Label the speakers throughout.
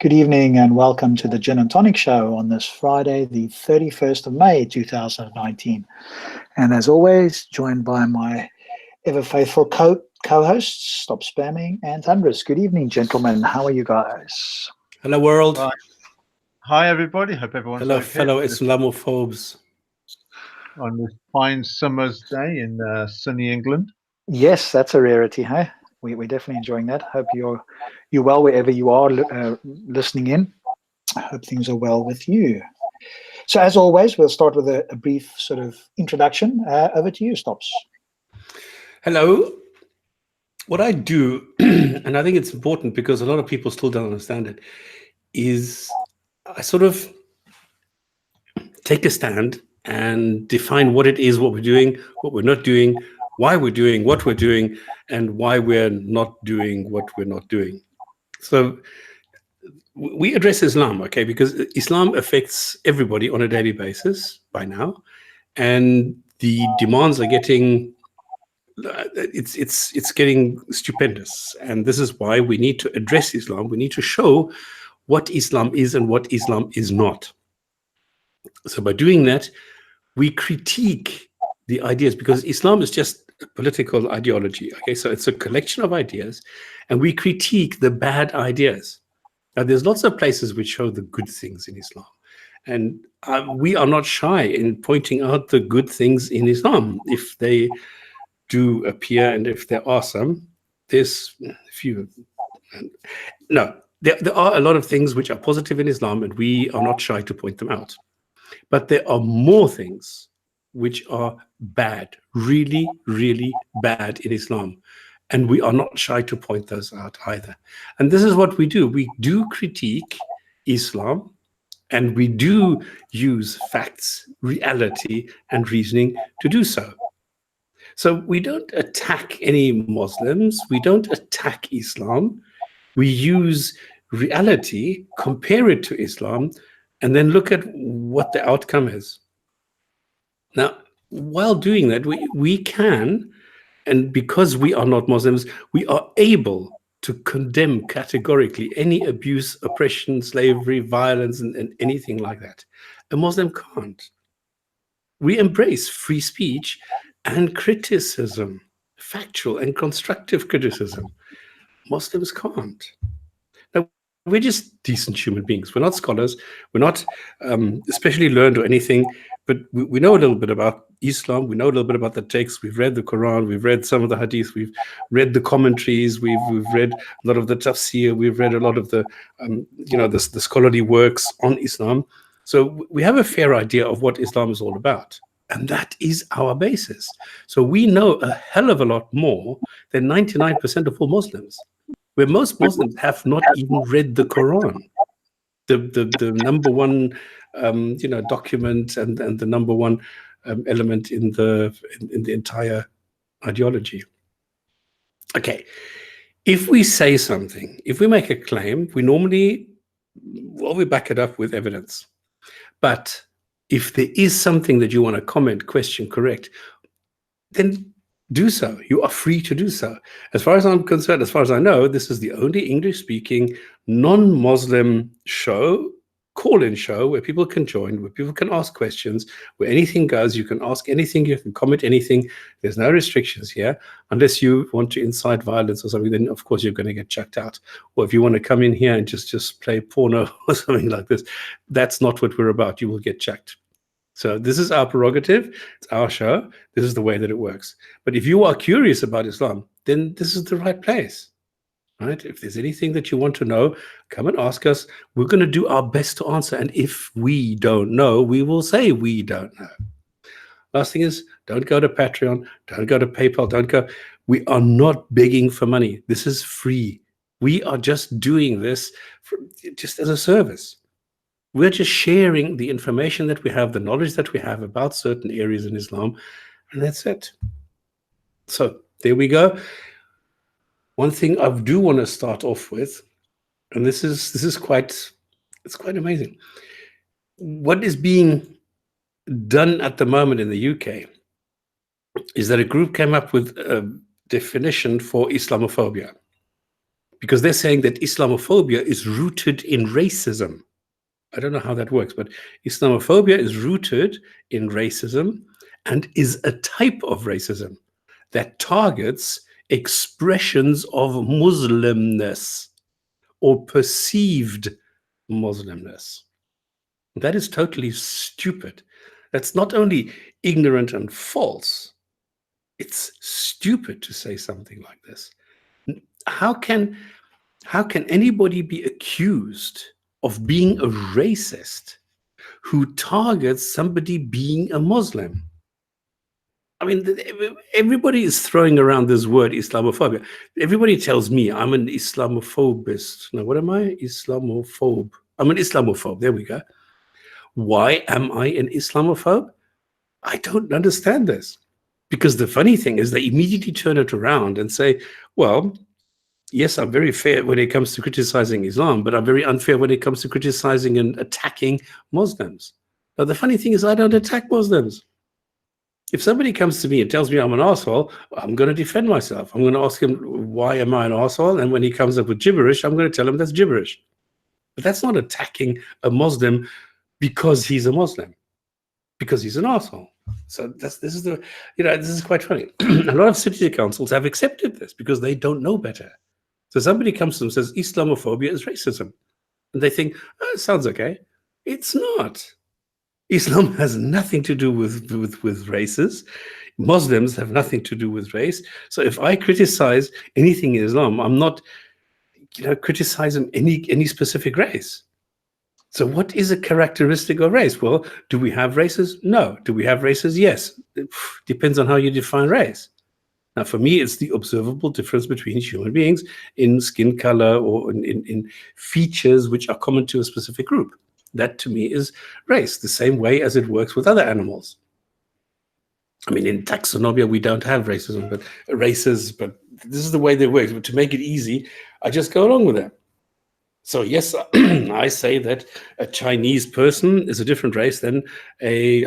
Speaker 1: Good evening and welcome to the Gin and Tonic show on this Friday, the 31st of May, 2019. And as always, joined by my ever faithful co-hosts, Stop Spamming and Thunderous. Good evening, gentlemen. How are you guys?
Speaker 2: Hello, world.
Speaker 3: Hi, everybody. Hope everyone's
Speaker 2: Hello,
Speaker 3: okay
Speaker 2: fellow Islamophobes.
Speaker 3: on this fine summer's day in sunny England.
Speaker 1: Yes, that's a rarity, huh? We're definitely enjoying that. Hope you're well wherever you are listening in. I hope things are well with you. So as always, we'll start with a brief sort of introduction. Over to you, Stops.
Speaker 2: Hello. What I do, and I think it's important because a lot of people still don't understand it, is I sort of take a stand and define what it is, what we're doing, what we're not doing, why we're doing what we're doing, and why we're not doing what we're not doing. So we address Islam, okay, because Islam affects everybody on a daily basis by now, and the demands are getting it's getting stupendous, and this is why we need to address Islam. We need to show what Islam is and what Islam is not. So by doing that, we critique the ideas, because Islam is just a political ideology, okay? So it's a collection of ideas, and we critique the bad ideas. Now, there's lots of places which show the good things in Islam, and we are not shy in pointing out the good things in Islam if they do appear, and if there are some. There's a few. No, there are a lot of things which are positive in Islam, and we are not shy to point them out. But there are more things which are bad, really, really bad in Islam. And we are not shy to point those out either. And this is what we do. We do critique Islam, and we do use facts, reality, and reasoning to do so. So we don't attack any Muslims. We don't attack Islam. We use reality, compare it to Islam, and then look at what the outcome is. Now, while doing that, we can, and because we are not Muslims, we are able to condemn categorically any abuse, oppression, slavery, violence, and anything like that. A Muslim can't. We embrace free speech and criticism, factual and constructive criticism. Muslims can't. Now, we're just decent human beings. We're not scholars. We're not especially learned or anything, but we know a little bit about Islam. We know a little bit about the text. We've read the Quran. We've read some of the hadith. We've read the commentaries. We've read a lot of the tafsir. We've read a lot of the, the scholarly works on Islam. So we have a fair idea of what Islam is all about. And that is our basis. So we know a hell of a lot more than 99% of all Muslims, where most Muslims have not even read the Quran, the number one document and the number one element in the entire ideology. Okay, if we say something, if we make a claim, we normally, we back it up with evidence. But if there is something that you want to comment, question, correct, then do so. You are free to do so. As far as I'm concerned, as far as I know, this is the only English-speaking, non-Muslim show, call-in show, where people can join, where people can ask questions, where anything goes. You can ask anything, you can comment anything. There's no restrictions here, unless you want to incite violence or something, then of course you're going to get chucked out. Or if you want to come in here and just play porno or something like this, that's not what we're about. You will get chucked. So this is our prerogative. It's our show. This is the way that it works. But if you are curious about Islam, then this is the right place, right? If there's anything that you want to know, come and ask us. We're going to do our best to answer. And if we don't know, we will say we don't know. Last thing is, don't go to Patreon. Don't go to PayPal. Don't go. We are not begging for money. This is free. We are just doing this just as a service. We're just sharing the information that we have, the knowledge that we have about certain areas in Islam, and that's it. So there we go. One thing I do want to start off with, and this is quite amazing. What is being done at the moment in the UK is that a group came up with a definition for Islamophobia. because they're saying that Islamophobia is rooted in racism. I don't know how that works, but Islamophobia is rooted in racism and is a type of racism that targets expressions of Muslimness or perceived Muslimness. That is totally stupid. That's not only ignorant and false, it's stupid to say something like this. How can anybody be accused of being a racist who targets somebody being a Muslim? I mean, everybody is throwing around this word Islamophobia. Everybody tells me I'm an Islamophobist. Now, what am I? Islamophobe. I'm an Islamophobe. There we go. Why am I an Islamophobe? I don't understand this. Because the funny thing is they immediately turn it around and say, well, yes, I'm very fair when it comes to criticizing Islam, but I'm very unfair when it comes to criticizing and attacking Muslims. Now, the funny thing is I don't attack Muslims. If somebody comes to me and tells me I'm an asshole, I'm going to defend myself. I'm going to ask him, why am I an asshole? And when he comes up with gibberish, I'm going to tell him that's gibberish. But that's not attacking a Muslim because he's a Muslim, because he's an asshole. So this is quite funny. A lot of city councils have accepted this because they don't know better. So somebody comes to them and says Islamophobia is racism. And they think, oh, it sounds okay. It's not. Islam has nothing to do with races. Muslims have nothing to do with race. So if I criticize anything in Islam, I'm not criticizing any specific race. So what is a characteristic of race? Well, do we have races? No. Do we have races? Yes. It depends on how you define race. Now, for me, it's the observable difference between human beings in skin color or in features which are common to a specific group. That, to me, is race, the same way as it works with other animals. I mean, in taxonomy, we don't have racism, but races, but this is the way they work. But to make it easy, I just go along with it. So yes, I say that a Chinese person is a different race than a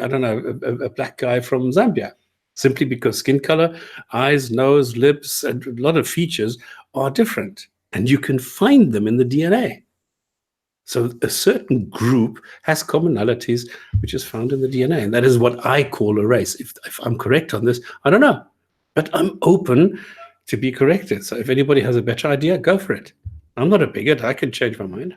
Speaker 2: black guy from Zambia, simply because skin color, eyes, nose, lips, and a lot of features are different. And you can find them in the DNA. So a certain group has commonalities which is found in the DNA. And that is what I call a race. If I'm correct on this, I don't know. But I'm open to be corrected. So if anybody has a better idea, go for it. I'm not a bigot. I can change my mind.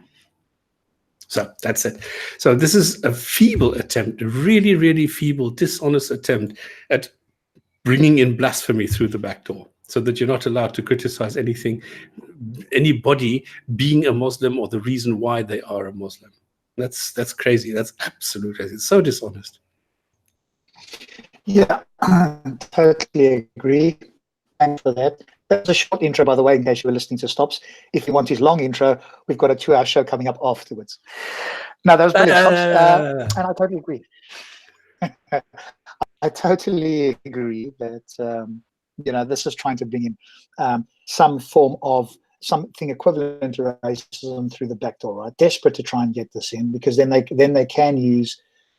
Speaker 2: So that's it. So this is a feeble attempt, a really, really feeble, dishonest attempt at bringing in blasphemy through the back door, so that you're not allowed to criticize anybody being a Muslim or the reason why they are a Muslim. That's crazy. That's absolute crazy. It's so dishonest.
Speaker 1: Yeah, I totally agree. Thanks for that. That's a short intro, by the way, in case you were listening to stops. If you want his long intro, we've got a 2-hour show coming up afterwards. No, that was brilliant, stops. And I totally agree. I totally agree that this is trying to bring in some form of something equivalent to racism through the back door, right? Desperate to try and get this in, because then they can use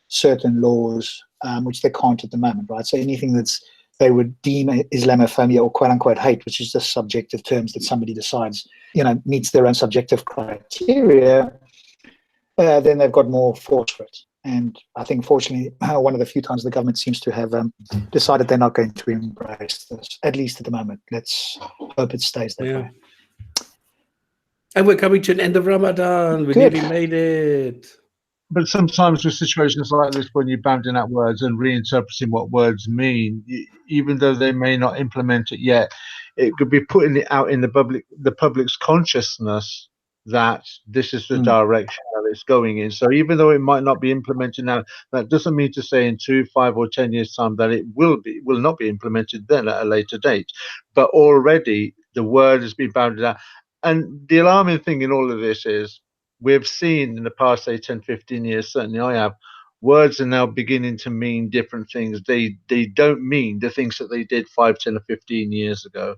Speaker 1: certain laws which they can't at the moment, right? So anything they would deem Islamophobia or quote unquote hate, which is just subjective terms that somebody decides meets their own subjective criteria, then they've got more force for it. And I think, fortunately, one of the few times the government seems to have decided they're not going to embrace this, at least at the moment. Let's hope it stays that way.
Speaker 2: And we're coming to an end of Ramadan. We nearly made it.
Speaker 3: But sometimes with situations like this, when you're banding out words and reinterpreting what words mean, even though they may not implement it yet, it could be putting it out in the public's consciousness that this is the direction that it's going in. So even though it might not be implemented now, that doesn't mean to say in 2, 5, or 10 years' time that it will not be implemented then at a later date. But already the word has been bounded out. And the alarming thing in all of this is we've seen in the past, say, 10, 15 years, certainly I have, words are now beginning to mean different things. They don't mean the things that they did 5, 10, or 15 years ago.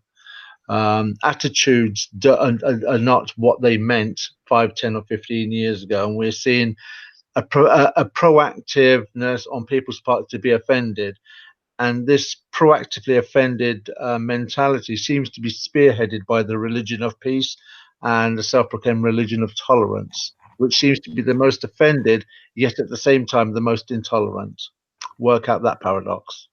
Speaker 3: Attitudes are not what they meant 5, 10, or 15 years ago. And we're seeing a proactiveness on people's part to be offended. And this proactively offended mentality seems to be spearheaded by the religion of peace. and the self-proclaimed religion of tolerance, which seems to be the most offended, yet at the same time the most intolerant. Work out that paradox.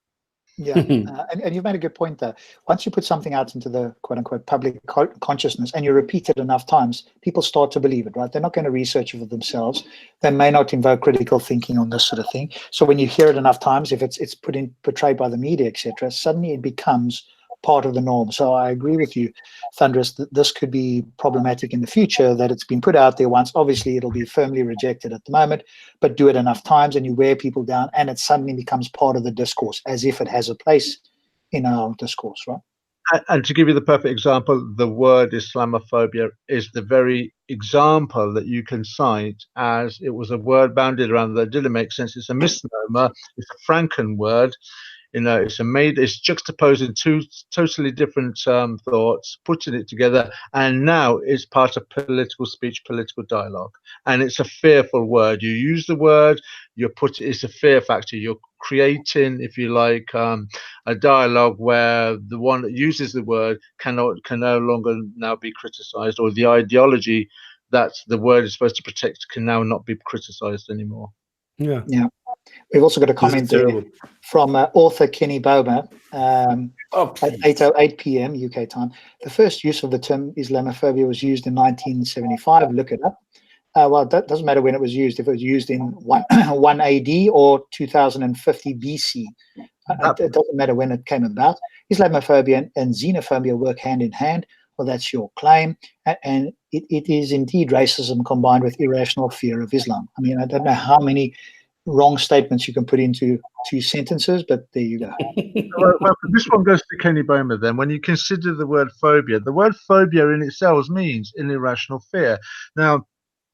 Speaker 1: Yeah, and you've made a good point there. Once you put something out into the quote-unquote public consciousness and you repeat it enough times, people start to believe it, right? They're not going to research it for themselves. They may not invoke critical thinking on this sort of thing. So when you hear it enough times, if it's portrayed by the media, etc., suddenly it becomes part of the norm. So I agree with you, Thunderous, that this could be problematic in the future, that it's been put out there once. Obviously, it'll be firmly rejected at the moment, but do it enough times and you wear people down and it suddenly becomes part of the discourse as if it has a place in our discourse, right?
Speaker 3: And to give you the perfect example, the word Islamophobia is the very example that you can cite as it was a word bounded around that didn't make sense. It's a misnomer. It's a Franken word. It's juxtaposing two totally different thoughts, putting it together, and now it's part of political speech, political dialogue. And it's a fearful word. You use the word, it's a fear factor. You're creating, if you like, a dialogue where the one that uses the word can no longer now be criticized, or the ideology that the word is supposed to protect can now not be criticized anymore.
Speaker 2: Yeah.
Speaker 1: We've also got a comment there from author Kenny Bomer at 8:08 p.m. UK time. The first use of the term Islamophobia was used in 1975. Look it up. Well, that doesn't matter when it was used. If it was used in 1 AD or 2050 BC, it doesn't matter when it came about. Islamophobia and xenophobia work hand in hand. Well, that's your claim. And it is indeed racism combined with irrational fear of Islam. I mean, I don't know how many wrong statements you can put into 2 sentences, but there you go.
Speaker 3: Well, this one goes to Kenny Bomer then. When you consider the word phobia in itself means an irrational fear. Now,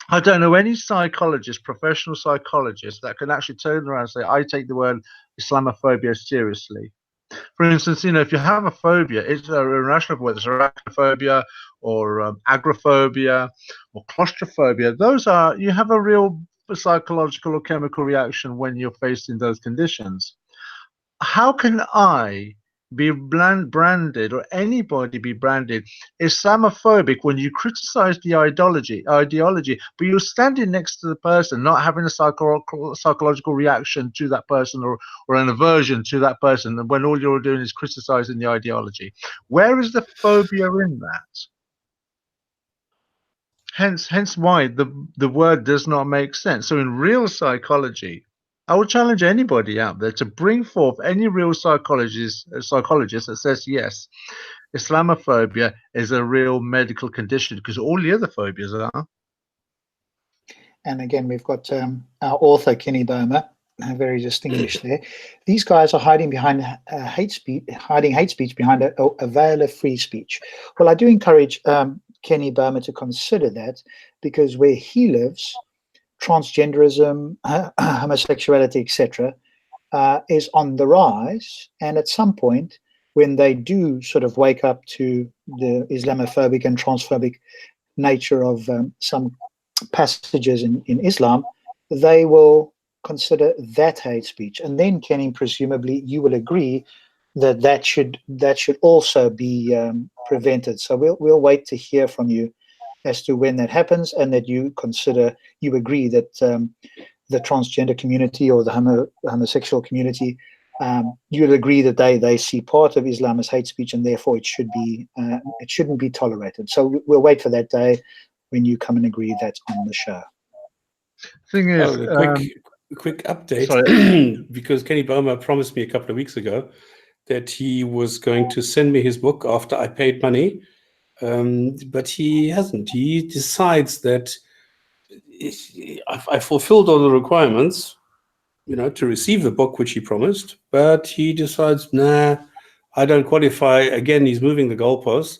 Speaker 3: I don't know any psychologist, professional psychologist, that can actually turn around and say, I take the word Islamophobia seriously. For instance, if you have a phobia, it's an irrational, whether it's arachnophobia or agoraphobia or claustrophobia. Those are, you have a real psychological or chemical reaction when you're facing those conditions. How can I be branded, or anybody be branded Islamophobic when you criticize the ideology, but you're standing next to the person, not having a psychological reaction to that person or an aversion to that person, and when all you're doing is criticizing the ideology? Where is the phobia in that? Hence why the word does not make sense. So in real psychology, I would challenge anybody out there to bring forth any real psychologist that says, yes, Islamophobia is a real medical condition, because all the other phobias are.
Speaker 1: And again, we've got our author, Kenny Bomer, very distinguished there. These guys are hiding behind hate speech behind a veil of free speech. Well, I do encourage Kenny Bomer to consider that, because where he lives, transgenderism, homosexuality, etc., is on the rise. And at some point, when they do sort of wake up to the Islamophobic and transphobic nature of some passages in Islam, they will consider that hate speech. And then, Kenny, presumably you will agree that should also be prevented. So we'll wait to hear from you as to when that happens, and that you agree that the transgender community or the homosexual community, you'll agree that they see part of Islam as hate speech, and therefore it shouldn't be tolerated. So we'll wait for that day when you come and agree that's on the show.
Speaker 3: Thing is,
Speaker 2: a quick update, because Kenny Bomer promised me a couple of weeks ago that he was going to send me his book after I paid money. But he hasn't. He decides that I fulfilled all the requirements, to receive the book which he promised, but he decides, nah, I don't qualify. Again, he's moving the goalposts,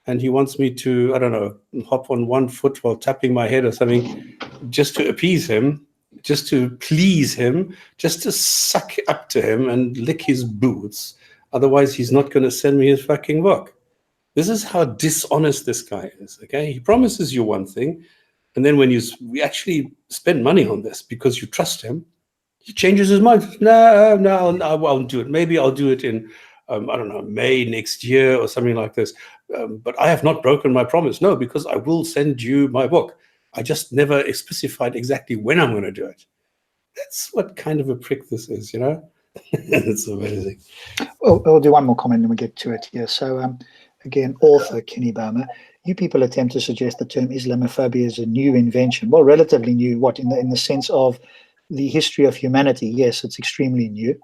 Speaker 2: and he wants me to, I don't know, hop on one foot while tapping my head or something, just to appease him, just to please him, just to suck up to him and lick his boots. Otherwise, he's not going to send me his fucking book. This is how dishonest this guy is, okay? He promises you one thing, and then when we actually spend money on this because you trust him, he changes his mind. No, I won't do it. Maybe I'll do it in I don't know, May next year or something like this. But I have not broken my promise. No, because I will send you my book. I just never specified exactly when I'm going to do it. That's what kind of a prick this is, you know? It's amazing.
Speaker 1: I'll do one more comment and we get to it here. So, again, author Kenny Baumer, you people attempt to suggest the term Islamophobia is a new invention. Well, relatively new. What, in the sense of the history of humanity? Yes, it's extremely new.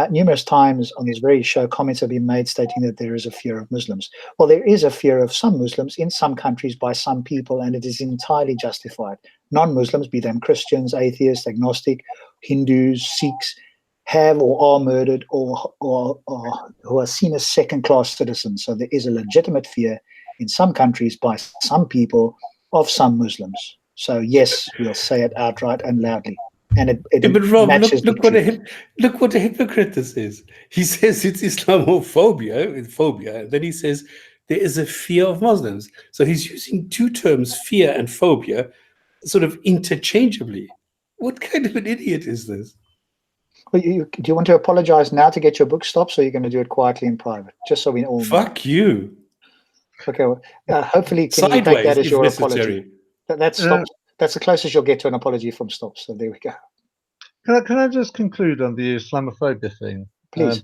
Speaker 1: Numerous times on this very show, comments have been made stating that there is a fear of Muslims. Well, there is a fear of some Muslims in some countries by some people, and it is entirely justified. Non-Muslims, be them Christians, atheists, agnostic, Hindus, Sikhs, have or are murdered or who are seen as second-class citizens. So there is a legitimate fear in some countries by some people of some Muslims. So yes, we'll say it outright and loudly. And it
Speaker 2: but Rob,
Speaker 1: matches
Speaker 2: look what a hypocrite this is. He says it's Islamophobia, phobia. Then he says there is a fear of Muslims. So he's using two terms, fear and phobia, sort of interchangeably. What kind of an idiot is this?
Speaker 1: Well, do you want to apologize now to get your book stopped, or you're going to do it quietly in private, just so we all know?
Speaker 2: Fuck you.
Speaker 1: Okay. Well, hopefully, can you
Speaker 2: Sideways,
Speaker 1: take that as
Speaker 2: if
Speaker 1: your
Speaker 2: necessary.
Speaker 1: apology? That's stops. That's the closest you'll get to an apology from Stops. So there we go.
Speaker 3: Can I just conclude on the Islamophobia thing?
Speaker 1: Please.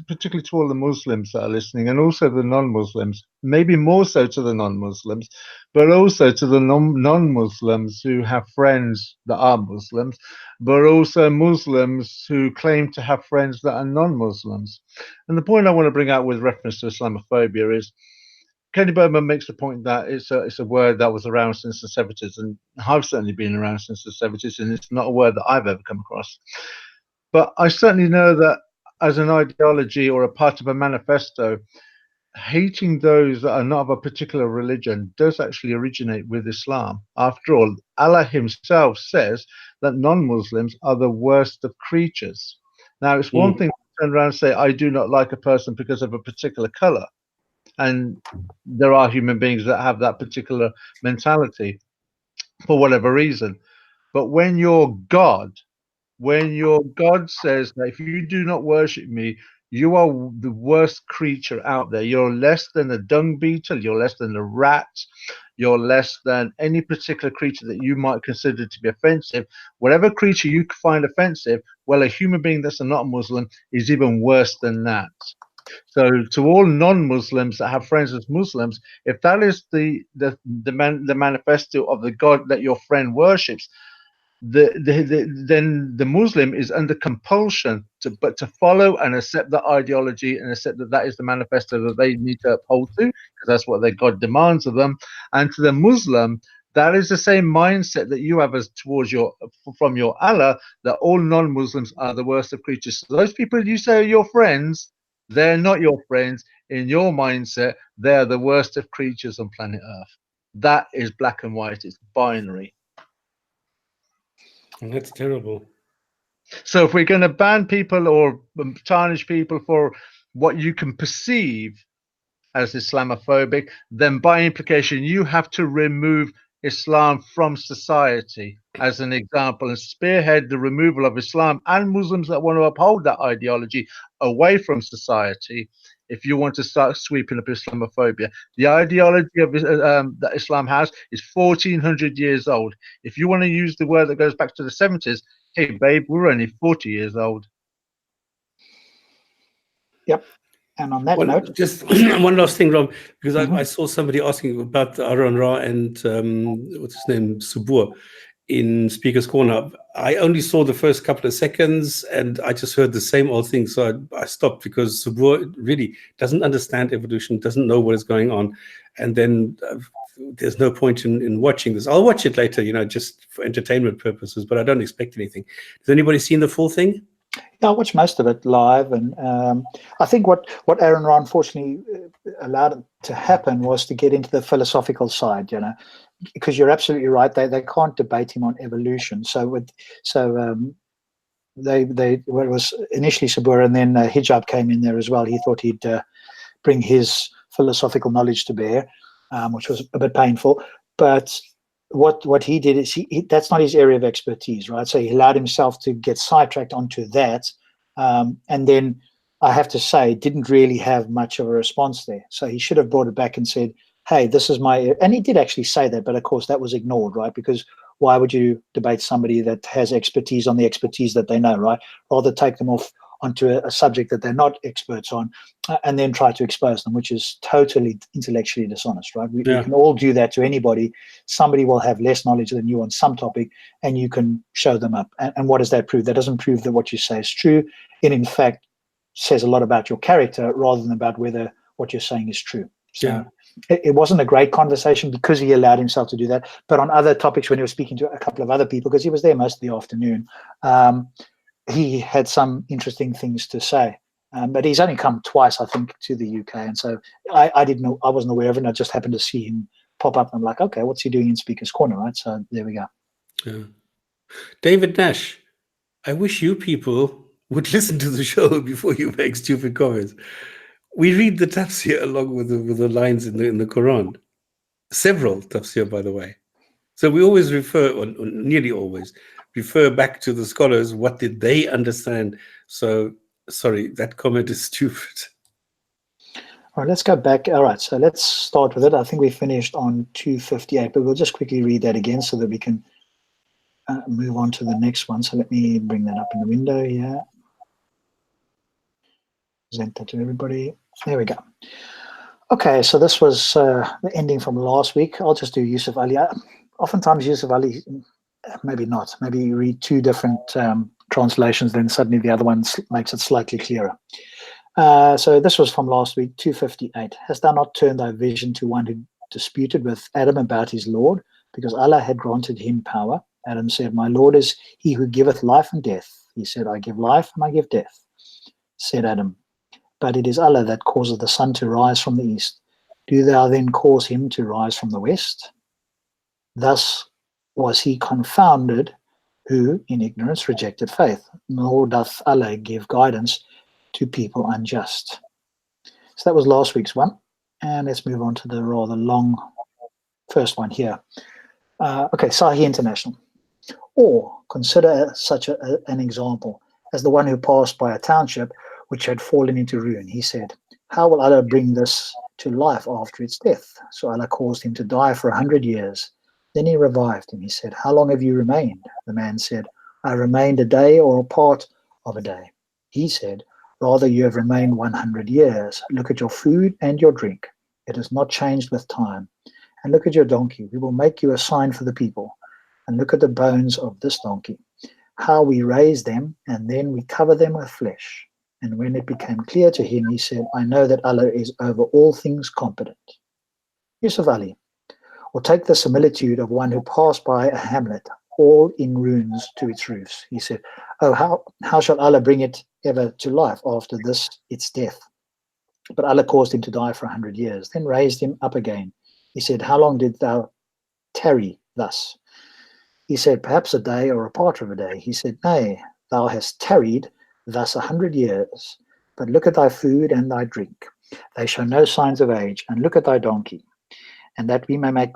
Speaker 3: Particularly to all the Muslims that are listening, and also the non-Muslims, maybe more so to the non-Muslims, but also to the non-Muslims who have friends that are Muslims, but also Muslims who claim to have friends that are non-Muslims. And the point I want to bring out with reference to Islamophobia is, Kenny Berman makes the point that it's a word that was around since the 70s, and I've certainly been around since the 70s, and it's not a word that I've ever come across. But I certainly know that as an ideology or a part of a manifesto, hating those that are not of a particular religion does actually originate with Islam. After all, Allah himself says that non-Muslims are the worst of creatures. Now, it's one thing to turn around and say, I do not like a person because of a particular color. And there are human beings that have that particular mentality for whatever reason. But when your God says that if you do not worship me, you are the worst creature out there. You're less than a dung beetle. You're less than a rat. You're less than any particular creature that you might consider to be offensive. Whatever creature you find offensive, well, a human being that's not a Muslim is even worse than that. So to all non-Muslims that have friends as Muslims, if that is the manifesto of the God that your friend worships, then the Muslim is under compulsion to follow and accept that ideology and accept that that is the manifesto that they need to uphold to, because that's what their God demands of them. And to the Muslim, that is the same mindset that you have as towards from your Allah, that all non-Muslims are the worst of creatures. So those people you say are your friends, they're not your friends. In your mindset, they're the worst of creatures on planet Earth. That is black and white. It's binary.
Speaker 2: And that's terrible.
Speaker 3: So if we're going to ban people or tarnish people for what you can perceive as Islamophobic, then by implication, you have to remove Islam from society as an example and spearhead the removal of Islam and Muslims that want to uphold that ideology away from society. If you want to start sweeping up Islamophobia, the ideology of that Islam has is 1400 years old. If you want to use the word that goes back to the 70s, hey babe, we're only 40 years old.
Speaker 1: Yep. And on that note,
Speaker 2: just one last thing, Rob, because I saw somebody asking about the Aaron Ra and what's his name, Subur, in Speaker's Corner. I only saw the first couple of seconds and I just heard the same old thing. So I stopped because Subur really doesn't understand evolution, doesn't know what is going on. And then there's no point in watching this. I'll watch it later, just for entertainment purposes, but I don't expect anything. Has anybody seen the full thing?
Speaker 1: Yeah, I watched most of it live, and I think what Aaron Ra unfortunately allowed it to happen was to get into the philosophical side, because you're absolutely right. They can't debate him on evolution. It was initially Sabur, and then Hijab came in there as well. He thought he'd bring his philosophical knowledge to bear, which was a bit painful, but what he did is that's not his area of expertise, right? So he allowed himself to get sidetracked onto that, and then I have to say, didn't really have much of a response there. So he should have brought it back and said, hey, this is my, and he did actually say that, but of course that was ignored, right? Because why would you debate somebody that has expertise on the expertise that they know, right? Rather take them off onto a subject that they're not experts on, and then try to expose them, which is totally intellectually dishonest, right? We can all do that to anybody. Somebody will have less knowledge than you on some topic, and you can show them up. And what does that prove? That doesn't prove that what you say is true. It, in fact, says a lot about your character rather than about whether what you're saying is true. So it wasn't a great conversation because he allowed himself to do that. But on other topics, when he was speaking to a couple of other people, because he was there most of the afternoon, he had some interesting things to say. But he's only come twice, I think, to the UK. And so I didn't know, I wasn't aware of it. And I just happened to see him pop up. And I'm like, okay, what's he doing in Speaker's Corner, right? So there we go.
Speaker 2: Yeah. David Nash, I wish you people would listen to the show before you make stupid comments. We read the tafsir along with the lines in the Quran. Several tafsir, by the way. So we always refer, or nearly always, refer back to the scholars. What did they understand? So, sorry, that comment is stupid.
Speaker 1: All right, let's go back. All right, so let's start with it. I think we finished on 258, but we'll just quickly read that again so that we can move on to the next one. So let me bring that up in the window here. Present that to everybody. There we go. Okay, so this was the ending from last week. I'll just do Yusuf Ali. Oftentimes Yusuf Ali, maybe not. Maybe you read two different translations, then suddenly the other one makes it slightly clearer. So this was from last week, 258. Hast thou not turned thy vision to one who disputed with Adam about his Lord, because Allah had granted him power? Adam said, my Lord is he who giveth life and death. He said, I give life and I give death. Said Adam, but it is Allah that causes the sun to rise from the east. Do thou then cause him to rise from the west? Thus was he confounded who in ignorance rejected faith, nor doth Allah give guidance to people unjust. So that was last week's one. And let's move on to the rather long first one here. Okay, Sahih International. Or consider such an example as the one who passed by a township which had fallen into ruin. He said, how will Allah bring this to life after its death? So Allah caused him to die for 100 years. Then he revived him. He said, how long have you remained? The man said, I remained a day or a part of a day. He said, rather you have remained 100 years. Look at your food and your drink. It has not changed with time. And look at your donkey. We will make you a sign for the people. And look at the bones of this donkey, how we raise them, and then we cover them with flesh. And when it became clear to him, he said, I know that Allah is over all things competent. Yusuf Ali, or take the similitude of one who passed by a hamlet, all in ruins to its roofs. He said, oh, how shall Allah bring it ever to life after this, its death? But Allah caused him to die for 100 years, then raised him up again. He said, how long did thou tarry thus? He said, perhaps a day or a part of a day. He said, nay, thou hast tarried thus 100 years. But look at thy food and thy drink. They show no signs of age. And look at thy donkey, and that we may make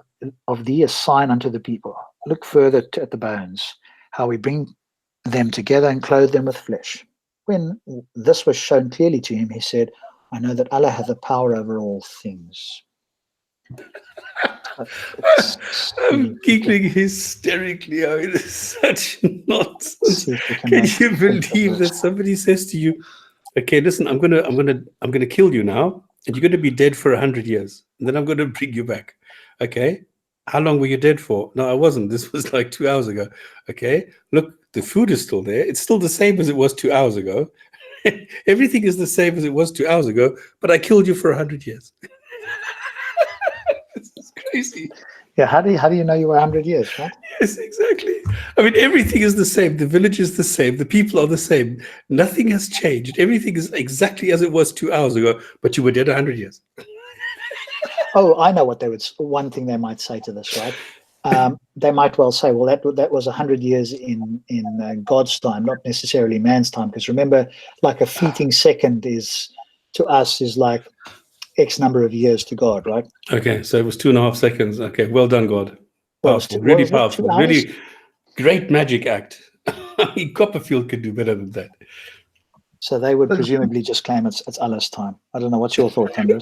Speaker 1: of thee a sign unto the people. Look further at the bones, how we bring them together and clothe them with flesh. When this was shown clearly to him, he said, I know that Allah hath the power over all things.
Speaker 2: I'm giggling hysterically. I mean, it's such nonsense. Can you believe that somebody says to you, okay, listen, I'm gonna kill you now, and you're gonna be dead for 100 years, and then I'm gonna bring you back. Okay, how long were you dead for? No, I wasn't. This was like 2 hours ago. Okay, look, the food is still there. It's still the same as it was 2 hours ago. Everything is the same as it was 2 hours ago, but I killed you for 100 years. This is crazy.
Speaker 1: Yeah, how do you know you were 100 years, right?
Speaker 2: Yes, exactly. I mean, everything is the same. The village is the same. The people are the same. Nothing has changed. Everything is exactly as it was 2 hours ago, but you were dead 100 years.
Speaker 1: Oh, I know what they would. One thing they might say to this, right? They might well say, well, that was 100 years in God's time, not necessarily man's time. Because remember, like a fleeting second is to us is like X number of years to God, right?
Speaker 2: Okay, so it was 2.5 seconds. Okay, well done, God. Powerful,
Speaker 1: Well,
Speaker 2: really powerful, really great magic act. I mean, Copperfield could do better than that.
Speaker 1: So they would presumably just claim it's Allah's time. I don't know. What's your thought, Andrew?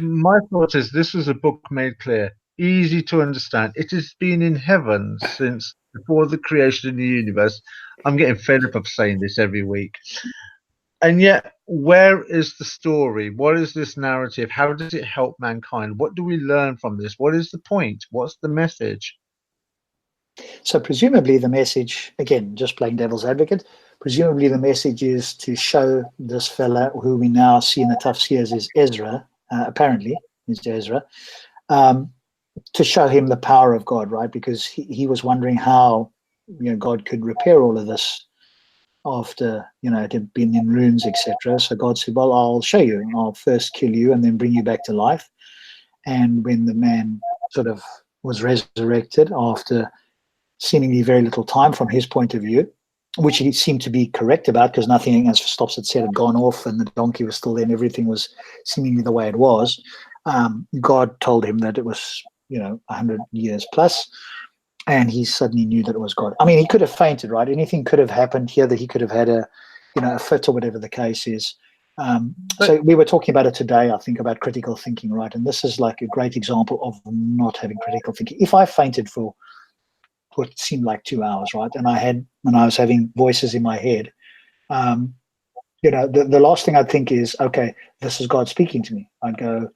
Speaker 3: My thought is this was a book made clear, easy to understand. It has been in heaven since before the creation of the universe. I'm getting fed up of saying this every week. And yet, where is the story? What is this narrative? How does it help mankind? What do we learn from this? What is the point? What's the message?
Speaker 1: So presumably the message, again, just playing devil's advocate, presumably the message is to show this fella who we now see in the tafsirs is Ezra, apparently is Ezra, to show him the power of God, right? Because he was wondering how, God could repair all of this after, it had been in ruins, etc. So God said, well, I'll show you. I'll first kill you and then bring you back to life. And when the man sort of was resurrected after seemingly very little time from his point of view, which he seemed to be correct about because nothing, as Stops had said, had gone off and the donkey was still there and everything was seemingly the way it was. God told him that it was, 100 years plus, and he suddenly knew that it was God. I mean, he could have fainted, right? Anything could have happened here, that he could have had a fit or whatever the case is. So we were talking about it today, I think, about critical thinking, right? And this is like a great example of not having critical thinking. If I fainted for what seemed like 2 hours, right, and I was having voices in my head, the last thing I'd think is, okay, this is God speaking to me. I'd go,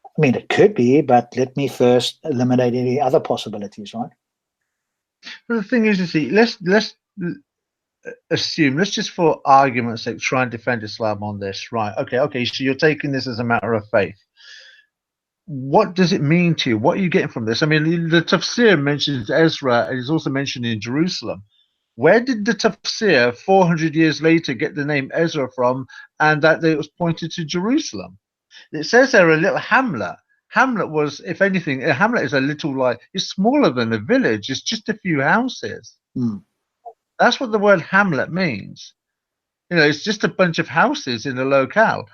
Speaker 1: I mean, it could be, but let me first eliminate any other possibilities, right?
Speaker 3: But the thing is, you see, let's assume, let's just for argument's sake try and defend Islam on this, right? Okay, so you're taking this as a matter of faith. What does it mean to you? What are you getting from this? I mean, the tafsir mentions Ezra, and is also mentioned in Jerusalem. Where did the tafsir 400 years later get the name Ezra from, and that it was pointed to Jerusalem? It says there a little hamlet. Hamlet was, if anything, a hamlet is a little, it's smaller than a village. It's just a few houses. That's what the word hamlet means. It's just a bunch of houses in a locale.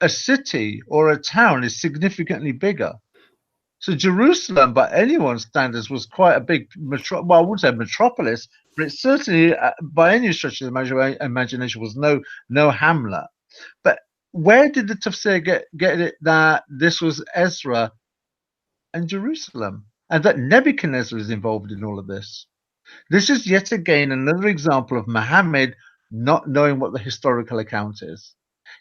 Speaker 3: A city or a town is significantly bigger. So Jerusalem, by anyone's standards, was quite a big, I wouldn't say metropolis, but it certainly, by any stretch of the imagination, was no hamlet. But where did the tafsir get it that this was Ezra and Jerusalem, and that Nebuchadnezzar is involved in all of this? This is yet again another example of Muhammad not knowing what the historical account is.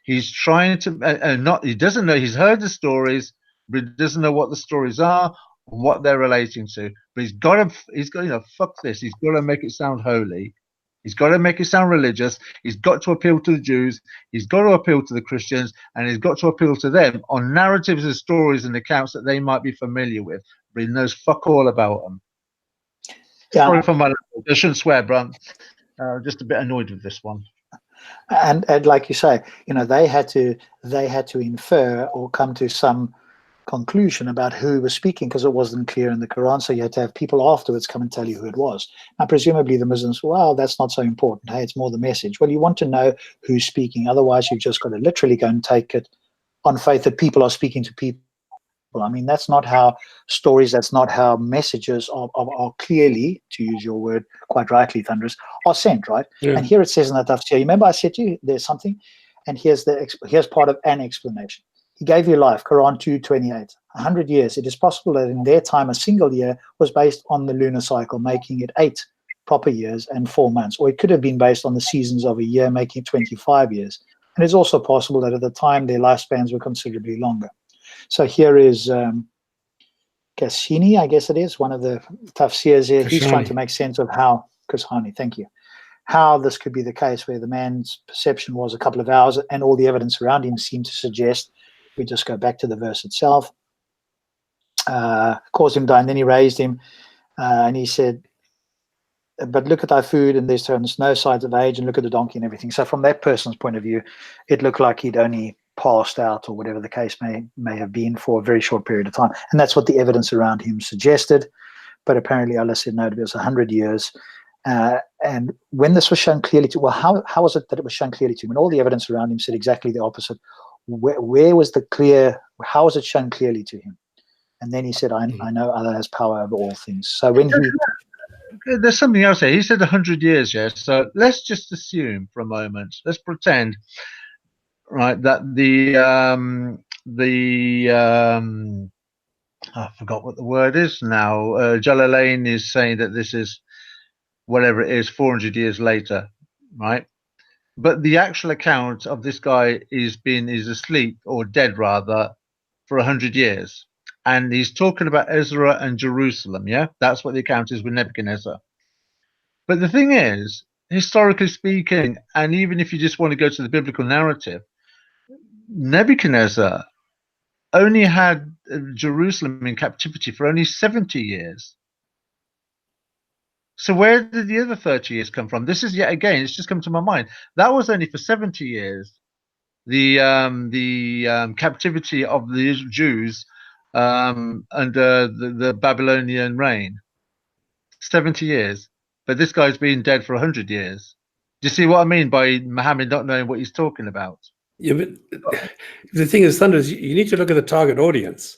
Speaker 3: He's trying to he doesn't know. He's heard the stories, but he doesn't know what the stories are and what they're relating to. But he's got fuck this. He's got to make it sound holy. He's got to make it sound religious. He's got to appeal to the Jews. He's got to appeal to the Christians, and he's got to appeal to them on narratives and stories and accounts that they might be familiar with. But he knows fuck all about them. Yeah. Sorry for my language. I shouldn't swear, but I'm just a bit annoyed with this one.
Speaker 1: And like you say, they had to infer or come to some conclusion about who was speaking because it wasn't clear in the Quran. So you had to have people afterwards come and tell you who it was. Now, presumably the Muslims, well, that's not so important. Hey, it's more the message. Well, you want to know who's speaking. Otherwise, you've just got to literally go and take it on faith that people are speaking to people. I mean, that's not how stories, that's not how messages are clearly, to use your word quite rightly, Thunderous, are sent, right? Yeah. And here it says in that tafsir, you remember I said to you, there's something, and here's part of an explanation. He gave you life, Quran 2:28, 100 years. It is possible that in their time, a single year was based on the lunar cycle, making it 8 proper years and 4 months. Or it could have been based on the seasons of a year, making it 25 years. And it's also possible that at the time, their lifespans were considerably longer. So here is Kashini, I guess it is, one of the tafsirs here. He's trying to make sense of how, Kashani, thank you, how this could be the case where the man's perception was a couple of hours and all the evidence around him seemed to suggest, we just go back to the verse itself, caused him die, and then he raised him, and he said, but look at thy food, and there's no signs of age, and look at the donkey and everything. So from that person's point of view, it looked like he'd only passed out or whatever the case may have been for a very short period of time. And that's what the evidence around him suggested. But apparently Allah said, no, it was 100 years. And when this was shown clearly to, well, how was it that it was shown clearly to him? And all the evidence around him said exactly the opposite. Where was the clear, how was it shown clearly to him? And then he said, I know Allah has power over all things. So when he...
Speaker 3: there's something else here. He said 100 years, yes. So let's just assume for a moment. Let's pretend, right, that I forgot what the word is now. Jalalain is saying that this is whatever it is, 400 years later, right? But the actual account of this guy is asleep or dead rather for 100 years, and he's talking about Ezra and Jerusalem. Yeah, that's what the account is with Nebuchadnezzar. But the thing is, historically speaking, and even if you just want to go to the biblical narrative, Nebuchadnezzar only had Jerusalem in captivity for only 70 years. So where did the other 30 years come from? This is yet again, it's just come to my mind. That was only for 70 years. The captivity of the Jews under the Babylonian reign. 70 years. But this guy's been dead for 100 years. Do you see what I mean by Muhammad not knowing what he's talking about?
Speaker 2: Yeah, but the thing is, Thunder, is you need to look at the target audience.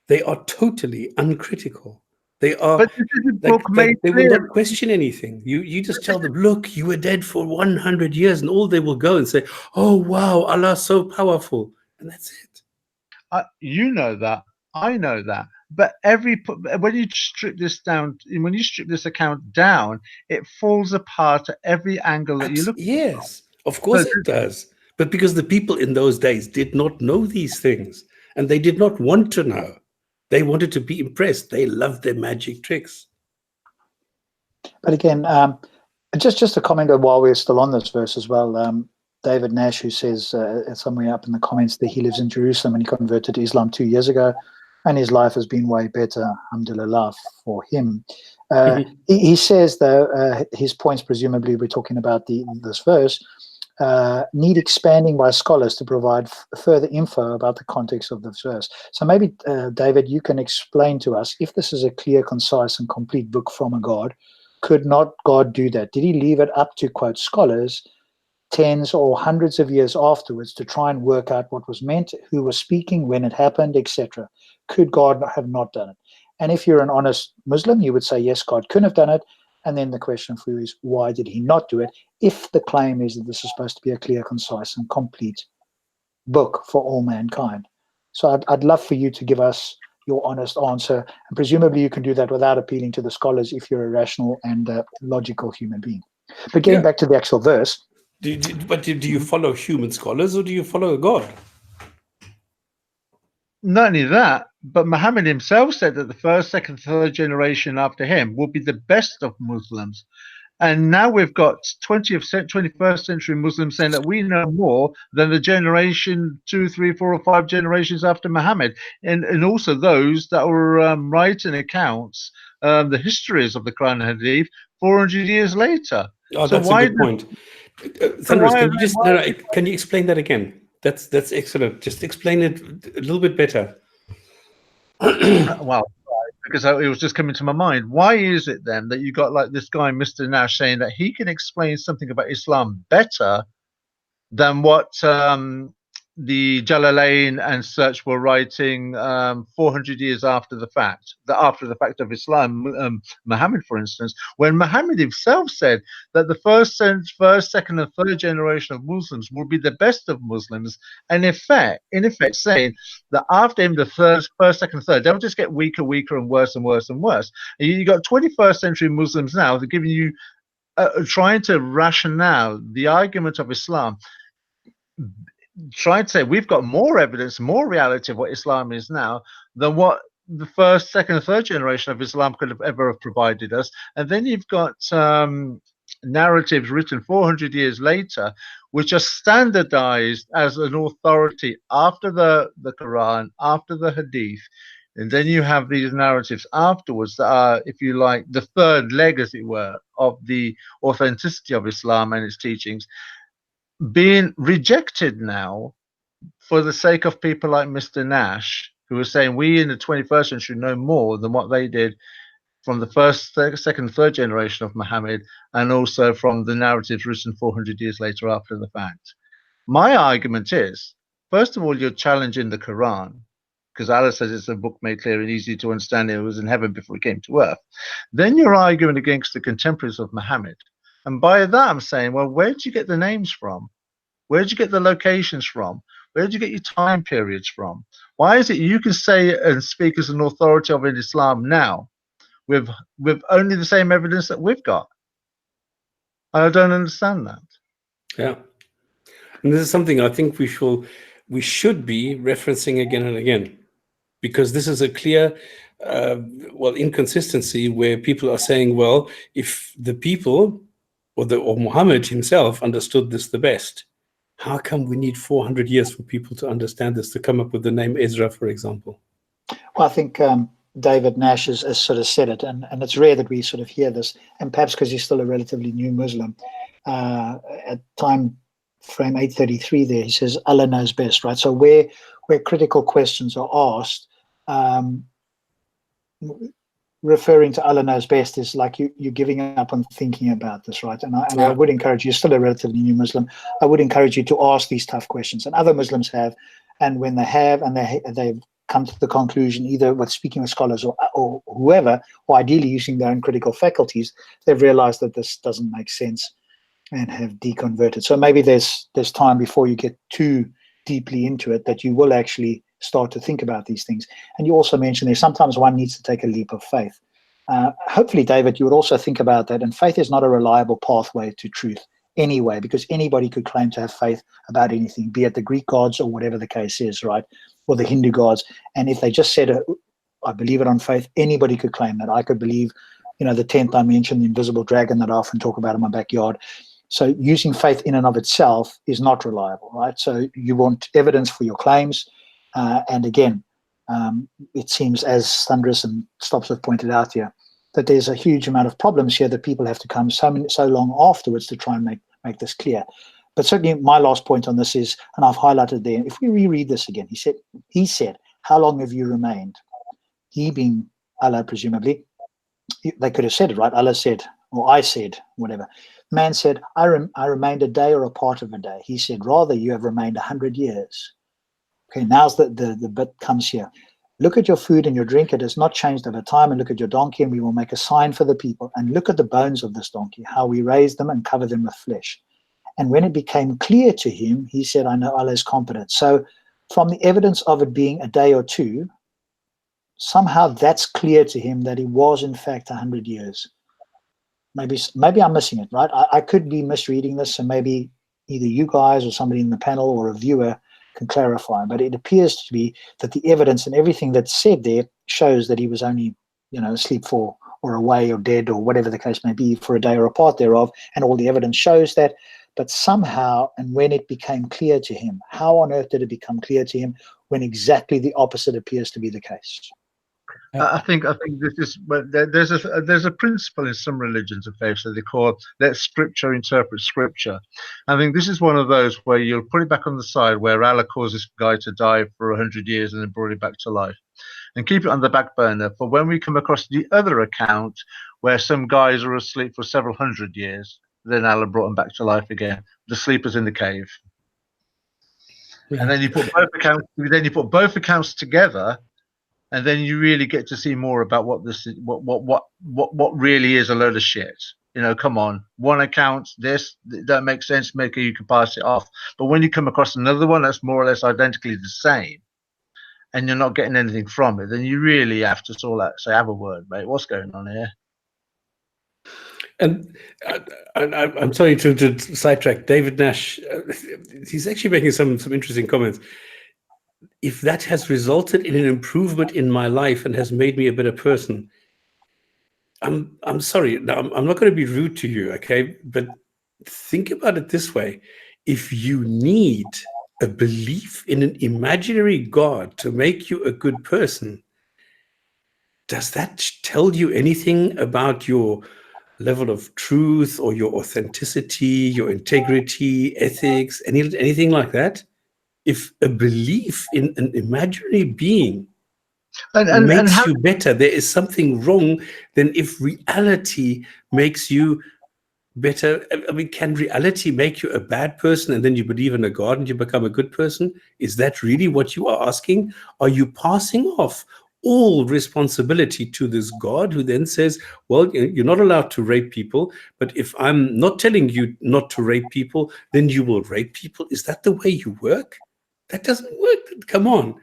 Speaker 2: They are totally uncritical. They are
Speaker 3: But this is a book made
Speaker 2: they will
Speaker 3: clear.
Speaker 2: not question anything. You just tell them, look, you were dead for 100 years, and all they will go and say, oh wow, Allah's so powerful, and that's it.
Speaker 3: You know that. I know that. But when you strip this down, when you strip this account down, it falls apart at every angle that you look.
Speaker 2: Yes, of course it does. But because the people in those days did not know these things, and they did not want to know. They wanted to be impressed. They loved their magic tricks.
Speaker 1: But again, just a comment while we're still on this verse as well. David Nash, who says somewhere up in the comments that he lives in Jerusalem and he converted to Islam 2 years ago, and his life has been way better, alhamdulillah, for him. He says, though, his points, presumably we're talking about this verse, need expanding by scholars to provide further info about the context of this verse. So maybe, David, you can explain to us, if this is a clear, concise, and complete book from a God, could not God do that? Did he leave it up to, quote, scholars tens or hundreds of years afterwards to try and work out what was meant, who was speaking, when it happened, etc.? Could God have not done it? And if you're an honest Muslim, you would say, yes, God could have done it. And then the question for you is, why did he not do it, if the claim is that this is supposed to be a clear, concise, and complete book for all mankind? So I'd love for you to give us your honest answer. And presumably you can do that without appealing to the scholars if you're a rational and logical human being. But getting back to the actual verse.
Speaker 2: Do you follow human scholars or do you follow a God?
Speaker 3: Not only that, but Muhammad himself said that the first, second, third generation after him will be the best of Muslims. And now we've got 21st century Muslims saying that we know more than the generation 2, 3, 4, or 5 generations after Muhammad. And also those that were writing accounts, the histories of the Quran and Hadith 400 years later.
Speaker 2: Oh, so that's a good point. Thunderous, can you explain that again? That's excellent. Just explain it a little bit better.
Speaker 3: Well, because it was just coming to my mind. Why is it then that you got like this guy, Mr. Nash, saying that he can explain something about Islam better than what the Jalalain and such were writing 400 years after the fact of Islam, Muhammad, for instance, when Muhammad himself said that the first, second, and third generation of Muslims will be the best of Muslims, and in effect saying that after him, the first, second, third, they'll just get weaker, and worse and worse and worse. And you got 21st century Muslims now, they're giving you trying to rationale the argument of Islam, trying to say we've got more evidence, more reality of what Islam is now than what the first, second, and third generation of Islam could have ever provided us. And then you've got narratives written 400 years later, which are standardized as an authority after the Quran, after the Hadith. And then you have these narratives afterwards that are, if you like, the third leg, as it were, of the authenticity of Islam and its teachings, being rejected now for the sake of people like Mr. Nash, who are saying we in the 21st century know more than what they did from the first, second, third generation of Muhammad, and also from the narratives written 400 years later after the fact. My argument is, first of all, you're challenging the Quran, because Allah says it's a book made clear and easy to understand. It was in heaven before it came to earth. Then you're arguing against the contemporaries of Muhammad. And by that, I'm saying, well, where did you get the names from? Where did you get the locations from? Where did you get your time periods from? Why is it you can say and speak as an authority of Islam now with only the same evidence that we've got? I don't understand that.
Speaker 2: Yeah. And this is something I think we should be referencing again and again, because this is a clear inconsistency where people are saying, well, if the people or Muhammad himself understood this the best, how come we need 400 years for people to understand this, to come up with the name Ezra, for example?
Speaker 1: Well, I think David Nash has sort of said it, and it's rare that we sort of hear this, and perhaps because he's still a relatively new Muslim. At time frame 833 there, he says, Allah knows best, right? So where critical questions are asked, referring to Allah knows best is like you're giving up on thinking about this, right? And I would encourage you, still a relatively new Muslim, I would encourage you to ask these tough questions. And other Muslims have, and when they have, and they've come to the conclusion, either with speaking with scholars or whoever, or ideally using their own critical faculties, they've realized that this doesn't make sense and have deconverted. So maybe there's time before you get too deeply into it that you will actually start to think about these things. And you also mentioned there sometimes one needs to take a leap of faith. Hopefully, David, you would also think about that. And faith is not a reliable pathway to truth anyway, because anybody could claim to have faith about anything, be it the Greek gods or whatever the case is, right? Or the Hindu gods. And if they just said, I believe it on faith, anybody could claim that. I could believe, the 10th dimension, the invisible dragon that I often talk about in my backyard. So using faith in and of itself is not reliable, right? So you want evidence for your claims. And again, it seems, as Thunderous and Stops have pointed out here, that there's a huge amount of problems here that people have to come so long afterwards to try and make this clear. But certainly my last point on this is, and I've highlighted there, if we reread this again, he said, how long have you remained? He being Allah, presumably. They could have said it, right? Allah said, or I said, whatever. Man said, I remained a day or a part of a day. He said, rather, you have remained 100 years. Okay, now's the bit comes here. Look at your food and your drink. It has not changed over time. And look at your donkey, and we will make a sign for the people. And look at the bones of this donkey, how we raise them and cover them with flesh. And when it became clear to him, he said, I know Allah is competent. So from the evidence of it being a day or two, somehow that's clear to him that he was, in fact, 100 years. Maybe I'm missing it, right? I could be misreading this, and maybe either you guys or somebody in the panel or a viewer can clarify. But it appears to be that the evidence and everything that's said there shows that he was only, asleep for or away or dead or whatever the case may be for a day or a part thereof, and all the evidence shows that. But somehow, and when it became clear to him, how on earth did it become clear to him when exactly the opposite appears to be the case?
Speaker 3: I think this is, but there's a principle in some religions of faith that they call let Scripture interpret Scripture. I think this is one of those where you'll put it back on the side where Allah caused this guy to die for 100 years and then brought it back to life, and keep it on the back burner for when we come across the other account where some guys are asleep for several hundred years, then Allah brought them back to life again. The sleepers in the cave, and then you put both accounts together. And then you really get to see more about what this is, what really is a load of shit. Come on, one account, this that makes sense. Maybe you can pass it off. But when you come across another one that's more or less identically the same, and you're not getting anything from it, then you really have to sort of say, have a word, mate. What's going on here?
Speaker 2: And I'm sorry to sidetrack David Nash. He's actually making some interesting comments. If that has resulted in an improvement in my life and has made me a better person, I'm sorry. Now, I'm not going to be rude to you, okay? But think about it this way. If you need a belief in an imaginary God to make you a good person, does that tell you anything about your level of truth or your authenticity, your integrity, ethics, anything like that? If a belief in an imaginary being makes you better, there is something wrong than if reality makes you better? I mean, can reality make you a bad person and then you believe in a God and you become a good person? Is that really what you are asking? Are you passing off all responsibility to this God who then says, well, you're not allowed to rape people, but if I'm not telling you not to rape people, then you will rape people? Is that the way you work? That doesn't work. Come on.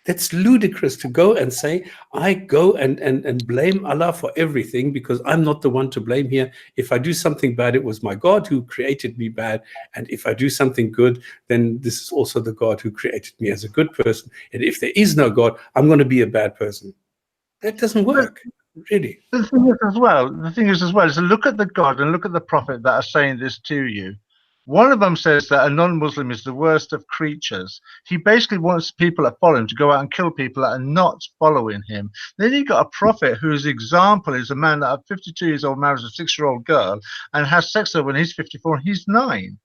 Speaker 2: That's ludicrous to go and say, I go and blame Allah for everything because I'm not the one to blame here. If I do something bad, it was my God who created me bad. And if I do something good, then this is also the God who created me as a good person. And if there is no God, I'm going to be a bad person. That doesn't work, really.
Speaker 3: The thing is as well, is to look at the God and look at the prophet that are saying this to you. One of them says that a non-Muslim is the worst of creatures. He basically wants people that follow him to go out and kill people that are not following him. Then you've got a prophet whose example is a man that at 52 years old marries a 6-year-old girl and has sex with her when he's 54 and he's 9.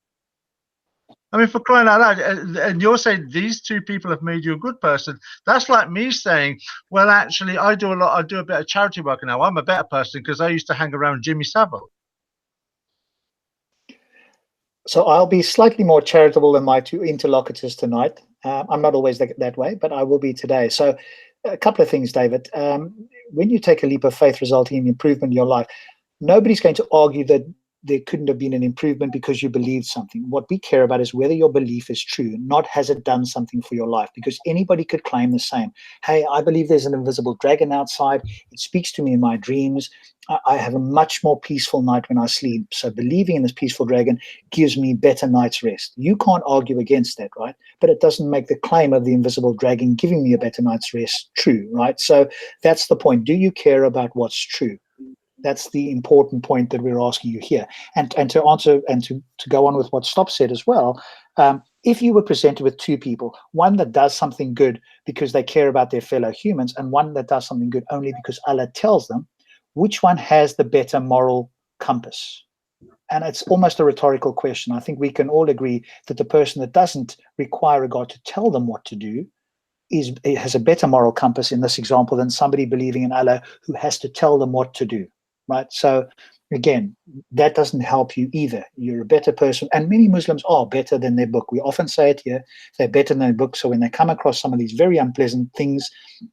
Speaker 3: I mean, for crying out loud, and you're saying these two people have made you a good person. That's like me saying, well, actually, I do a bit of charity work now. I'm a better person because I used to hang around Jimmy Savile.
Speaker 1: So I'll be slightly more charitable than my two interlocutors tonight. I'm not always that way, but I will be today. So a couple of things, David. When you take a leap of faith resulting in improvement in your life, nobody's going to argue that there couldn't have been an improvement because you believed something. What we care about is whether your belief is true, not has it done something for your life, because anybody could claim the same. Hey, I believe there's an invisible dragon outside. It speaks to me in my dreams. I have a much more peaceful night when I sleep. So believing in this peaceful dragon gives me better night's rest. You can't argue against that, right? But it doesn't make the claim of the invisible dragon giving me a better night's rest true, right? So that's the point. Do you care about what's true? That's the important point that we're asking you here. And to answer and to go on with what Stop said as well, if you were presented with two people, one that does something good because they care about their fellow humans and one that does something good only because Allah tells them, which one has the better moral compass? And it's almost a rhetorical question. I think we can all agree that the person that doesn't require a God to tell them what to do has a better moral compass in this example than somebody believing in Allah who has to tell them what to do. Right. So again, that doesn't help you either. You're a better person. And many Muslims are better than their book. We often say it here, they're better than their book. So when they come across some of these very unpleasant things,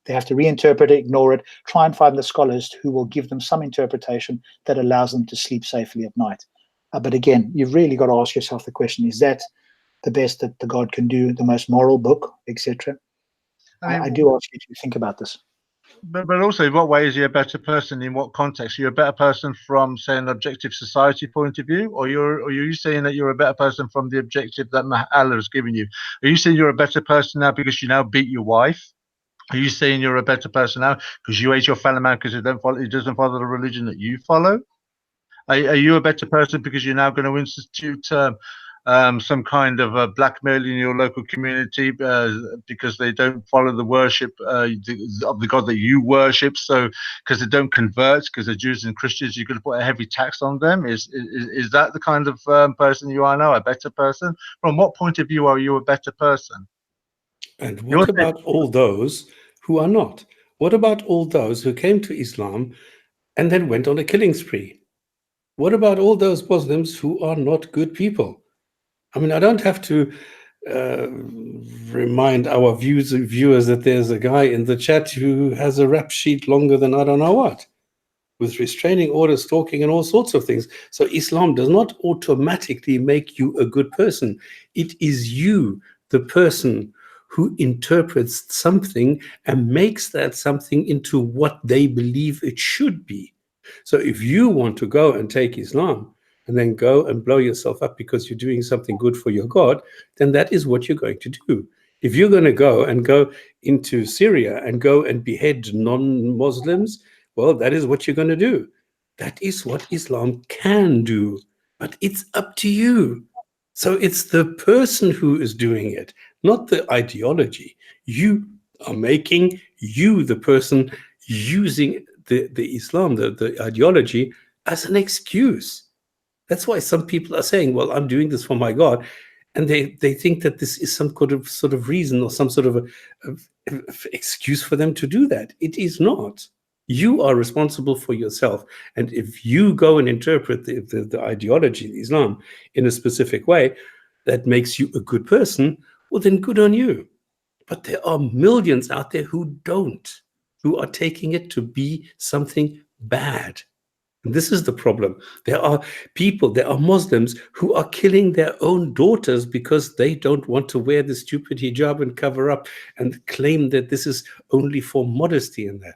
Speaker 1: they have to reinterpret it, ignore it, try and find the scholars who will give them some interpretation that allows them to sleep safely at night. But again, you've really got to ask yourself the question, is that the best that the God can do, the most moral book, etc.? I do ask you to think about this.
Speaker 3: But also, in what way is he a better person? In what context? Are you a better person from, say, an objective society point of view, or are you saying that you're a better person from the objective that Allah has given you? Are you saying you're a better person now because you now beat your wife? Are you saying you're a better person now because you hate your fellow man because he doesn't follow the religion that you follow? Are you a better person because you're now going to institute some kind of blackmail in your local community because they don't follow the worship of the God that you worship? So because they don't convert, because they're Jews and Christians, you're going to put a heavy tax on them? Is that the kind of person you are now, a better person? From what point of view are you a better person?
Speaker 2: And what about all those who are not? What about all those who came to Islam and then went on a killing spree? What about all those Muslims who are not good people? I mean, I don't have to remind our viewers that there's a guy in the chat who has a rap sheet longer than I don't know what, with restraining orders, stalking, and all sorts of things. So Islam does not automatically make you a good person. It is you, the person, who interprets something and makes that something into what they believe it should be. So if you want to go and take Islam and then go and blow yourself up because you're doing something good for your God, then that is what you're going to do. If you're going to go into Syria and go and behead non-Muslims, well, that is what you're going to do. That is what Islam can do, but it's up to you. So it's the person who is doing it, not the ideology. You are making you, the person, using the Islam, the ideology, as an excuse. That's why some people are saying, well, I'm doing this for my God. And they think that this is some sort of reason or some sort of excuse for them to do that. It is not. You are responsible for yourself. And if you go and interpret the ideology of Islam in a specific way that makes you a good person, well, then good on you. But there are millions out there who don't, who are taking it to be something bad. And this is the problem. There are people, there are Muslims who are killing their own daughters because they don't want to wear the stupid hijab and cover up and claim that this is only for modesty in that.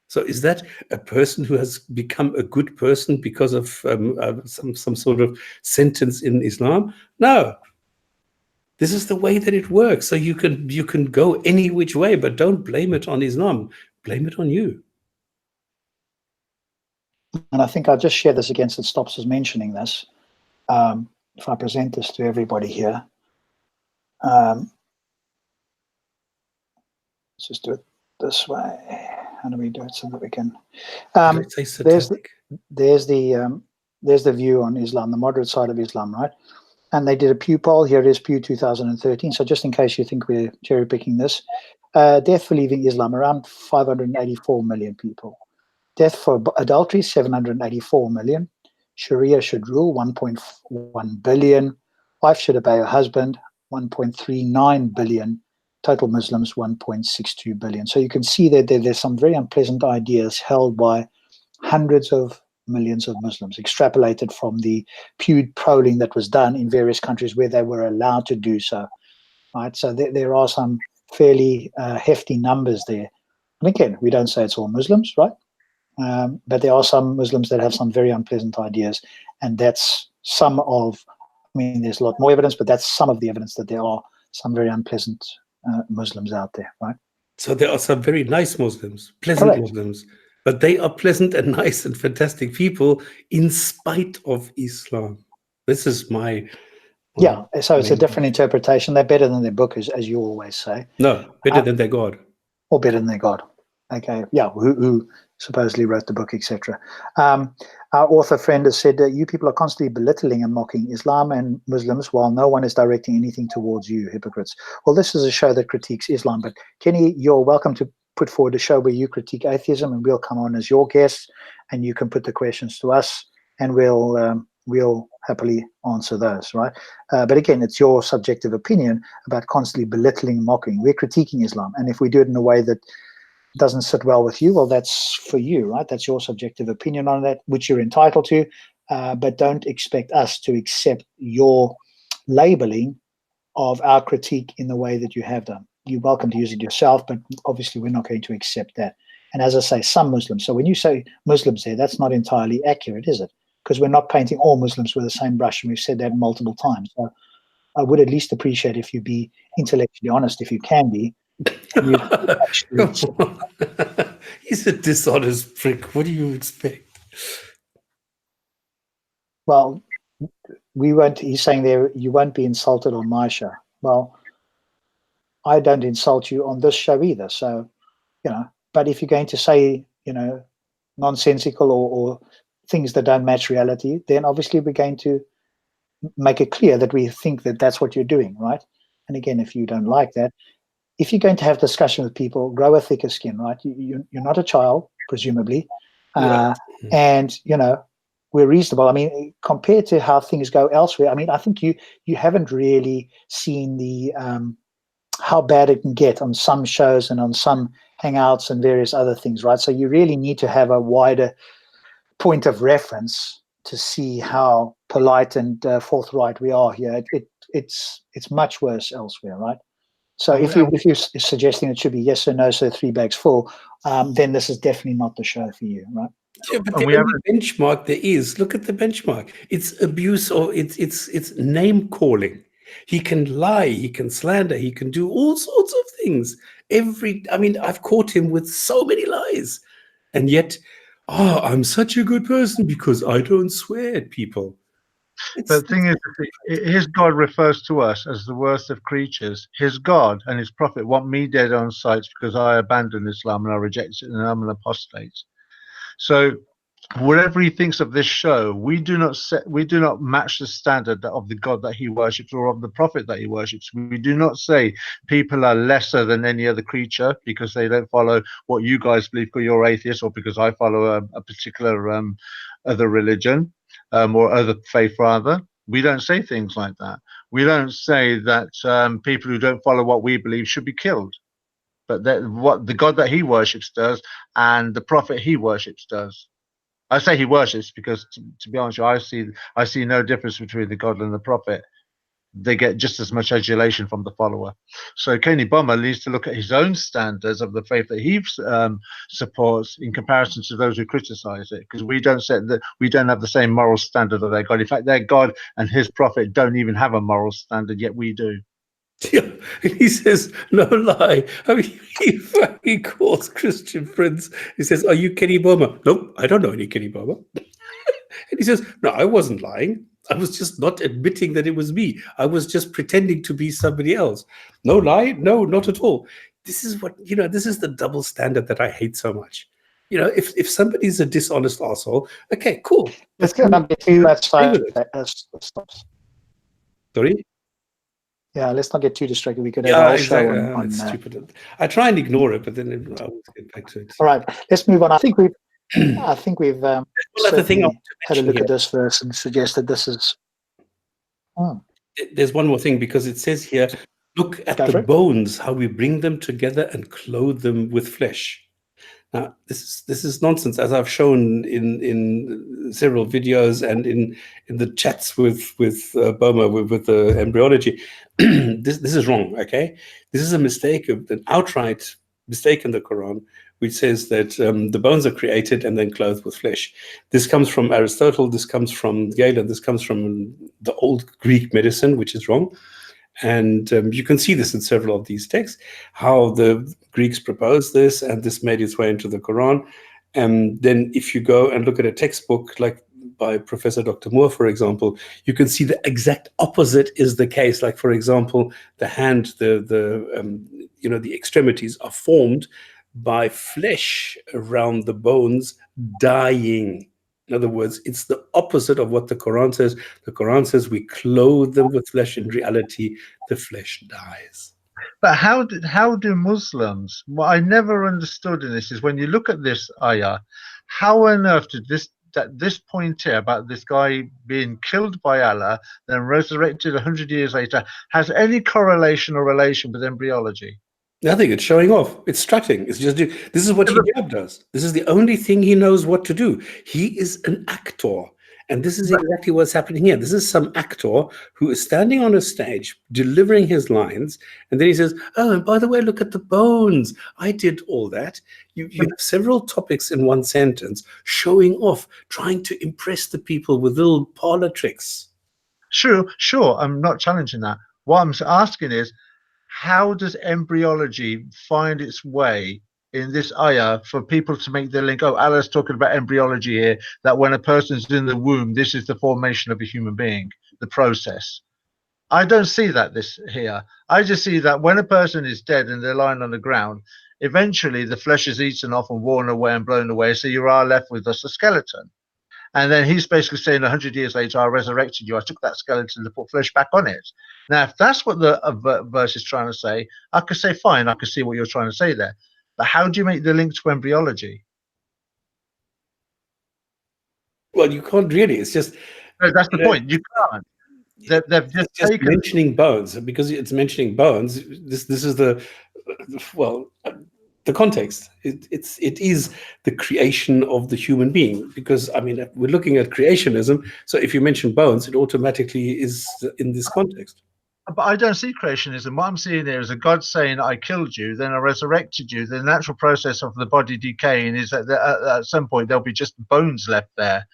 Speaker 2: So is that a person who has become a good person because of some sort of sentence in Islam? No. This is the way that it works. So you can go any which way, but don't blame it on Islam. Blame it on you.
Speaker 1: And I think I'll just share this again, so it stops us mentioning this. If I present this to everybody here, let's just do it this way. How do we do it so that we can? There's the view on Islam, the moderate side of Islam, right? And they did a Pew poll. Here it is, Pew 2013. So just in case you think we're cherry picking this, death for leaving Islam, around 584 million people. Death for adultery, 784 million. Sharia should rule, 1.1 billion. Wife should obey her husband, 1.39 billion. Total Muslims, 1.62 billion. So you can see that there's some very unpleasant ideas held by hundreds of millions of Muslims, extrapolated from the Pew polling that was done in various countries where they were allowed to do so. Right. So there are some fairly hefty numbers there. And again, we don't say it's all Muslims, right? But there are some Muslims that have some very unpleasant ideas, and that's some of, I mean, there's a lot more evidence, but that's some of the evidence that there are some very unpleasant Muslims out there, right?
Speaker 2: So there are some very nice Muslims, pleasant
Speaker 1: Correct.
Speaker 2: Muslims, but they are pleasant and nice and fantastic people in spite of Islam. This is my
Speaker 1: yeah. So it's a different
Speaker 2: point.
Speaker 1: interpretation. They're better than their book, as you always say.
Speaker 2: No, better than their God.
Speaker 1: Or better than their God. Okay, yeah, who supposedly wrote the book, etc. Our author friend has said that you people are constantly belittling and mocking Islam and Muslims while no one is directing anything towards you, hypocrites. Well, this is a show that critiques Islam, but Kenny, you're welcome to put forward a show where you critique atheism, and we'll come on as your guests, and you can put the questions to us, and we'll happily answer those, right? But again, it's your subjective opinion about constantly belittling and mocking. We're critiquing Islam, and if we do it in a way that doesn't sit well with you, well, that's for you, right? That's your subjective opinion on that, which you're entitled to, but don't expect us to accept your labeling of our critique in the way that you have done. You're welcome to use it yourself, but obviously we're not going to accept that. And as I say, some Muslims, so when you say Muslims there, that's not entirely accurate, is it? Because we're not painting all Muslims with the same brush, and we've said that multiple times. So I would at least appreciate if you be intellectually honest, if you can be.
Speaker 2: He's a dishonest prick. What do you expect?
Speaker 1: Well, we won't. He's saying there you won't be insulted on my show. Well, I don't insult you on this show either. So, but if you're going to say, nonsensical or things that don't match reality, then obviously we're going to make it clear that we think that that's what you're doing, right? And again, if you don't like that, if you're going to have discussion with people, grow a thicker skin, right? You're not a child, presumably.
Speaker 2: Yeah.
Speaker 1: And, we're reasonable. I mean, compared to how things go elsewhere, I mean, I think you haven't really seen the how bad it can get on some shows and on some hangouts and various other things, right? So you really need to have a wider point of reference to see how polite and forthright we are here. It's much worse elsewhere, right? So if you're suggesting it should be yes or no, so 3 bags full, then this is definitely not the show for you, right?
Speaker 2: Yeah, but the only benchmark there is, look at the benchmark. It's abuse, or it's name calling. He can lie, he can slander, he can do all sorts of things. I've caught him with so many lies. And yet, I'm such a good person because I don't swear at people.
Speaker 3: The thing is, his God refers to us as the worst of creatures. His God and his prophet want me dead on sight because I abandoned Islam and I rejected it and I'm an apostate. So whatever he thinks of this show, we do not match the standard of the God that he worships or of the prophet that he worships. We do not say people are lesser than any other creature because they don't follow what you guys believe because you're atheists, or because I follow a particular other religion or other faith rather. We don't say things like that. We don't say that people who don't follow what we believe should be killed. But that what the God that he worships does, and the prophet he worships does. I say he worships because, to be honest, I see no difference between the God and the prophet. They get just as much adulation from the follower. So Kenny Bomber needs to look at his own standards of the faith that he supports in comparison to those who criticize it, because we don't have the same moral standard of their God. In fact, their God and his prophet don't even have a moral standard, yet we do.
Speaker 2: Yeah, he says, no lie. I mean, he calls Christian friends. He says, are you Kenny Bomber? Nope, I don't know any Kenny Bomber. And he says, no, I wasn't lying. I was just not admitting that it was me. I was just pretending to be somebody else. No lie? No, not at all. This is what, this is the double standard that I hate so much. If somebody's a dishonest asshole, okay, cool.
Speaker 1: Let's get number two. That's fine.
Speaker 2: Sorry?
Speaker 1: Yeah, let's not get too distracted. We could have a whole show on
Speaker 2: it's stupid. I try and ignore it, but then I always get back to it.
Speaker 1: All right, let's move on. I think we've
Speaker 2: thing
Speaker 1: had a look at this verse and suggested this is.
Speaker 2: There's one more thing, because it says here, look at the bones, how we bring them together and clothe them with flesh. Now, this is nonsense, as I've shown in several videos and in the chats with Boma with the embryology. This is wrong. Okay, this is a mistake, an outright mistake in the Quran, which says that the bones are created and then clothed with flesh. This comes from Aristotle. This comes from Galen. This comes from the old Greek medicine, which is wrong. And you can see this in several of these texts, how the Greeks proposed this, and this made its way into the Quran. And then if you go and look at a textbook like by Professor Dr. Moore, for example, you can see the exact opposite is the case. Like, for example, the hand, the extremities are formed by flesh around the bones dying. In other words, it's the opposite of what the Quran says. The Quran says we clothe them with flesh. In reality, the flesh dies.
Speaker 3: But how do Muslims? What I never understood in this is, when you look at this ayah, how on earth did this point here about this guy being killed by Allah, then resurrected 100 years later, has any correlation or relation with embryology?
Speaker 2: Nothing. It's showing off. It's strutting. It's just this is what hijab does. This is the only thing he knows what to do. He is an actor. And this is exactly what's happening here. This is some actor who is standing on a stage delivering his lines. And then he says, oh, and by the way, look at the bones. I did all that. You have several topics in one sentence, showing off, trying to impress the people with little parlor tricks.
Speaker 3: Sure. I'm not challenging that. What I'm asking is, how does embryology find its way in this ayah for people to make the link? Oh, Allah's talking about embryology here, that when a person's in the womb, this is the formation of a human being, the process. I don't see that here. I just see that when a person is dead and they're lying on the ground, eventually the flesh is eaten off and worn away and blown away, so you are left with just a skeleton. And then he's basically saying 100 years later, I resurrected you. I took that skeleton to put flesh back on it. Now, if that's what the verse is trying to say, I could say, fine, I could see what you're trying to say there. But how do you make the link to embryology?
Speaker 2: Well, you can't really. It's just...
Speaker 3: No, that's the point. You can't. They've just taken...
Speaker 2: mentioning bones. Because it's mentioning bones, this is the... Well... the context. It is the creation of the human being, because I mean we're looking at creationism. So if you mention bones, it automatically is in this context.
Speaker 3: But I don't see creationism. What I'm seeing there is a God saying, I killed you, then I resurrected you. The natural process of the body decaying is that at some point there'll be just bones left there.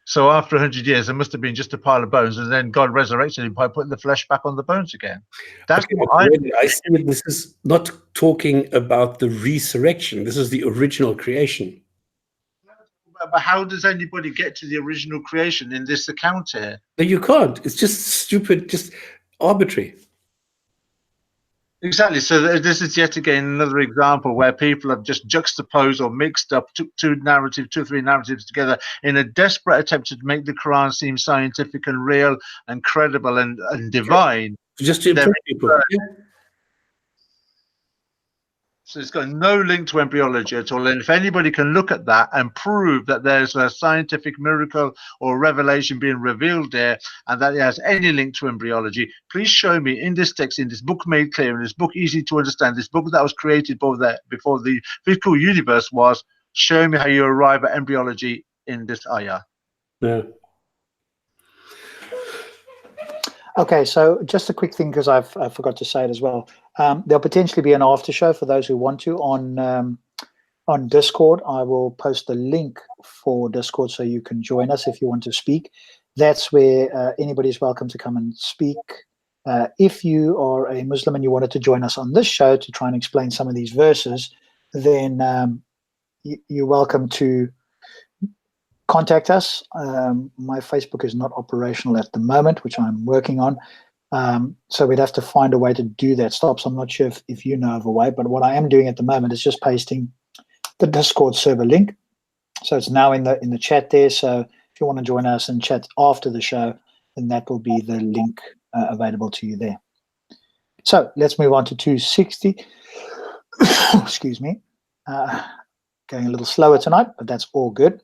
Speaker 3: So after 100 years, there must have been just a pile of bones, and then God resurrected him by putting the flesh back on the bones again. That's what
Speaker 2: I see. This is not talking about the resurrection. This is the original creation.
Speaker 3: But how does anybody get to the original creation in this account here?
Speaker 2: No, you can't. It's just stupid, just arbitrary.
Speaker 3: Exactly. So this is yet again another example where people have just juxtaposed or mixed up two or three narratives together in a desperate attempt to make the Quran seem scientific and real and credible and divine.
Speaker 2: Just to impress people. Yeah.
Speaker 3: So it's got no link to embryology at all. And if anybody can look at that and prove that there's a scientific miracle or revelation being revealed there and that it has any link to embryology, please show me in this text, in this book made clear, in this book easy to understand, this book that was created before the physical universe was, show me how you arrive at embryology in this ayah.
Speaker 2: Yeah.
Speaker 1: Okay, so just a quick thing, because I forgot to say it as well. There'll potentially be an after show for those who want to on Discord. I will post the link for Discord so you can join us if you want to speak. That's where anybody's welcome to come and speak. If you are a Muslim and you wanted to join us on this show to try and explain some of these verses, then you're welcome to contact us. My Facebook is not operational at the moment, which I'm working on. So we'd have to find a way to do that. Stops, I'm not sure if you know of a way, but what I am doing at the moment is just pasting the Discord server link. So it's now in the chat there. So if you want to join us and chat after the show, then that will be the link available to you there. So let's move on to 260. Excuse me. Going a little slower tonight, but that's all good.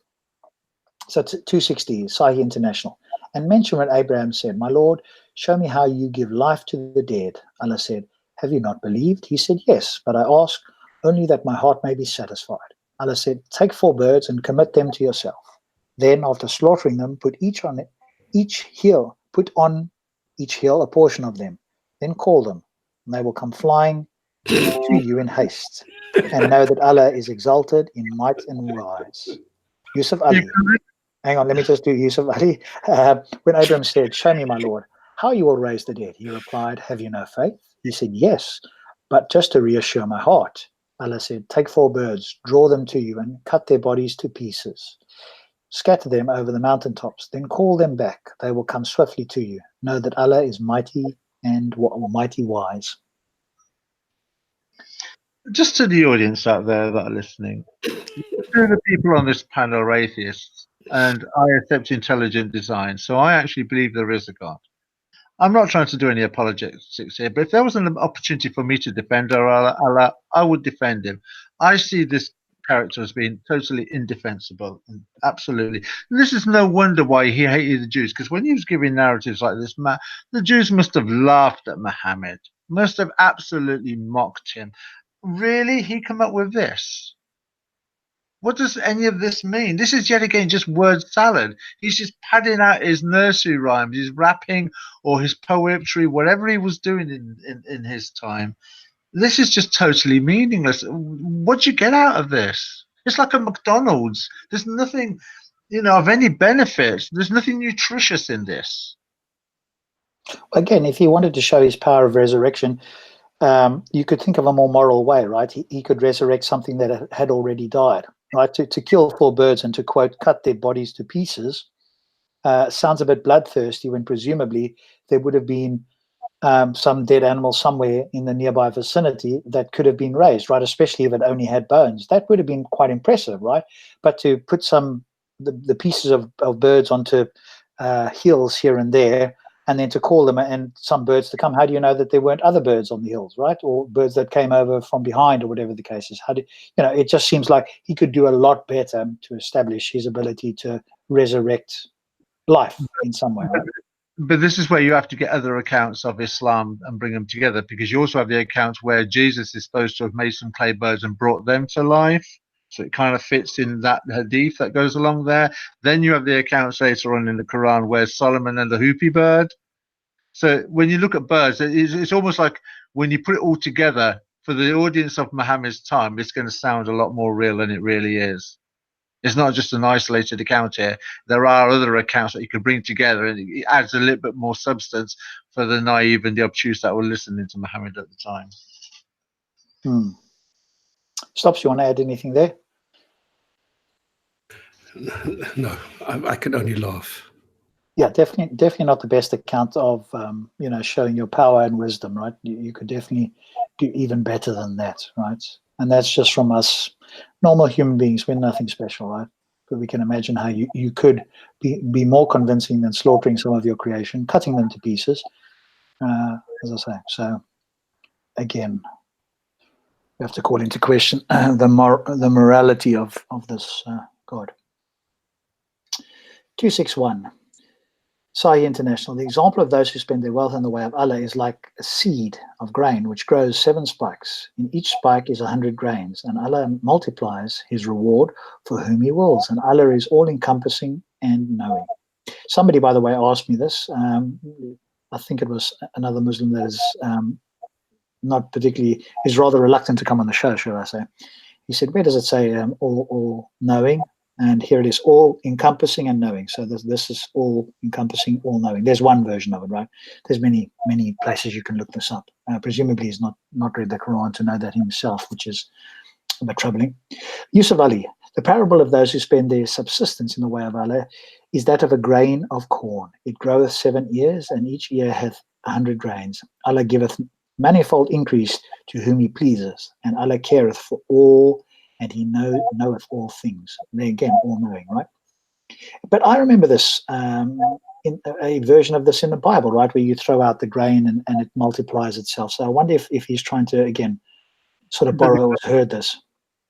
Speaker 1: So 260, Sahih International. And mention when Abraham said, "My Lord, show me how you give life to the dead." Allah said, "Have you not believed?" He said, "Yes, but I ask only that my heart may be satisfied." Allah said, "Take 4 birds and commit them to yourself. Then after slaughtering them, put on each hill a portion of them. Then call them, and they will come flying to you in haste. And know that Allah is exalted in might and rise." Yusuf Ali. Hang on, let me just do Yusuf Ali. When Abraham said, "Show me, my Lord, how you will raise the dead," he replied, "Have you no faith?" He said, "Yes, but just to reassure my heart." Allah said, "Take 4 birds, draw them to you, and cut their bodies to pieces. Scatter them over the mountaintops, then call them back. They will come swiftly to you. Know that Allah is mighty and mighty wise."
Speaker 3: Just to the audience out there that are listening, two of the people on this panel are atheists, and I accept intelligent design, so I actually believe there is a God. I'm not trying to do any apologetics here, but if there was an opportunity for me to defend Allah, I would defend him. I see this character as being totally indefensible, absolutely. And this is no wonder why he hated the Jews, because when he was giving narratives like this, the Jews must have laughed at Muhammad, must have absolutely mocked him. Really? He come up with this? What does any of this mean? This is yet again just word salad. He's just padding out his nursery rhymes, his rapping or his poetry, whatever he was doing in his time. This is just totally meaningless. What do you get out of this? It's like a McDonald's. There's nothing, of any benefit. There's nothing nutritious in this.
Speaker 1: Again, if he wanted to show his power of resurrection, you could think of a more moral way, right? He could resurrect something that had already died, right? To kill 4 birds and to, quote, cut their bodies to pieces sounds a bit bloodthirsty, when presumably there would have been some dead animal somewhere in the nearby vicinity that could have been raised, right? Especially if it only had bones. That would have been quite impressive, right? But to put the pieces of birds onto hills here and there, and then to call them and some birds to come, how do you know that there weren't other birds on the hills, right? Or birds that came over from behind, or whatever the case is. It just seems like he could do a lot better to establish his ability to resurrect life in some way, right?
Speaker 3: But this is where you have to get other accounts of Islam and bring them together, because you also have the accounts where Jesus is supposed to have made some clay birds and brought them to life. So it kind of fits in that hadith that goes along there. Then you have the accounts later on in the Quran where Solomon and the hoopy bird. So when you look at birds, it's almost like when you put it all together, for the audience of Muhammad's time, it's going to sound a lot more real than it really is. It's not just an isolated account here. There are other accounts that you can bring together, and it adds a little bit more substance for the naive and the obtuse that were listening to Muhammad at the time.
Speaker 1: Stops, you want to add anything there?
Speaker 2: No, I can only laugh.
Speaker 1: Yeah, definitely not the best account of showing your power and wisdom, right? You could definitely do even better than that, right? And that's just from us normal human beings. We're nothing special, right? But we can imagine how you could be more convincing than slaughtering some of your creation, cutting them to pieces, as I say. So again, we have to call into question the morality of this God. 261. Sahih International. The example of those who spend their wealth in the way of Allah is like a seed of grain which grows 7 spikes. In each spike is 100 grains, and Allah multiplies his reward for whom he wills. And Allah is all-encompassing and knowing. Somebody, by the way, asked me this. I think it was another Muslim that is not particularly, is rather reluctant to come on the show, should I say. He said, where does it say all knowing? And here it is, all encompassing and knowing. So this is all encompassing, all knowing. There's one version of it, right? There's many places you can look this up. Presumably he's not read the Quran to know that himself, which is a bit troubling. Yusuf Ali, the parable of those who spend their subsistence in the way of Allah is that of a grain of corn. It groweth 7 years, and each year hath 100 grains. Allah giveth manifold increase to whom he pleases, and Allah careth for all, and he knoweth all things. There again, all knowing, right? But I remember this in a version of this in the Bible, right, where you throw out the grain and it multiplies itself. So I wonder if he's trying to, again, sort of borrow or heard this.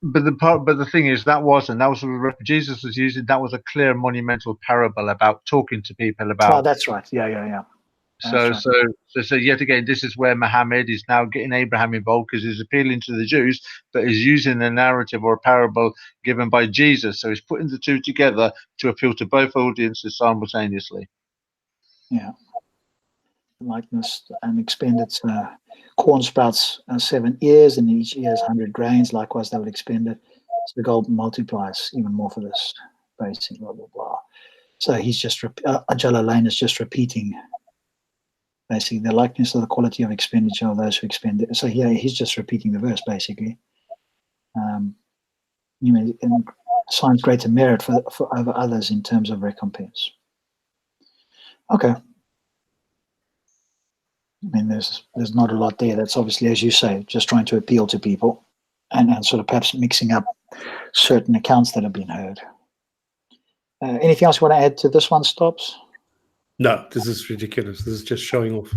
Speaker 3: But the thing is, that was Jesus was using, that was a clear monumental parable about talking to people about.
Speaker 1: Oh, that's right. Yeah.
Speaker 3: So yet again, this is where Muhammad is now getting Abraham involved, because he's appealing to the Jews, but he's using a narrative or a parable given by Jesus. So he's putting the two together to appeal to both audiences simultaneously.
Speaker 1: Yeah. Likeness and expend its corn sprouts 7 years, and each year is 100 grains. Likewise, they would expend it. So the gold multiplies even more for this. Basically, blah, blah, blah. So he's just, Jalalain is just repeating basically the likeness of the quality of expenditure of those who expend it. So here he's just repeating the verse basically. And assigns greater merit for over others in terms of recompense. Okay. I mean, there's not a lot there. That's obviously, as you say, just trying to appeal to people and sort of perhaps mixing up certain accounts that have been heard. Anything else you want to add to this one, Stops?
Speaker 2: No, this is ridiculous. This is just showing off.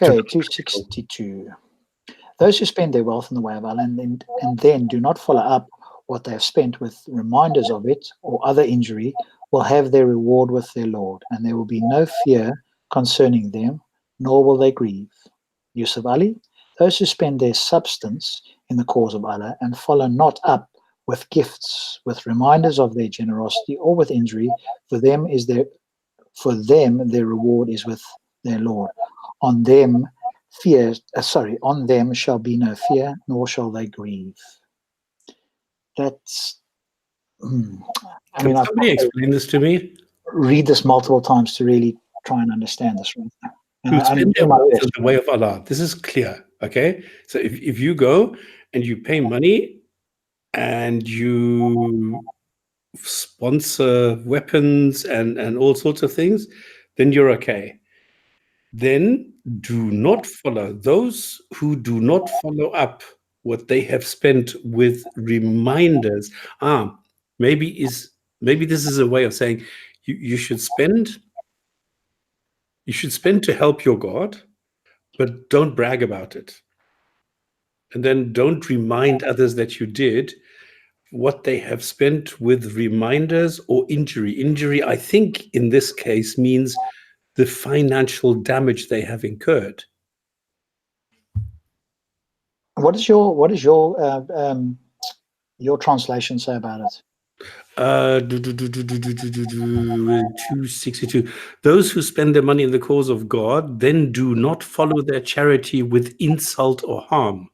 Speaker 1: Okay, 262. Those who spend their wealth in the way of Allah and then do not follow up what they have spent with reminders of it or other injury will have their reward with their Lord, and there will be no fear concerning them, nor will they grieve. Yusuf Ali, those who spend their substance in the cause of Allah and follow not up with gifts, with reminders of their generosity or with injury, for them their reward is with their Lord. On them shall be no fear, nor shall they grieve. That's.
Speaker 2: Can somebody explain this to me?
Speaker 1: Read this multiple times to really try and understand this.
Speaker 2: Who spend their wealth in the way of Allah. This is clear, okay? So if you go and you pay money and you sponsor weapons and all sorts of things, then you're okay. Then do not follow those who do not follow up what they have spent with reminders. Maybe this is a way of saying you should spend to help your God, but don't brag about it. And then don't remind others that you did what they have spent with reminders or injury. Injury, I think, in this case means the financial damage they have incurred.
Speaker 1: What is your translation say about it?
Speaker 2: 262. Those who spend their money in the cause of God, then do not follow their charity with insult or harm,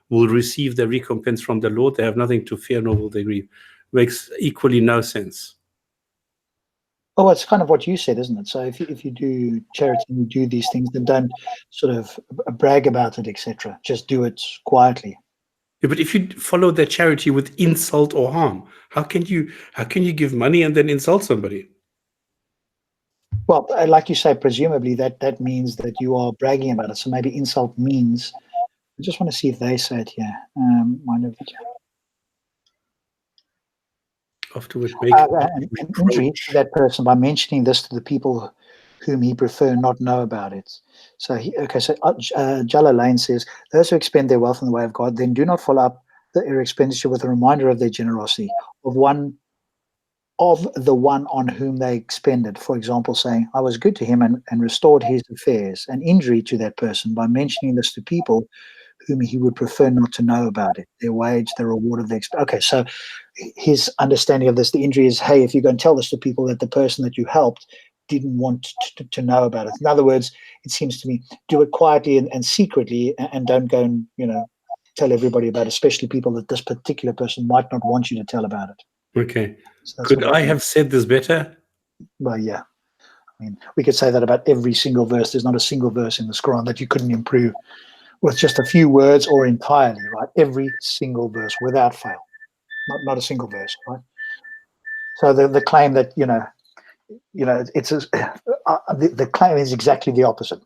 Speaker 2: will receive their recompense from the Lord. They have nothing to fear, nor will they grieve. Makes equally no sense.
Speaker 1: Oh, it's kind of what you said, isn't it? So if you do charity and you do these things, then don't sort of brag about it, etc. Just do it quietly.
Speaker 2: Yeah, but if you follow their charity with insult or harm, how can you give money and then insult somebody?
Speaker 1: Well, like you say, presumably that means that you are bragging about it. So maybe insult means I just want to see if they say it here. Mind of
Speaker 2: After which make
Speaker 1: an injury to that person by mentioning this to the people whom he prefer not know about it. So Jalalain says, those who expend their wealth in the way of God, then do not follow up their expenditure with a reminder of their generosity, of the one on whom they expended. For example, saying, I was good to him and restored his affairs, an injury to that person by mentioning this to people whom he would prefer not to know about it, their wage, the reward of the okay, so his understanding of this, the injury is, hey, if you go and tell this to people that the person that you helped didn't want to know about it. In other words, it seems to me, do it quietly and secretly, and don't go and, tell everybody about it, especially people that this particular person might not want you to tell about it.
Speaker 2: Okay.
Speaker 1: So
Speaker 2: could I have said this better?
Speaker 1: Well, yeah. I mean, we could say that about every single verse. There's not a single verse in the Qur'an that you couldn't improve with just a few words or entirely, right? Every single verse without fail. Not a single verse, right? So the claim that, it's the claim is exactly the opposite.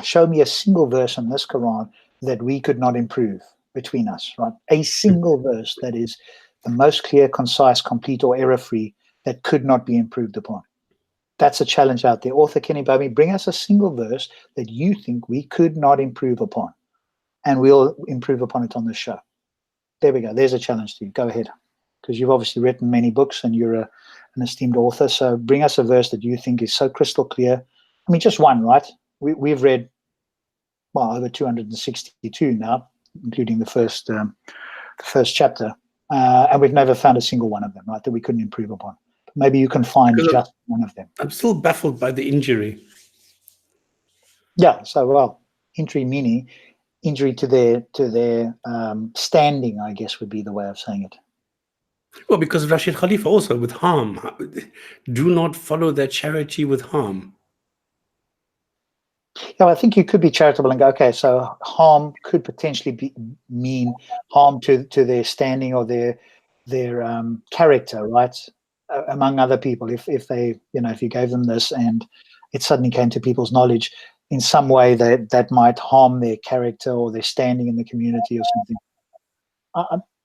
Speaker 1: Show me a single verse in this Quran that we could not improve between us, right? A single verse that is the most clear, concise, complete, or error-free that could not be improved upon. That's a challenge out there. Author Kenny Bobby, bring us a single verse that you think we could not improve upon, and we'll improve upon it on this show. There we go. There's a challenge to you. Go ahead, because you've obviously written many books and you're an esteemed author. So bring us a verse that you think is so crystal clear. I mean, just one, right? We've read, over 262 now, including the first chapter, and we've never found a single one of them, right, that we couldn't improve upon. Maybe you can find just one of them.
Speaker 2: I'm still baffled by the injury.
Speaker 1: Yeah. So, well, injury to their standing, I guess, would be the way of saying it.
Speaker 2: Well, because Rashid Khalifa also with harm. Do not follow their charity with harm.
Speaker 1: Yeah, I think you could be charitable and go, okay, so harm could potentially mean harm to their standing or their character, right? Among other people, if they, if you gave them this and it suddenly came to people's knowledge in some way that might harm their character or their standing in the community or something.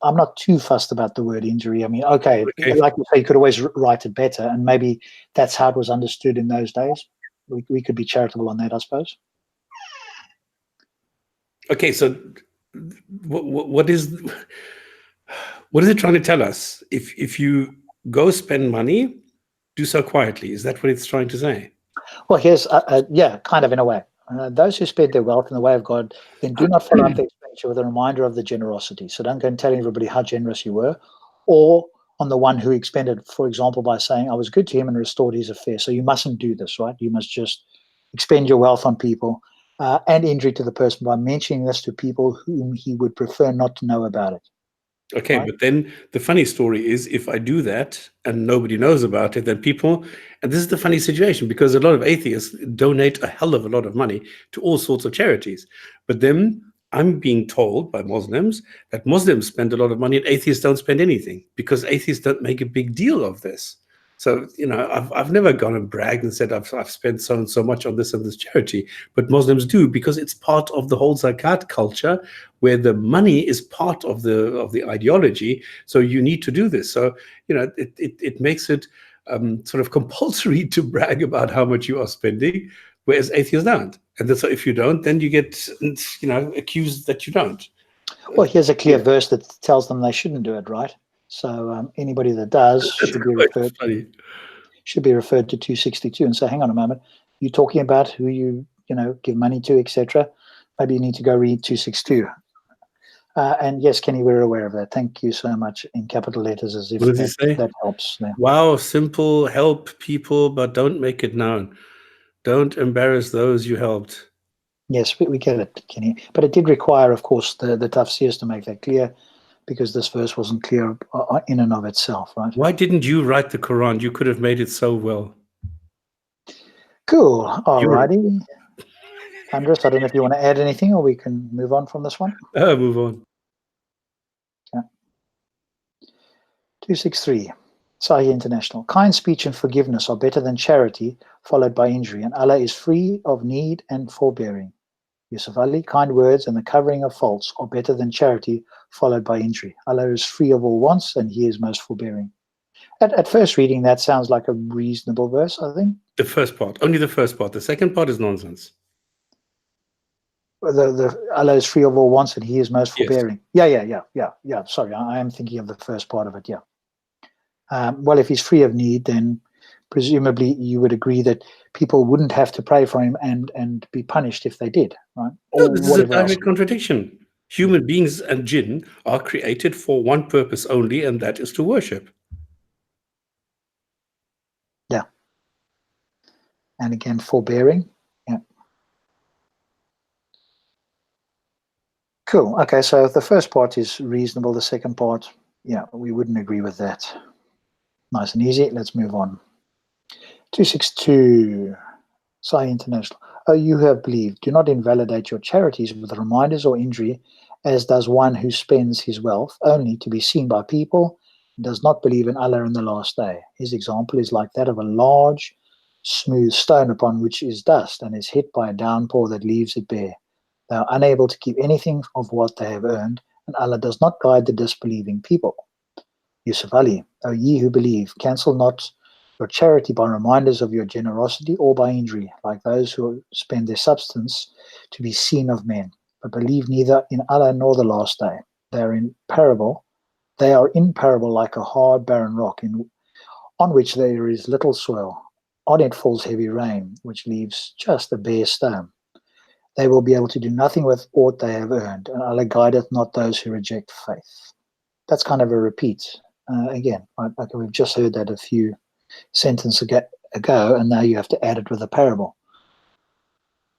Speaker 1: I'm not too fussed about the word injury. I mean, okay. Like you say, you could always write it better, and maybe that's how it was understood in those days. We could be charitable on that, I suppose.
Speaker 2: Okay, so what is it trying to tell us? If you go spend money, do so quietly. Is that what it's trying to say?
Speaker 1: Well, here's kind of in a way. Those who spend their wealth in the way of God, then do not follow up their expenditure with a reminder of the generosity. So don't go and tell everybody how generous you were, or on the one who expended, for example, by saying, I was good to him and restored his affairs. So you mustn't do this, right? You must just expend your wealth on people and injury to the person by mentioning this to people whom he would prefer not to know about it.
Speaker 2: Okay, right? But then the funny story is, if I do that and nobody knows about it, then people, and this is the funny situation, because a lot of atheists donate a hell of a lot of money to all sorts of charities. But then I'm being told by Muslims that Muslims spend a lot of money and atheists don't spend anything, because atheists don't make a big deal of this. So, I've never gone and bragged and said I've spent so and so much on this and this charity, but Muslims do, because it's part of the whole zakat culture, where the money is part of the ideology. So you need to do this. So, it makes it sort of compulsory to brag about how much you are spending, whereas atheists don't. And so if you don't, then you get, accused that you don't.
Speaker 1: Well, here's a clear verse that tells them they shouldn't do it, right? So anybody that does should be referred to 262 and say, hang on a moment, you're talking about who you give money to, etc. Maybe you need to go read 262. And yes, Kenny, we're aware of that. Thank you so much, in capital letters, as if that helps. Yeah.
Speaker 2: Wow, simple, help people, but don't make it known. Don't embarrass those you helped.
Speaker 1: Yes, we get it, Kenny. But it did require, of course, the tafsirs to make that clear, because this verse wasn't clear in and of itself, right?
Speaker 2: Why didn't you write the Quran? You could have made it so well.
Speaker 1: Cool. All righty. Andres, I don't know if you want to add anything, or we can move on from this one.
Speaker 2: Move on.
Speaker 1: Okay. 263. Sahih International. Kind speech and forgiveness are better than charity, followed by injury, and Allah is free of need and forbearing. Yusuf Ali, kind words and the covering of faults are better than charity followed by injury. Allah is free of all wants and he is most forbearing. At first reading, that sounds like a reasonable verse, I think.
Speaker 2: The first part, only the first part. The second part is nonsense.
Speaker 1: The Allah is free of all wants and he is most
Speaker 2: Yes.
Speaker 1: forbearing. Yeah. Sorry, I am thinking of the first part of it, yeah. Well, if he's free of need, then presumably you would agree that people wouldn't have to pray for him and be punished if they did, right?
Speaker 2: No, this is a
Speaker 1: whatever else.
Speaker 2: direct contradiction. Human beings and jinn are created for one purpose only, and that is to worship.
Speaker 1: Yeah. And again, forbearing. Yeah. Cool. Okay, so the first part is reasonable. The second part, yeah, we wouldn't agree with that. Nice and easy. Let's move on. 262. Sahih International. Oh, you who have believed, do not invalidate your charities with reminders or injury, as does one who spends his wealth only to be seen by people and does not believe in Allah in the last day. His example is like that of a large, smooth stone upon which is dust and is hit by a downpour that leaves it bare. They are unable to keep anything of what they have earned, and Allah does not guide the disbelieving people. Yusuf Ali, O ye who believe, cancel not your charity by reminders of your generosity or by injury, like those who spend their substance to be seen of men, but believe neither in Allah nor the last day. They are in parable like a hard, barren rock on which there is little soil. On it falls heavy rain, which leaves just a bare stone. They will be able to do nothing with aught they have earned, and Allah guideth not those who reject faith. That's kind of a repeat. Again, right? Like we've just heard that a few sentences ago, and now you have to add it with a parable.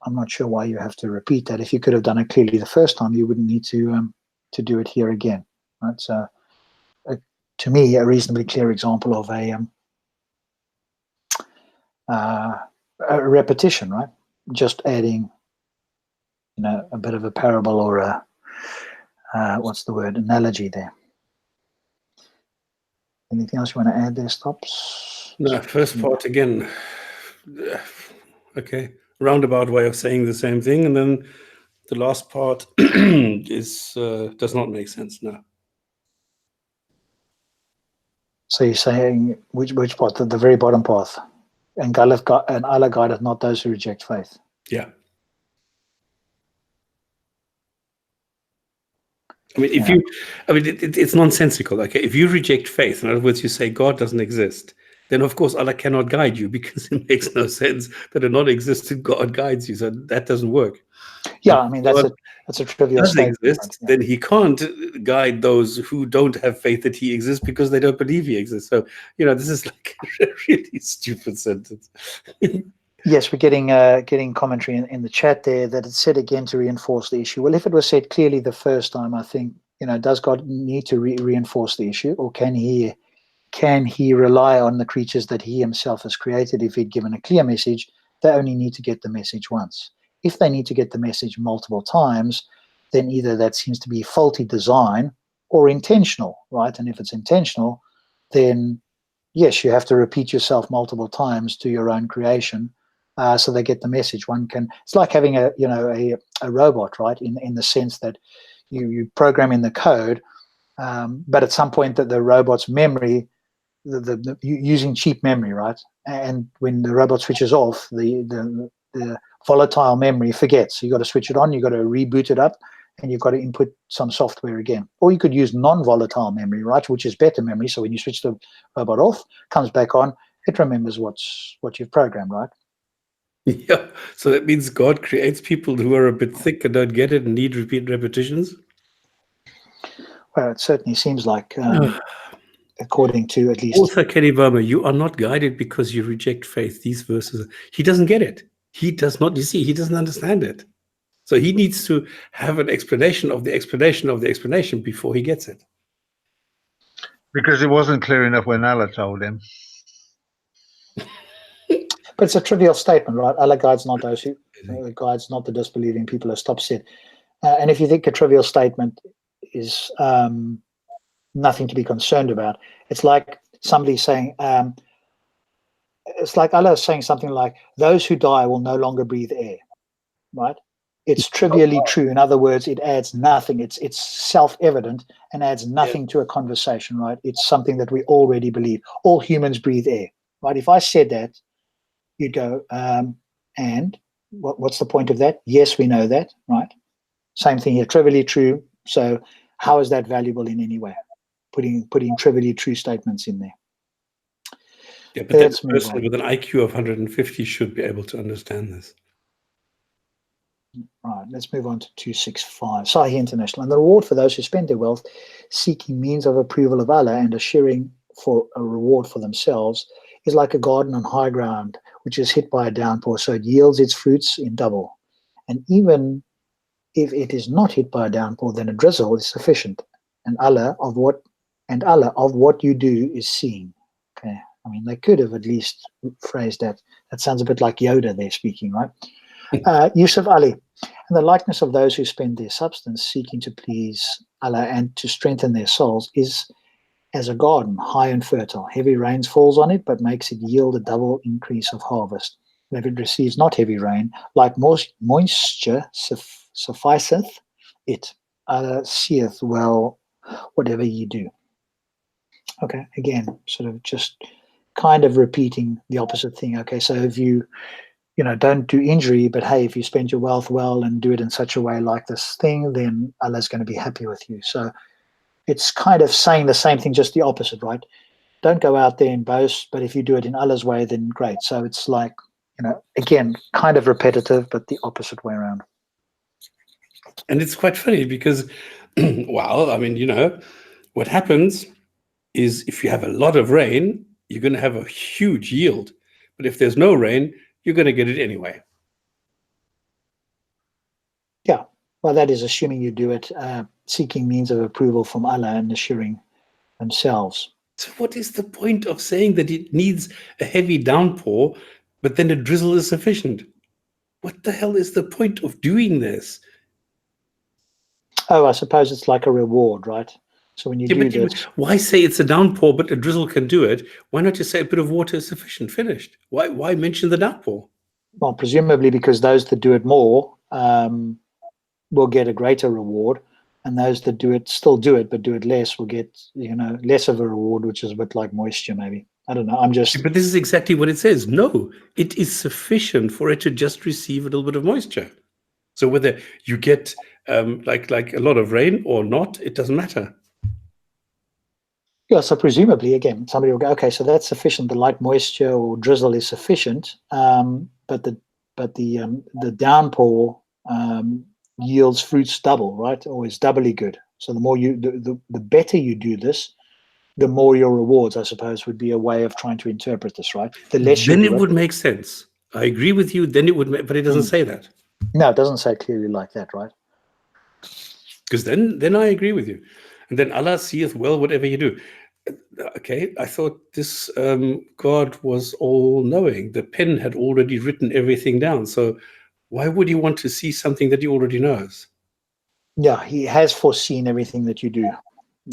Speaker 1: I'm not sure why you have to repeat that. If you could have done it clearly the first time, you wouldn't need to do it here again. Right? So, to me, a reasonably clear example of a repetition, right? Just adding, a bit of a parable or a analogy there. Anything else you want to add there, Stops?
Speaker 2: No, first part again. Okay, roundabout way of saying the same thing, and then the last part is does not make sense now.
Speaker 1: So you're saying which part? The very bottom part. And Allah guideth not those who reject faith.
Speaker 2: Yeah. I mean, it's nonsensical. Okay, if you reject faith, in other words, you say God doesn't exist, then of course Allah cannot guide you, because it makes no sense that a non-existent God guides you. So that doesn't work.
Speaker 1: Yeah, I mean that's a trivial statement.
Speaker 2: Exist, then he can't guide those who don't have faith that he exists because they don't believe he exists. So this is like a really stupid sentence.
Speaker 1: Yes, we're getting commentary in the chat there that it's said again to reinforce the issue. Well, if it was said clearly the first time, I think does God need to reinforce the issue, or can he rely on the creatures that he himself has created? If he'd given a clear message, they only need to get the message once. If they need to get the message multiple times, then either that seems to be faulty design or intentional, right? And if it's intentional, then yes, you have to repeat yourself multiple times to your own creation, so they get the message. It's like having a robot, right? In the sense that you program in the code, but at some point that the robot's memory, using cheap memory, right? And when the robot switches off, the volatile memory forgets. So you got to switch it on, you got to reboot it up, and you've got to input some software again. Or you could use non-volatile memory, right, which is better memory. So when you switch the robot off, comes back on, it remembers what you've programmed, right?
Speaker 2: Yeah. So that means God creates people who are a bit thick and don't get it and need repetitions?
Speaker 1: Well, it certainly seems like, according to at least...
Speaker 2: Author Kenny Verma, you are not guided because you reject faith. These verses, he doesn't get it. He does not, he doesn't understand it. So he needs to have an explanation of the explanation of the explanation before he gets it.
Speaker 3: Because it wasn't clear enough when Allah told him.
Speaker 1: But it's a trivial statement, right? Allah guides not those who guides not the disbelieving people, as Stop said. And if you think a trivial statement is nothing to be concerned about, it's like somebody saying, it's like Allah saying something like, those who die will no longer breathe air, right? It's trivially true. In other words, it adds nothing. It's self-evident and adds nothing to a conversation, right? It's something that we already believe. All humans breathe air, right? If I said that, you'd go, and what's the point of that? Yes, we know that, right? Same thing here, trivially true. So how is that valuable in any way? Putting trivially true statements in there.
Speaker 2: Yeah, but
Speaker 1: Let's
Speaker 2: that
Speaker 1: move
Speaker 2: person
Speaker 1: on.
Speaker 2: with an IQ of 150 should be able to understand this.
Speaker 1: Right, let's move on to 265. Sahih International. And the reward for those who spend their wealth seeking means of approval of Allah and assuring for a reward for themselves is like a garden on high ground, which is hit by a downpour, so it yields its fruits in double. And even if it is not hit by a downpour, then a drizzle is sufficient. And Allah of what you do is seeing. Okay. I mean, they could have at least phrased that. That sounds a bit like Yoda there speaking, right? Yusuf Ali. And the likeness of those who spend their substance seeking to please Allah and to strengthen their souls is as a garden, high and fertile. Heavy rains falls on it, but makes it yield a double increase of harvest. And if it receives not heavy rain, like moisture sufficeth it. Allah seeth well whatever ye do. Okay, again, sort of just kind of repeating the opposite thing. Okay, so if you don't do injury, but hey, if you spend your wealth well and do it in such a way like this thing, then Allah's going to be happy with you. So it's kind of saying the same thing, just the opposite, right? Don't go out there and boast, but if you do it in Allah's way, then great. So it's like, again, kind of repetitive, but the opposite way around.
Speaker 2: And it's quite funny because, well, I mean, what happens is if you have a lot of rain, you're going to have a huge yield. But if there's no rain, you're going to get it anyway.
Speaker 1: Yeah, well, that is assuming you do it seeking means of approval from Allah and assuring themselves.
Speaker 2: So what is the point of saying that it needs a heavy downpour, but then a drizzle is sufficient? What the hell is the point of doing this?
Speaker 1: Oh, I suppose it's like a reward, right? So when you do this,
Speaker 2: why say it's a downpour, but a drizzle can do it? Why not just say a bit of water is sufficient, finished? Why mention the downpour?
Speaker 1: Well, presumably because those that do it more will get a greater reward, and those that still do it, but do it less will get, less of a reward, which is a bit like moisture, maybe. I don't know.
Speaker 2: But this is exactly what it says. No, it is sufficient for it to just receive a little bit of moisture. So whether you get like a lot of rain or not, it doesn't matter.
Speaker 1: Yeah, so presumably, again, somebody will go, okay, so that's sufficient. The light moisture or drizzle is sufficient, but the downpour yields fruits double, right? Or is doubly good. So the more the better you do this, the more your rewards, I suppose, would be a way of trying to interpret this, right? The less
Speaker 2: then it would make sense. I agree with you. Then it would, but it doesn't say that.
Speaker 1: No, it doesn't say clearly like that, right?
Speaker 2: Because then I agree with you. And then Allah seeth well whatever you do. Okay, I thought this God was all-knowing. The pen had already written everything down. So why would he want to see something that he already knows?
Speaker 1: Yeah, he has foreseen everything that you do.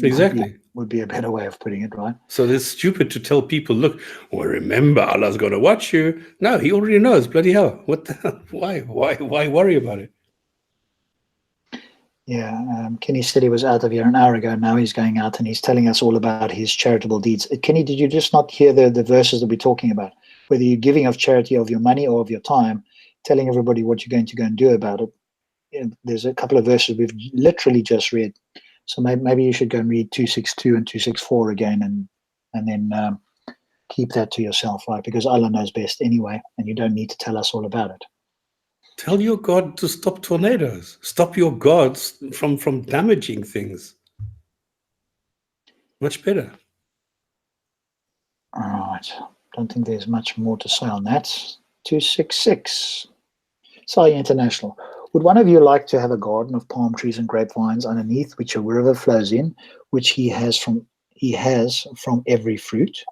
Speaker 2: Exactly.
Speaker 1: Would be a better way of putting it, right?
Speaker 2: So it's stupid to tell people, look, well, remember, Allah's going to watch you. No, he already knows. Bloody hell. What the hell? Why worry about it?
Speaker 1: Yeah, Kenny said he was out of here an hour ago. Now he's going out and he's telling us all about his charitable deeds. Kenny, did you just not hear the verses that we're talking about? Whether you're giving of charity of your money or of your time, telling everybody what you're going to go and do about it. There's a couple of verses we've literally just read. So maybe you should go and read 262 and 264 again and then keep that to yourself, right? Because Allah knows best anyway, and you don't need to tell us all about it.
Speaker 2: Tell your God to stop tornadoes. Stop your gods from damaging things. Much better.
Speaker 1: All right. Don't think there's much more to say on that. 266. Sahih International. Would one of you like to have a garden of palm trees and grapevines underneath which a river flows in, which he has from every fruit?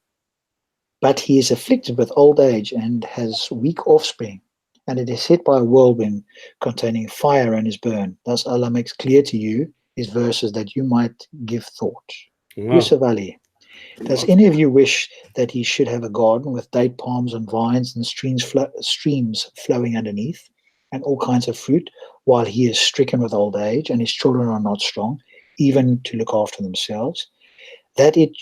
Speaker 1: But he is afflicted with old age and has weak offspring, and it is hit by a whirlwind containing fire and is burned. Thus Allah makes clear to you his verses that you might give thought.
Speaker 2: Wow.
Speaker 1: Yusuf Ali. Does any of you wish that he should have a garden with date palms and vines and streams flowing underneath, and all kinds of fruit, while he is stricken with old age and his children are not strong, even to look after themselves, that it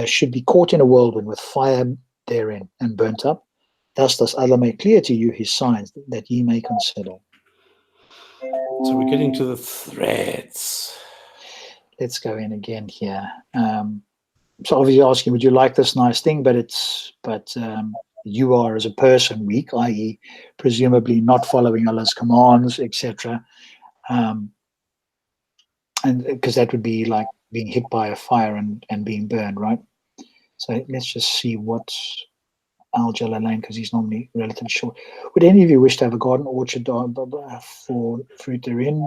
Speaker 1: should be caught in a whirlwind with fire therein and burnt up. Thus does Allah make clear to you his signs that ye may consider.
Speaker 2: So we're getting to the threads.
Speaker 1: Let's go in again here. So obviously asking, would you like this nice thing? But you are as a person weak, i.e., presumably not following Allah's commands, etc. And because that would be like being hit by a fire and being burned, right? So let's just see what Al-Jalalain, because he's normally relatively short. Would any of you wish to have a garden, orchard, for fruit therein?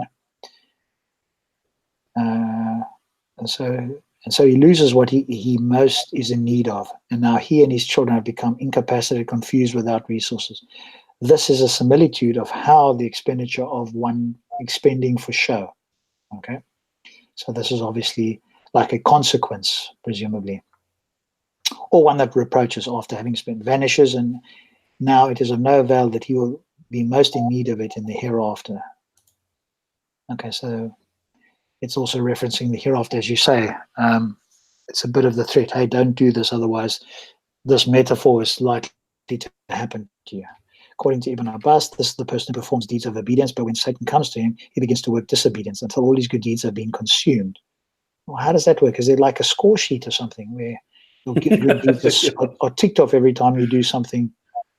Speaker 1: And so he loses what he most is in need of, and now he and his children have become incapacitated, confused, without resources. This is a similitude of how the expenditure of one expending for show. Okay, so this is obviously like a consequence, presumably, or one that reproaches after having spent, vanishes, and now it is of no avail that he will be most in need of it in the hereafter. Okay, so it's also referencing the hereafter, as you say. It's a bit of the threat. Hey, don't do this, otherwise this metaphor is likely to happen to you. According to Ibn Abbas, this is the person who performs deeds of obedience, but when Satan comes to him, he begins to work disobedience until all his good deeds have been consumed. Well, how does that work? Is it like a score sheet or something where your good deeds are ticked off every time you do something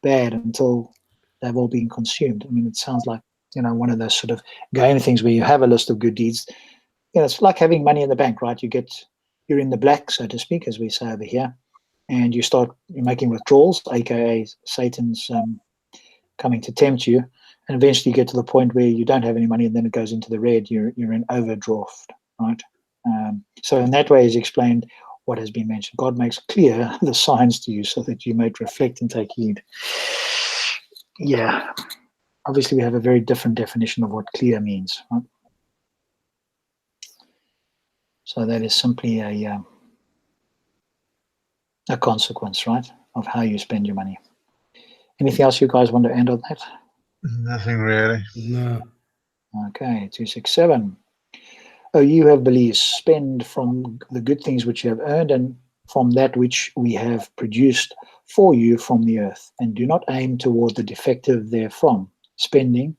Speaker 1: bad until they've all been consumed? I mean, it sounds like, one of those sort of game things where you have a list of good deeds. It's like having money in the bank, right? You're in the black, so to speak, as we say over here, and you're making withdrawals, aka Satan's coming to tempt you, and eventually you get to the point where you don't have any money, and then it goes into the red. You're in overdraft, right? So in that way, is explained what has been mentioned. God makes clear the signs to you so that you may reflect and take heed. Yeah, obviously we have a very different definition of what clear means, right? So that is simply a consequence, right, of how you spend your money. Anything else you guys want to end on that?
Speaker 3: Nothing really.
Speaker 2: No.
Speaker 1: Okay, 267. Oh, you have believed, spend from the good things which you have earned and from that which we have produced for you from the earth, and do not aim toward the defective therefrom, spending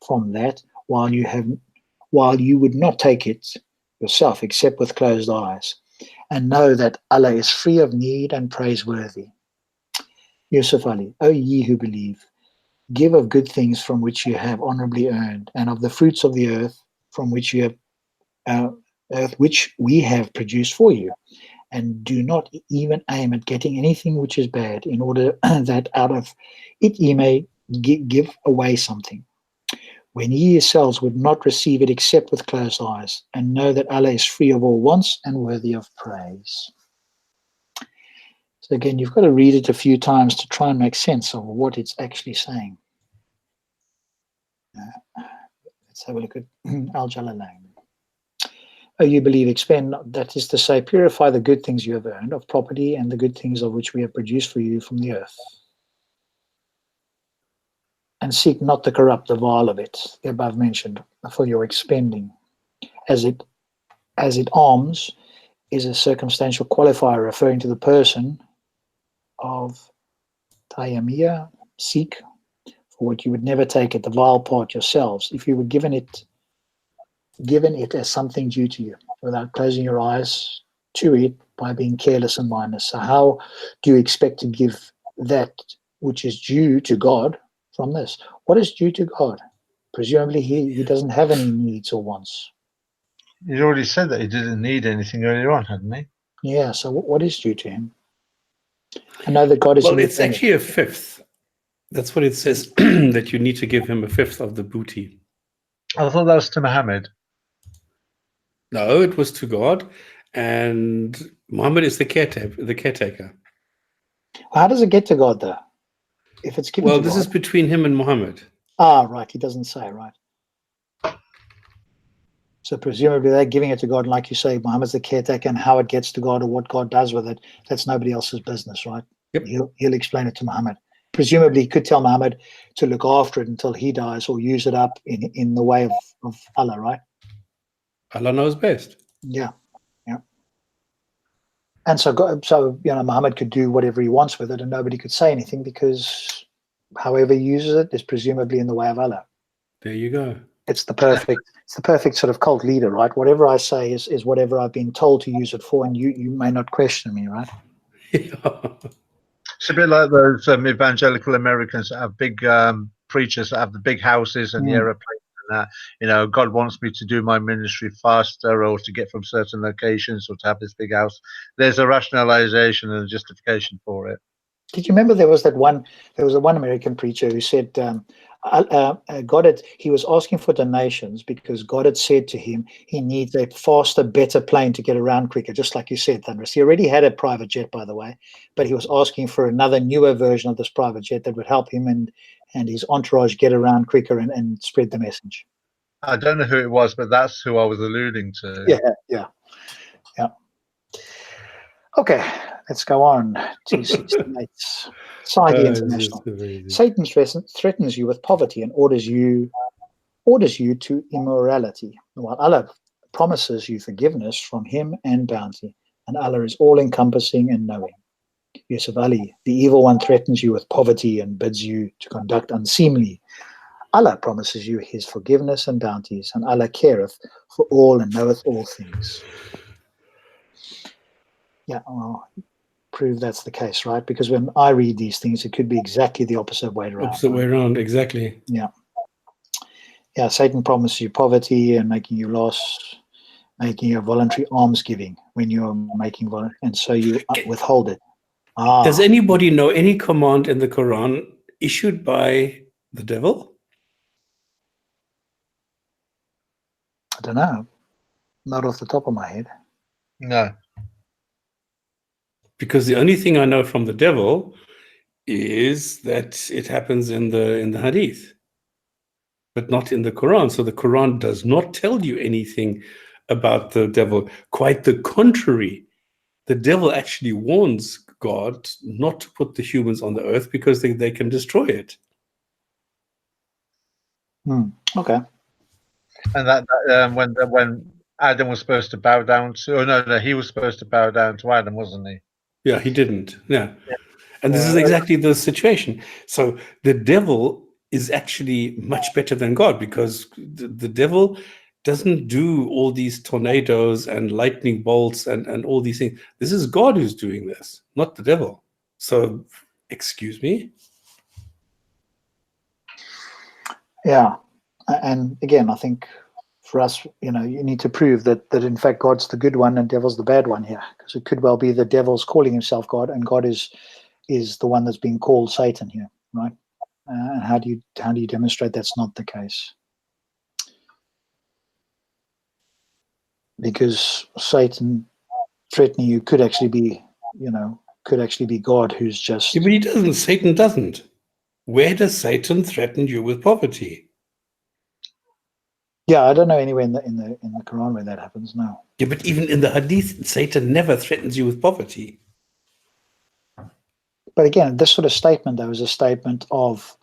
Speaker 1: from that while you would not take it yourself except with closed eyes, and know that Allah is free of need and praiseworthy. Yusuf Ali, O ye who believe, give of good things from which you have honorably earned, and of the fruits of the earth from which you have which we have produced for you, and do not even aim at getting anything which is bad, in order that out of it ye may give away something, when ye yourselves would not receive it except with closed eyes, and know that Allah is free of all wants and worthy of praise. So again, you've got to read it a few times to try and make sense of what it's actually saying. Let's have a look at Al-Jalalain. Oh, you believe, expend, that is to say, purify the good things you have earned of property and the good things of which we have produced for you from the earth. And seek not the corrupt, the vile of it, the above mentioned, for your expending. As it alms is a circumstantial qualifier referring to the person of Tayyamiyah, seek for what you would never take at the vile part yourselves, if you were given it as something due to you, without closing your eyes to it by being careless and mindless. So how do you expect to give that which is due to God from this? What is due to God? Presumably he doesn't have any needs or wants.
Speaker 3: He'd already said that he didn't need anything earlier on, hadn't he?
Speaker 1: Yeah, so what is due to him? I know that God is...
Speaker 2: Well, it's actually a fifth. That's what it says, that you need to give him a fifth of the booty.
Speaker 3: I thought that was to Muhammad.
Speaker 2: No, it was to God, and Muhammad is the caretaker.
Speaker 1: How does it get to God, though? If it's given to God?
Speaker 2: Well, this is between him and Muhammad.
Speaker 1: Ah, right. He doesn't say, right. So presumably they're giving it to God, and like you say, Muhammad's the caretaker, and how it gets to God or what God does with it, that's nobody else's business, right?
Speaker 2: Yep.
Speaker 1: He'll explain it to Muhammad. presumably he could tell Muhammad to look after it until he dies or use it up in the way of Allah, right?
Speaker 2: Allah knows best.
Speaker 1: Yeah. And so Muhammad could do whatever he wants with it, and nobody could say anything because however he uses it is presumably in the way of Allah.
Speaker 2: There you go.
Speaker 1: It's the perfect sort of cult leader, right? Whatever I say is whatever I've been told to use it for, and you may not question me, right?
Speaker 3: It's a bit like those evangelical Americans that have big preachers that have the big houses and the aeroplanes and that. God wants me to do my ministry faster, or to get from certain locations, or to have this big house. There's a rationalization and a justification for it.
Speaker 1: Did you remember there was one American preacher who said he was asking for donations because God had said to him he needs a faster, better plane to get around quicker, just like you said, Thunderous. He already had a private jet, by the way, but he was asking for another newer version of this private jet that would help him and his entourage get around quicker and spread the message.
Speaker 3: I don't know who it was, but that's who I was alluding to.
Speaker 1: Yeah. Okay, let's go on to 68. Saidi International. Satan threatens you with poverty and orders you to immorality, while Allah promises you forgiveness from him and bounty, and Allah is all-encompassing and knowing. Yusuf Ali, the evil one threatens you with poverty and bids you to conduct unseemly. Allah promises you his forgiveness and bounties, and Allah careth for all and knoweth all things. Yeah, well, prove that's the case, right? Because when I read these things, it could be exactly the opposite way around.
Speaker 2: Opposite way around, exactly.
Speaker 1: Yeah. Yeah, Satan promises you poverty and making you a voluntary almsgiving when you're making voluntary, and so you withhold it.
Speaker 2: Does anybody know any command in the Quran issued by the devil?
Speaker 1: I don't know. Not off the top of my head.
Speaker 3: No.
Speaker 2: Because the only thing I know from the devil is that it happens in the Hadith, but not in the Quran. So the Quran does not tell you anything about the devil. Quite the contrary. The devil actually warns God not to put the humans on the earth because they can destroy it.
Speaker 1: Okay.
Speaker 3: And that when Adam was supposed to bow down to, he was supposed to bow down to Adam, wasn't he?
Speaker 2: Yeah, he didn't. Yeah. And this is exactly the situation. So the devil is actually much better than God, because the devil doesn't do all these tornadoes and lightning bolts and all these things. This is God who's doing this, not the devil. So, excuse me?
Speaker 1: Yeah. And again, I think for us, you need to prove that in fact God's the good one and devil's the bad one here, because it could well be the devil's calling himself God and God is the one that's being called Satan here, right? And how do you demonstrate that's not the case? Because Satan threatening you could actually be God who's just.
Speaker 2: Yeah, but he doesn't. Satan doesn't. Where does Satan threaten you with poverty?
Speaker 1: Yeah, I don't know anywhere in the Quran where that happens. No.
Speaker 2: Yeah, but even in the Hadith, Satan never threatens you with poverty.
Speaker 1: But again, this sort of statement, though, is a statement of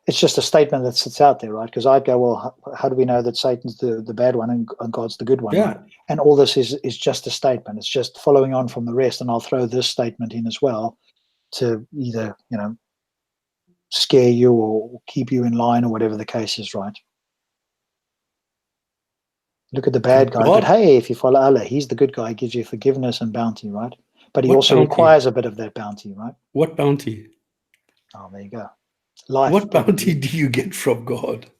Speaker 1: it's just a statement that sits out there, right? Because I'd go, well, how do we know that Satan's the bad one and God's the good one?
Speaker 2: Yeah.
Speaker 1: Right? And all this is just a statement. It's just following on from the rest, and I'll throw this statement in as well to either scare you or keep you in line or whatever the case is, right? Look at the bad guy, but hey, if you follow Allah, he's the good guy. He gives you forgiveness and bounty, right? But he also requires a bit of that bounty, right?
Speaker 2: What bounty?
Speaker 1: Oh, there you go. Life.
Speaker 2: What bounty do you get from God?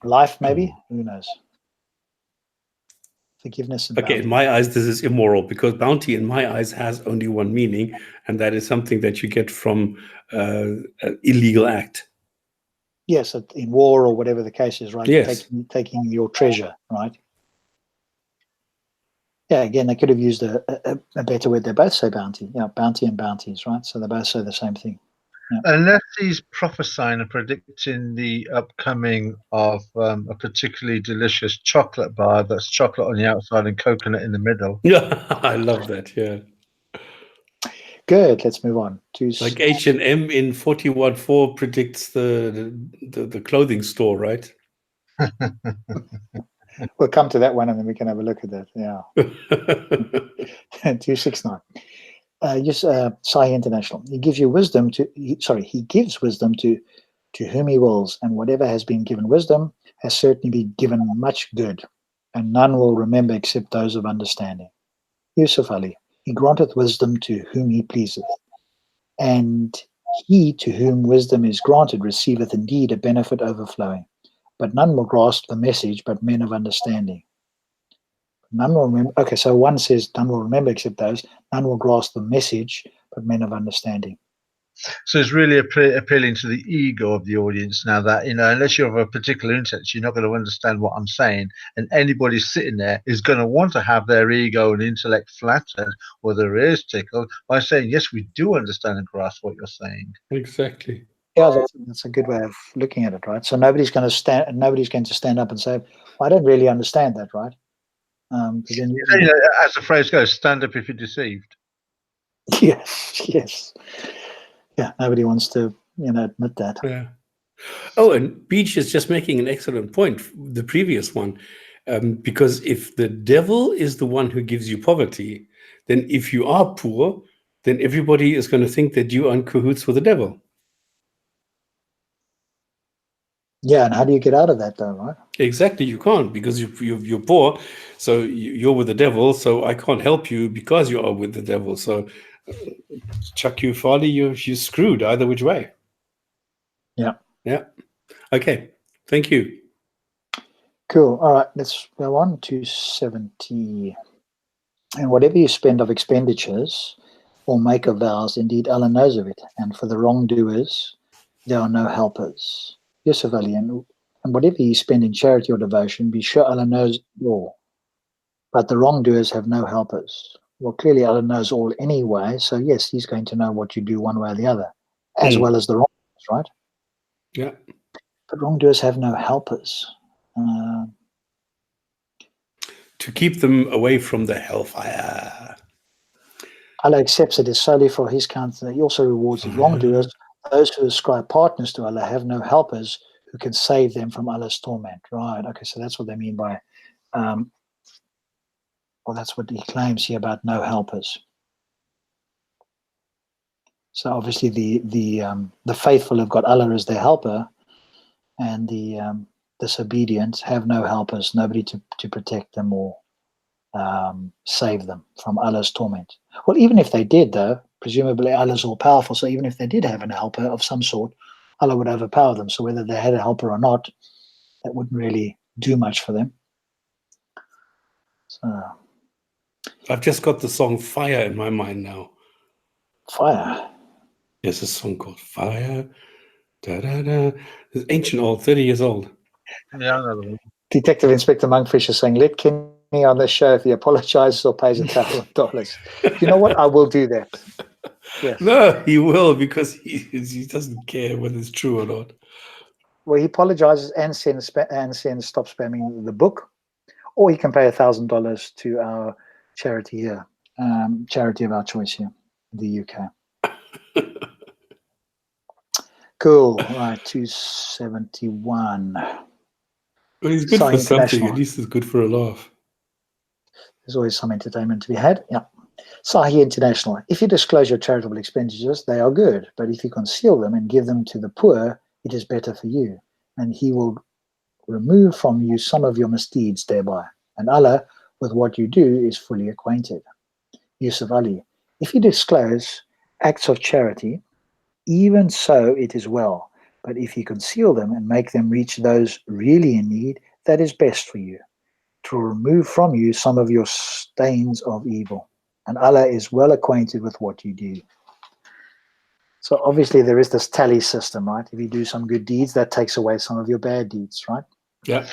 Speaker 1: Life, maybe? Who knows? Forgiveness and bounty.
Speaker 2: In my eyes, this is immoral, because bounty in my eyes has only one meaning, and that is something that you get from an illegal act.
Speaker 1: Yes, in war or whatever the case is, right?
Speaker 2: Yes.
Speaker 1: Taking your treasure, right? Yeah, again, they could have used a better word. They both say bounty. Yeah, bounty and bounties, right? So they both say the same thing. Yeah.
Speaker 3: Unless he's prophesying and predicting the upcoming of a particularly delicious chocolate bar that's chocolate on the outside and coconut in the middle.
Speaker 2: Yeah, I love that, yeah.
Speaker 1: Good. Let's move on to
Speaker 2: Like H&M in 41.4 predicts the clothing store, right?
Speaker 1: We'll come to that one and then we can have a look at that. Yeah. 269. Sahih International. He gives you wisdom he gives wisdom to whom he wills, and whatever has been given wisdom has certainly been given much good, and none will remember except those of understanding. Yusuf Ali. He granteth wisdom to whom he pleaseth, and he to whom wisdom is granted receiveth indeed a benefit overflowing. But none will grasp the message but men of understanding. None will remember. Okay, so one says none will remember except those. None will grasp the message but men of understanding.
Speaker 3: So it's really appealing to the ego of the audience now that, unless you're of a particular interest, you're not going to understand what I'm saying. And anybody sitting there is going to want to have their ego and intellect flattered or their ears tickled by saying, yes, we do understand and grasp what you're saying.
Speaker 2: Exactly.
Speaker 1: Yeah, that's a good way of looking at it, right? So nobody's going to stand up and say, well, I don't really understand that, right?
Speaker 3: As the phrase goes, stand up if you're deceived.
Speaker 1: Yes. Yeah, nobody wants to, admit that.
Speaker 2: Yeah. Oh, and Beach is just making an excellent point, the previous one, because if the devil is the one who gives you poverty, then if you are poor, then everybody is going to think that you are in cahoots with the devil.
Speaker 1: Yeah, and how do you get out of that, though, right?
Speaker 2: Exactly, you can't, because you're poor, so you're with the devil, so I can't help you because you are with the devil. So chuck you farley, you're screwed either which way.
Speaker 1: Yeah.
Speaker 2: Okay, thank you.
Speaker 1: Cool. All right, let's go on to 70. And whatever you spend of expenditures or make of vows, indeed Allah knows of it, and for the wrongdoers there are no helpers. Yusuf Ali, and whatever you spend in charity or devotion, be sure Allah knows all, but the wrongdoers have no helpers. Well, clearly Allah knows all anyway, so yes, he's going to know what you do one way or the other, as well as the wrongdoers, right?
Speaker 2: Yeah.
Speaker 1: But wrongdoers have no helpers.
Speaker 2: To keep them away from the hellfire.
Speaker 1: Allah accepts it as solely for his count. He also rewards the wrongdoers. Those who ascribe partners to Allah have no helpers who can save them from Allah's torment. Right. Okay, so that's what they mean by, that's what he claims here about no helpers. So obviously the faithful have got Allah as their helper, and the disobedient have no helpers, nobody to protect them or save them from Allah's torment. Well, even if they did, though, presumably Allah's all powerful, so even if they did have a helper of some sort, Allah would overpower them. So whether they had a helper or not, that wouldn't really do much for them. So
Speaker 2: I've just got the song Fire in my mind now.
Speaker 1: Fire?
Speaker 2: There's a song called Fire. Da, da, da. It's ancient, old, 30 years old.
Speaker 3: Yeah, I know the one.
Speaker 1: Detective Inspector Monkfish is saying, let Kenny on the show if he apologizes or pays $1,000. You know what? I will do that. Yes.
Speaker 2: No, he will, because he doesn't care whether it's true or not.
Speaker 1: Well, he apologizes and sends stop spamming the book, or he can pay $1,000 to our charity here, charity of our choice here in the UK. Cool. Right, 271.
Speaker 2: Well, he's good for something. At least it's good for a laugh.
Speaker 1: There's always some entertainment to be had. Yeah. Sahih International. If you disclose your charitable expenditures, they are good. But if you conceal them and give them to the poor, it is better for you. And he will remove from you some of your misdeeds thereby. And Allah, with what you do, is fully acquainted. Yusuf Ali. If you disclose acts of charity, even so it is well. But if you conceal them and make them reach those really in need, that is best for you, to remove from you some of your stains of evil. And Allah is well acquainted with what you do. So obviously there is this tally system, right? If you do some good deeds, that takes away some of your bad deeds, right?
Speaker 2: Yeah.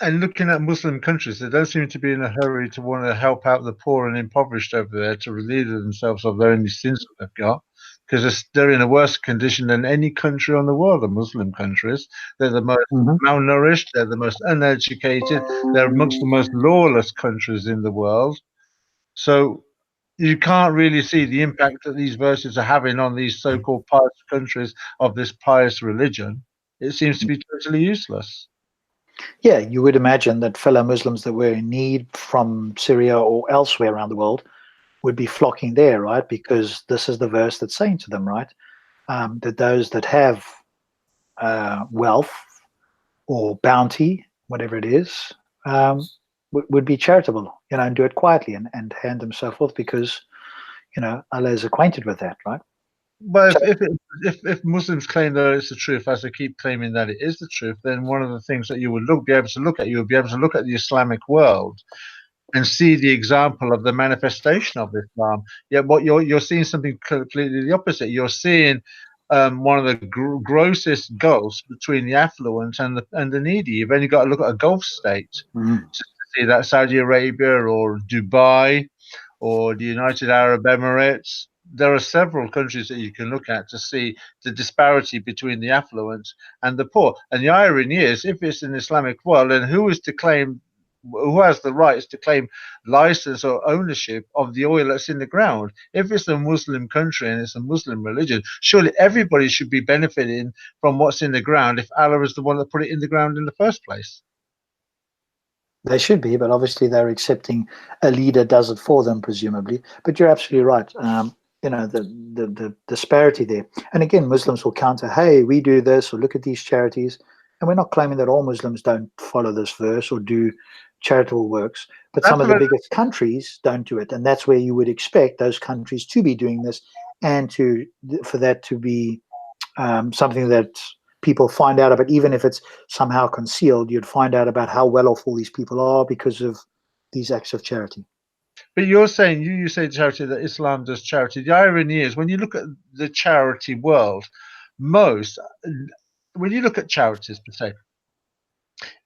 Speaker 3: And looking at Muslim countries, they don't seem to be in a hurry to want to help out the poor and impoverished over there to relieve themselves of their only sins that they've got, because they're in a worse condition than any country on the world, the Muslim countries. They're the most malnourished, they're the most uneducated, they're amongst the most lawless countries in the world. So you can't really see the impact that these verses are having on these so-called pious countries of this pious religion. It seems to be totally useless.
Speaker 1: Yeah, you would imagine that fellow Muslims that were in need from Syria or elsewhere around the world would be flocking there, right? Because this is the verse that's saying to them, right? That those that have wealth or bounty, whatever it is, would be charitable, and do it quietly and hand them so forth, because, Allah is acquainted with that, right?
Speaker 3: But
Speaker 1: So,
Speaker 3: if Muslims claim that it's the truth, as they keep claiming that it is the truth, then one of the things that you would be able to look at the Islamic world and see the example of the manifestation of Islam. Yet what you're seeing something completely the opposite. You're seeing one of the grossest gulfs between the affluent and the needy. You've only got to look at a Gulf state to see that Saudi Arabia or Dubai or the United Arab Emirates. There are several countries that you can look at to see the disparity between the affluent and the poor. And the irony is, if it's an Islamic world, then who has the rights to claim license or ownership of the oil that's in the ground? If it's a Muslim country and it's a Muslim religion, surely everybody should be benefiting from what's in the ground if Allah is the one that put it in the ground in the first place.
Speaker 1: they should be, but obviously they're accepting a leader does it for them, presumably. But you're absolutely right. The disparity there. And again, Muslims will counter, hey, we do this, or look at these charities. And we're not claiming that all Muslims don't follow this verse or do charitable works, but some of the biggest countries don't do it. And that's where you would expect those countries to be doing this, and for that to be something that people find out about. Even if it's somehow concealed, you'd find out about how well off all these people are because of these acts of charity.
Speaker 3: But you're saying, you say charity, that Islam does charity. The irony is, when you look at the charity world, when you look at charities per se,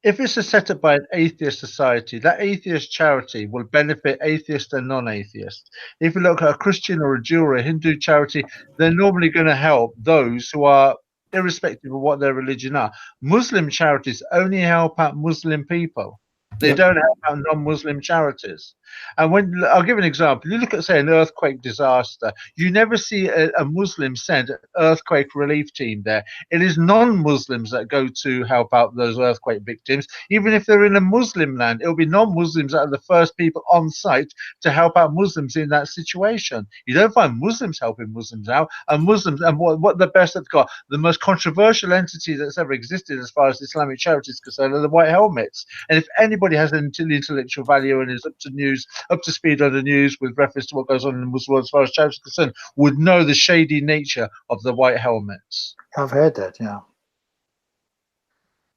Speaker 3: if it's set up by an atheist society, that atheist charity will benefit atheists and non-atheists. If you look at a Christian or a Jew or a Hindu charity, they're normally going to help those who are irrespective of what their religion are. Muslim charities only help out Muslim people. They don't help out non-Muslim charities. And I'll give an example. You look at, say, an earthquake disaster. You never see a Muslim send an earthquake relief team there. It is non-Muslims that go to help out those earthquake victims. Even if they're in a Muslim land, it'll be non-Muslims that are the first people on site to help out Muslims in that situation. You don't find Muslims helping Muslims out. And what the best they've got, the most controversial entity that's ever existed as far as Islamic charities is concerned, are the white helmets. And if anybody has an intellectual value and is up to speed on the news with reference to what goes on in the Muslim world as far as charity is concerned, would know the shady nature of the white helmets.
Speaker 1: I've heard that, yeah.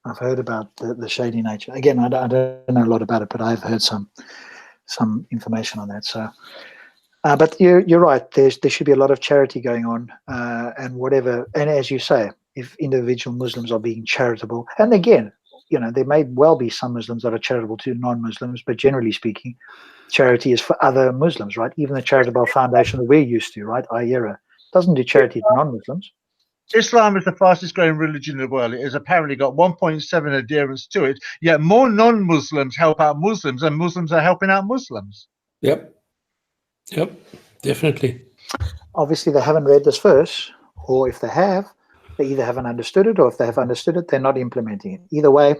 Speaker 1: I've heard about the shady nature. Again, I don't know a lot about it, but I've heard some information on that. So, but you're right. There should be a lot of charity going on, and whatever. And as you say, if individual Muslims are being charitable, and again, there may well be some Muslims that are charitable to non-Muslims, but generally speaking, charity is for other Muslims, right? Even the charitable foundation that we're used to, right? IERA doesn't do charity to non-Muslims.
Speaker 3: Islam is the fastest growing religion in the world. It has apparently got 1.7 adherents to it, yet more non-Muslims help out Muslims than Muslims are helping out Muslims.
Speaker 2: Yep, definitely.
Speaker 1: Obviously, they haven't read this verse, or if they have, they either haven't understood it, or if they have understood it, they're not implementing it. Either way,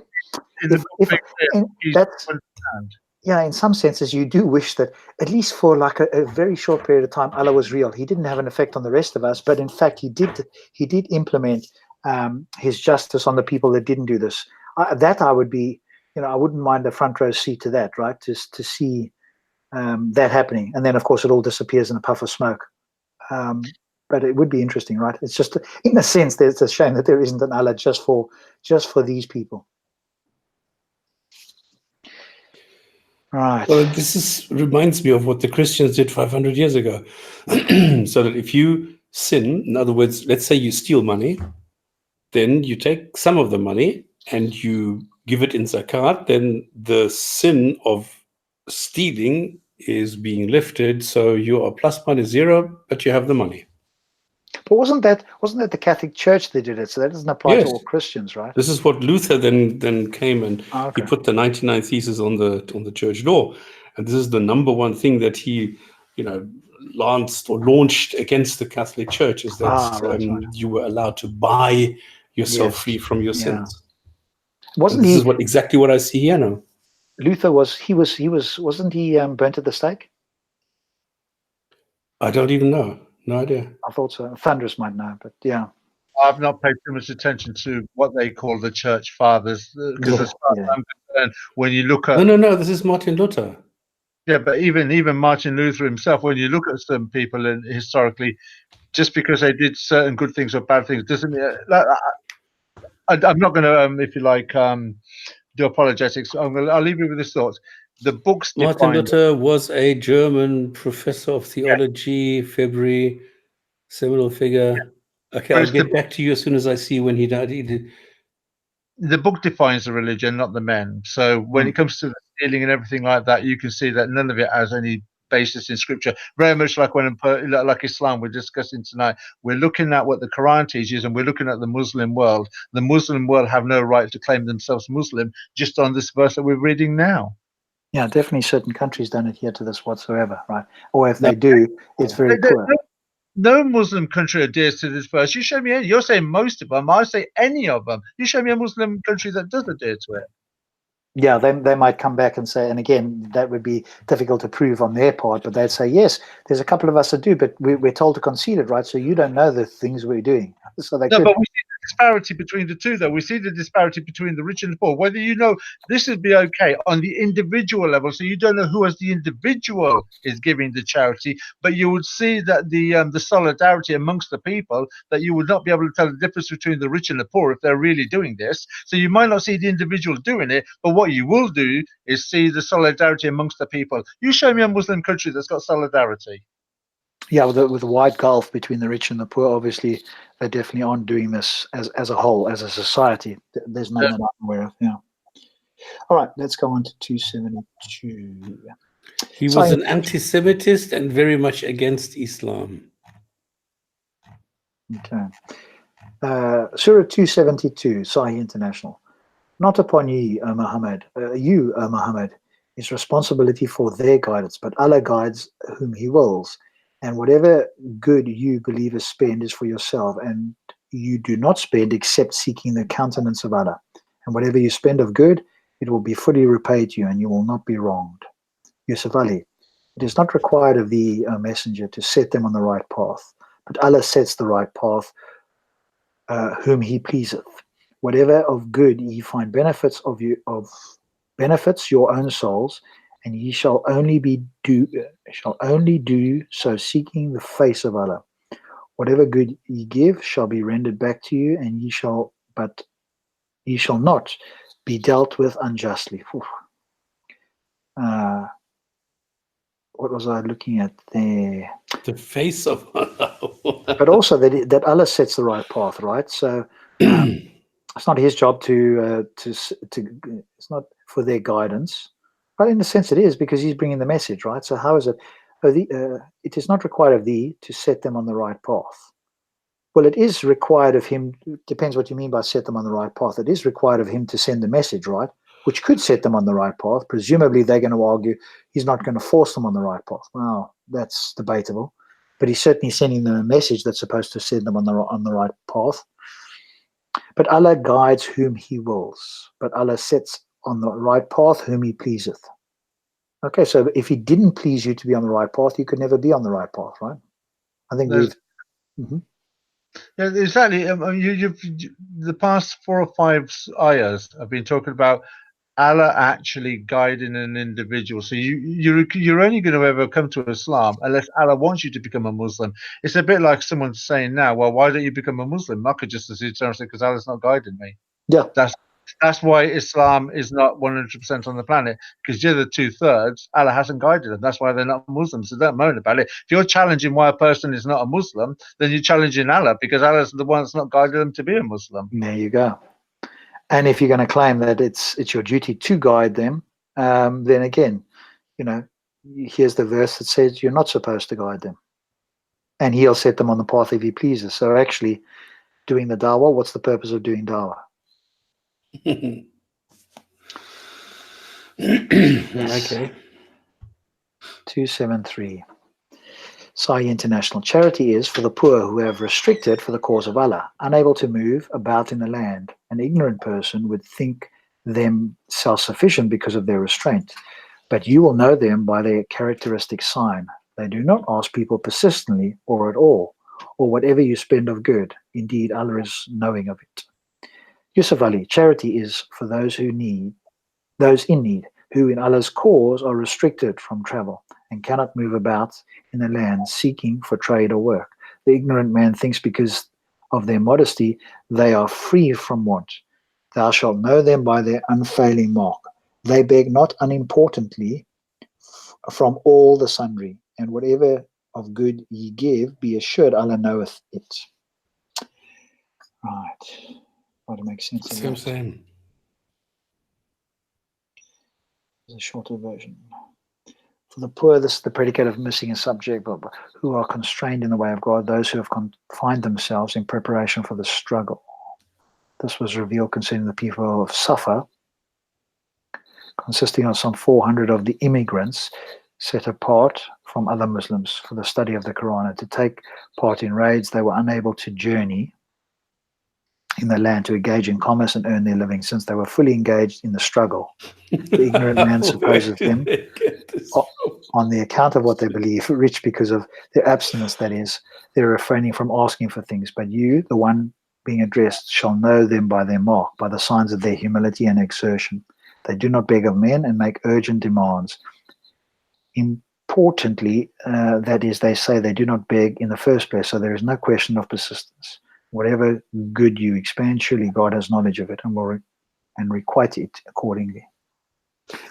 Speaker 1: in some senses, you do wish that at least for like a very short period of time, Allah was real. He didn't have an effect on the rest of us, but in fact, He did implement His justice on the people that didn't do this. That I would be, I wouldn't mind a front row seat to that, right? Just to see that happening, and then of course it all disappears in a puff of smoke. But it would be interesting, right? It's just, in a sense, it's a shame that there isn't an Allah just for these people. Right.
Speaker 2: Well, this reminds me of what the Christians did 500 years ago. So that if you sin, in other words, let's say you steal money, then you take some of the money and you give it in zakat, then the sin of stealing is being lifted. So you are plus minus zero, but you have the money.
Speaker 1: But wasn't that the Catholic Church that did it? So that doesn't apply to all Christians, right?
Speaker 2: This is what Luther then came and he put the 99 Theses on the church door, and this is the number one thing that he lanced or launched against the Catholic Church is that
Speaker 1: right.
Speaker 2: you were allowed to buy yourself
Speaker 1: Yes.
Speaker 2: free from your
Speaker 1: Yeah.
Speaker 2: sins.
Speaker 1: Wasn't
Speaker 2: And this
Speaker 1: he?
Speaker 2: is exactly what I see here now.
Speaker 1: Luther wasn't he burnt at the stake?
Speaker 2: I don't even know. No idea.
Speaker 1: I thought so. Thunderous might know, but yeah.
Speaker 3: I've not paid too much attention to what they call the church fathers, because as far as I'm concerned, when you look at
Speaker 2: No. This is Martin Luther.
Speaker 3: yeah, but even Martin Luther himself, when you look at some people and historically, just because they did certain good things or bad things doesn't. I'm not going to, if you like, do apologetics. I'll leave you with this thought. The books
Speaker 2: Martin
Speaker 3: define.
Speaker 2: Luther was a German professor of theology, February, seminal figure. Okay, I'll
Speaker 3: Whereas
Speaker 2: get back to you as soon as I see when he died.
Speaker 3: the book defines the religion, not the men. So when it comes to the stealing and everything like that, you can see that none of it has any basis in scripture. Very much like like Islam we're discussing tonight. We're looking at what the Quran teaches, and we're looking at the Muslim world. The Muslim world have no right to claim themselves Muslim just on this verse that we're reading now.
Speaker 1: Yeah, definitely certain countries don't adhere to this whatsoever, right? Or if they do, it's very poor.
Speaker 3: No Muslim country adheres to this verse. You show me any. You're saying most of them. I say any of them. You show me a Muslim country that does adhere to it.
Speaker 1: Yeah, they might come back and say, and again, that would be difficult to prove on their part, but they'd say, yes, there's a couple of us that do, but we're told to concede it, right? So you don't know the things we're doing. So they
Speaker 3: No,
Speaker 1: could.
Speaker 3: but we see the disparity between the two, though. We see the disparity between the rich and the poor. Whether you know this would be okay on the individual level, so you don't know who as the individual is giving the charity, but you would see that the solidarity amongst the people, that you would not be able to tell the difference between the rich and the poor if they're really doing this. So you might not see the individual doing it, but what you will do is see the solidarity amongst the people. You show me a Muslim country that's got solidarity.
Speaker 1: Yeah, with a wide gulf between the rich and the poor, obviously, they definitely aren't doing this as a whole, as a society. There's none that I'm aware of. Yeah. All right, let's go on to 272.
Speaker 2: He was an anti-Semitist and very much against Islam.
Speaker 1: Okay. Surah 272, Sahih International. Not upon ye, O Muhammad, O Muhammad, is responsibility for their guidance, but Allah guides whom He wills. And whatever good you believers spend is for yourself, and you do not spend except seeking the countenance of Allah. And whatever you spend of good, it will be fully repaid to you, and you will not be wronged. Yusuf Ali, it is not required of thee, O Messenger, to set them on the right path, but Allah sets the right path whom He pleaseth. Whatever of good ye find benefits benefits your own souls, and ye shall only do so seeking the face of Allah. Whatever good ye give shall be rendered back to you, and ye shall not be dealt with unjustly. What was I looking at there?
Speaker 2: The face of Allah.
Speaker 1: But also that Allah sets the right path, right? So it's not His job to it's not for their guidance, but in a sense it is, because He's bringing the message, right? So how is it? It is not required of thee to set them on the right path. Well, it is required of Him. Depends what you mean by set them on the right path. It is required of Him to send the message, right? Which could set them on the right path. Presumably, they're going to argue He's not going to force them on the right path. Well, that's debatable. But He's certainly sending them a message that's supposed to send them on the right path. But Allah guides whom He wills. But Allah sets on the right path whom He pleaseth. Okay, so if He didn't please you to be on the right path, you could never be on the right path, right? I think we've... Mm-hmm.
Speaker 3: Yeah, exactly. You've the past 4 or 5 ayahs have been talking about Allah actually guiding an individual. So you're only going to ever come to Islam unless Allah wants you to become a Muslim. It's a bit like someone saying now, well, why don't you become a Muslim? I could just as easily say, because Allah's not guiding me.
Speaker 1: Yeah.
Speaker 3: That's why Islam is not 100% on the planet, because the other 2/3, Allah hasn't guided them. That's why they're not Muslims. So don't moan about it. If you're challenging why a person is not a Muslim, then you're challenging Allah, because Allah's the one that's not guided them to be a Muslim.
Speaker 1: There you go. And if you're going to claim that it's your duty to guide them, then again, here's the verse that says you're not supposed to guide them. And He'll set them on the path if He pleases. So actually, doing the dawah, what's the purpose of doing dawah?
Speaker 2: Okay.
Speaker 1: 273. Sa'i International Charity is for the poor who have restricted for the cause of Allah, unable to move about in the land. An ignorant person would think them self-sufficient because of their restraint, but you will know them by their characteristic sign. They do not ask people persistently or at all, or whatever you spend of good. Indeed, Allah is knowing of it. Yusuf Ali, charity is for those in need, who in Allah's cause are restricted from travel and cannot move about in the land seeking for trade or work. The ignorant man thinks because of their modesty they are free from want. Thou shalt know them by their unfailing mark. They beg not unimportantly from all the sundry, and whatever of good ye give, be assured Allah knoweth it. Right. Try to make sense of that.
Speaker 2: Same.
Speaker 1: There's a shorter version. For the poor, this is the predicate of missing a subject, but who are constrained in the way of God, those who have confined themselves in preparation for the struggle. This was revealed concerning the people of Safa, consisting of some 400 of the immigrants set apart from other Muslims for the study of the Qur'an. And to take part in raids, they were unable to journey in the land to engage in commerce and earn their living, since they were fully engaged in the struggle. The ignorant man supposes them, on the account of what they believe, rich because of their abstinence, that is, they're refraining from asking for things. But you, the one being addressed, shall know them by their mark, by the signs of their humility and exertion. They do not beg of men and make urgent demands. Importantly, that is, they say they do not beg in the first place, so there is no question of persistence. Whatever good you expand, surely God has knowledge of it and will requite it accordingly.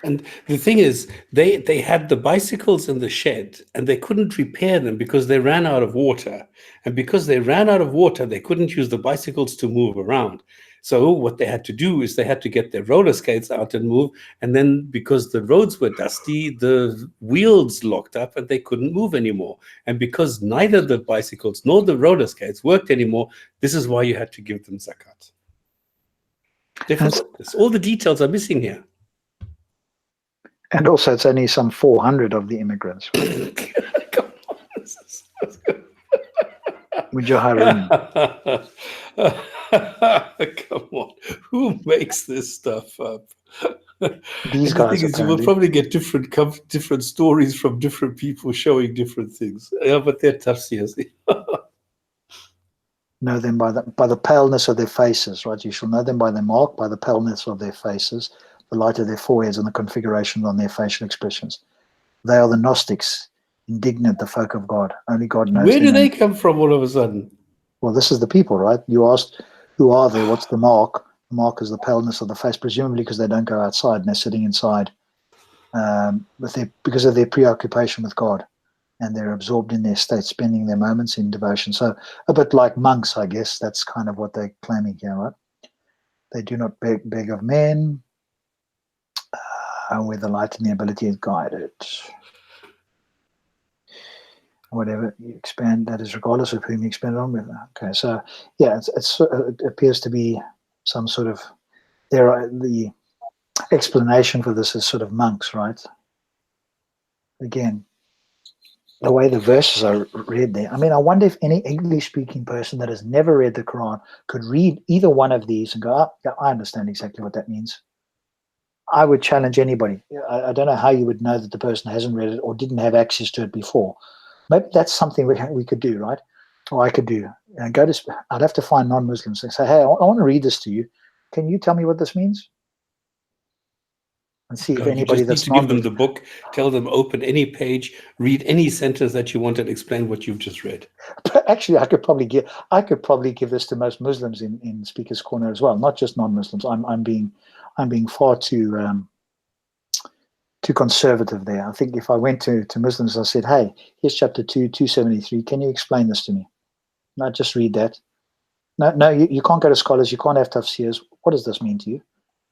Speaker 2: And the thing is, they had the bicycles in the shed and they couldn't repair them because they ran out of water. And because they ran out of water, they couldn't use the bicycles to move around. So what they had to do is they had to get their roller skates out and move. And then because the roads were dusty, the wheels locked up and they couldn't move anymore. And because neither the bicycles nor the roller skates worked anymore, this is why you had to give them zakat. All the details are missing here.
Speaker 1: And also, it's only some 400 of the immigrants.
Speaker 2: Come on.
Speaker 1: Mujahirin.
Speaker 2: Come on. Who makes this stuff up?
Speaker 1: These guys,
Speaker 2: the thing is, you will probably get different stories from different people showing different things. Yeah, but they're tough, seriously.
Speaker 1: Know them by the paleness of their faces, right? You shall know them by their mark, by the paleness of their faces, the light of their foreheads, and the configuration on their facial expressions. They are the Gnostics, indignant, the folk of God. Only God knows.
Speaker 2: Where do they come from all of a sudden?
Speaker 1: Well, this is the people, right? You asked, who are they? What's the mark? The mark is the paleness of the face, presumably because they don't go outside and they're sitting inside because of their preoccupation with God. And they're absorbed in their state, spending their moments in devotion. So a bit like monks, I guess. That's kind of what they're claiming here, right? They do not beg of men, where the light and the ability is guided. Whatever you expand, that is regardless of whom you expand on with. Okay, so yeah, it appears to be some sort of the explanation for this is sort of monks, right? Again, the way the verses are read there. I mean, I wonder if any English-speaking person that has never read the Quran could read either one of these and go, oh, yeah, I understand exactly what that means. I would challenge anybody. I don't know how you would know that the person hasn't read it or didn't have access to it before. Maybe that's something we could do, right? Or I could do. I'd have to find non-Muslims and say, hey, I want to read this to you. Can you tell me what this means? And see if anybody that's
Speaker 2: not. Give them the book, tell them open any page, read any sentence that you want and explain what you've just read.
Speaker 1: But actually, I could probably give this to most Muslims in Speaker's Corner as well, not just non-Muslims. I'm being far too conservative there. I think if I went to Muslims, I said, hey, here's chapter 2, 273. Can you explain this to me? No, just read that. No, you can't go to scholars. You can't have tafsirs. What does this mean to you?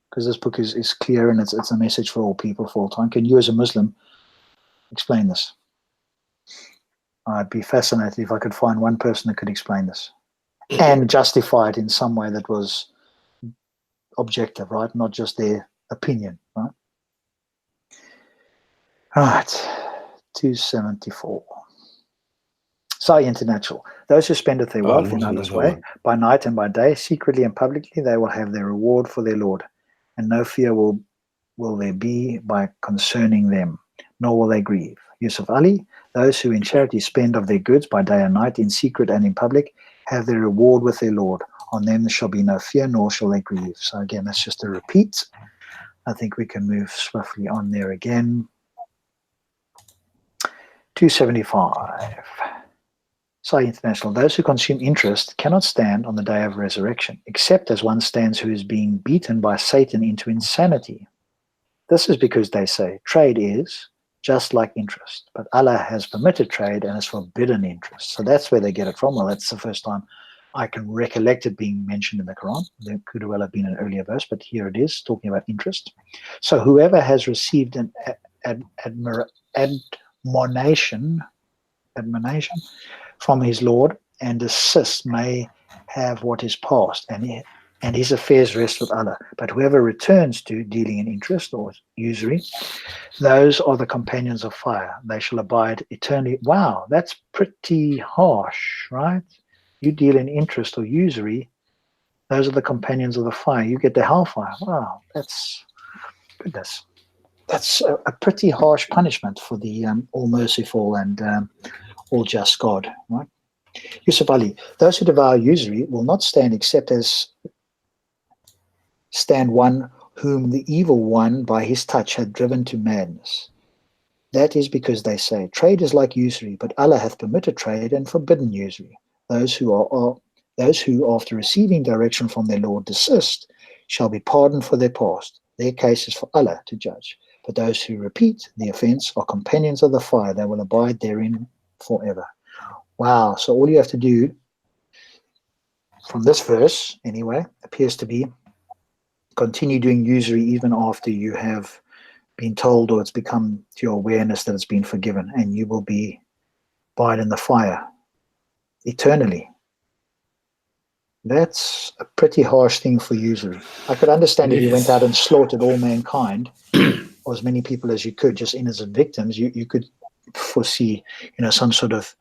Speaker 1: Because this book is clear and it's a message for all people for all time. Can you as a Muslim explain this? I'd be fascinated if I could find one person that could explain this and justify it in some way that was objective, right? Not just their opinion, right? All right, 274. Sorry, international. Those who spendeth their wealth in
Speaker 2: not
Speaker 1: Allah's
Speaker 2: another
Speaker 1: way,
Speaker 2: one.
Speaker 1: by night and by day, secretly and publicly, they will have their reward for their Lord, and no fear will there be by concerning them, nor will they grieve. Yusuf Ali, those who in charity spend of their goods by day and night, in secret and in public, have their reward with their Lord. On them shall be no fear, nor shall they grieve. So again, that's just a repeat. I think we can move swiftly on there again. 275. Sorry, international. Those who consume interest cannot stand on the day of resurrection, except as one stands who is being beaten by Satan into insanity. This is because they say trade is just like interest, but Allah has permitted trade and has forbidden interest. So that's where they get it from. Well, that's the first time I can recollect it being mentioned in the Quran. There could well have been an earlier verse, but here it is, talking about interest. So whoever has received an admonition from his Lord and desist may have what is past, and his affairs rest with Allah. But whoever returns to dealing in interest or usury, those are the companions of fire. They shall abide eternally. Wow, that's pretty harsh, right? You deal in interest or usury, those are the companions of the fire. You get the hellfire. Wow, that's goodness. That's a pretty harsh punishment for the all-merciful and all-just God, right? Yusuf Ali, those who devour usury will not stand except as stand one whom the evil one by his touch had driven to madness. That is because they say, trade is like usury, but Allah hath permitted trade and forbidden usury. Those who after receiving direction from their Lord desist shall be pardoned for their past. Their case is for Allah to judge. But those who repeat the offense are companions of the fire. They will abide therein forever. Wow. So all you have to do from this verse, anyway, appears to be continue doing usury even after you have been told or it's become to your awareness that it's been forgiven, and you will abide in the fire eternally. That's a pretty harsh thing for usury. I could understand if you went out and slaughtered all mankind, or as many people as you could, just innocent victims, you could foresee, some sort of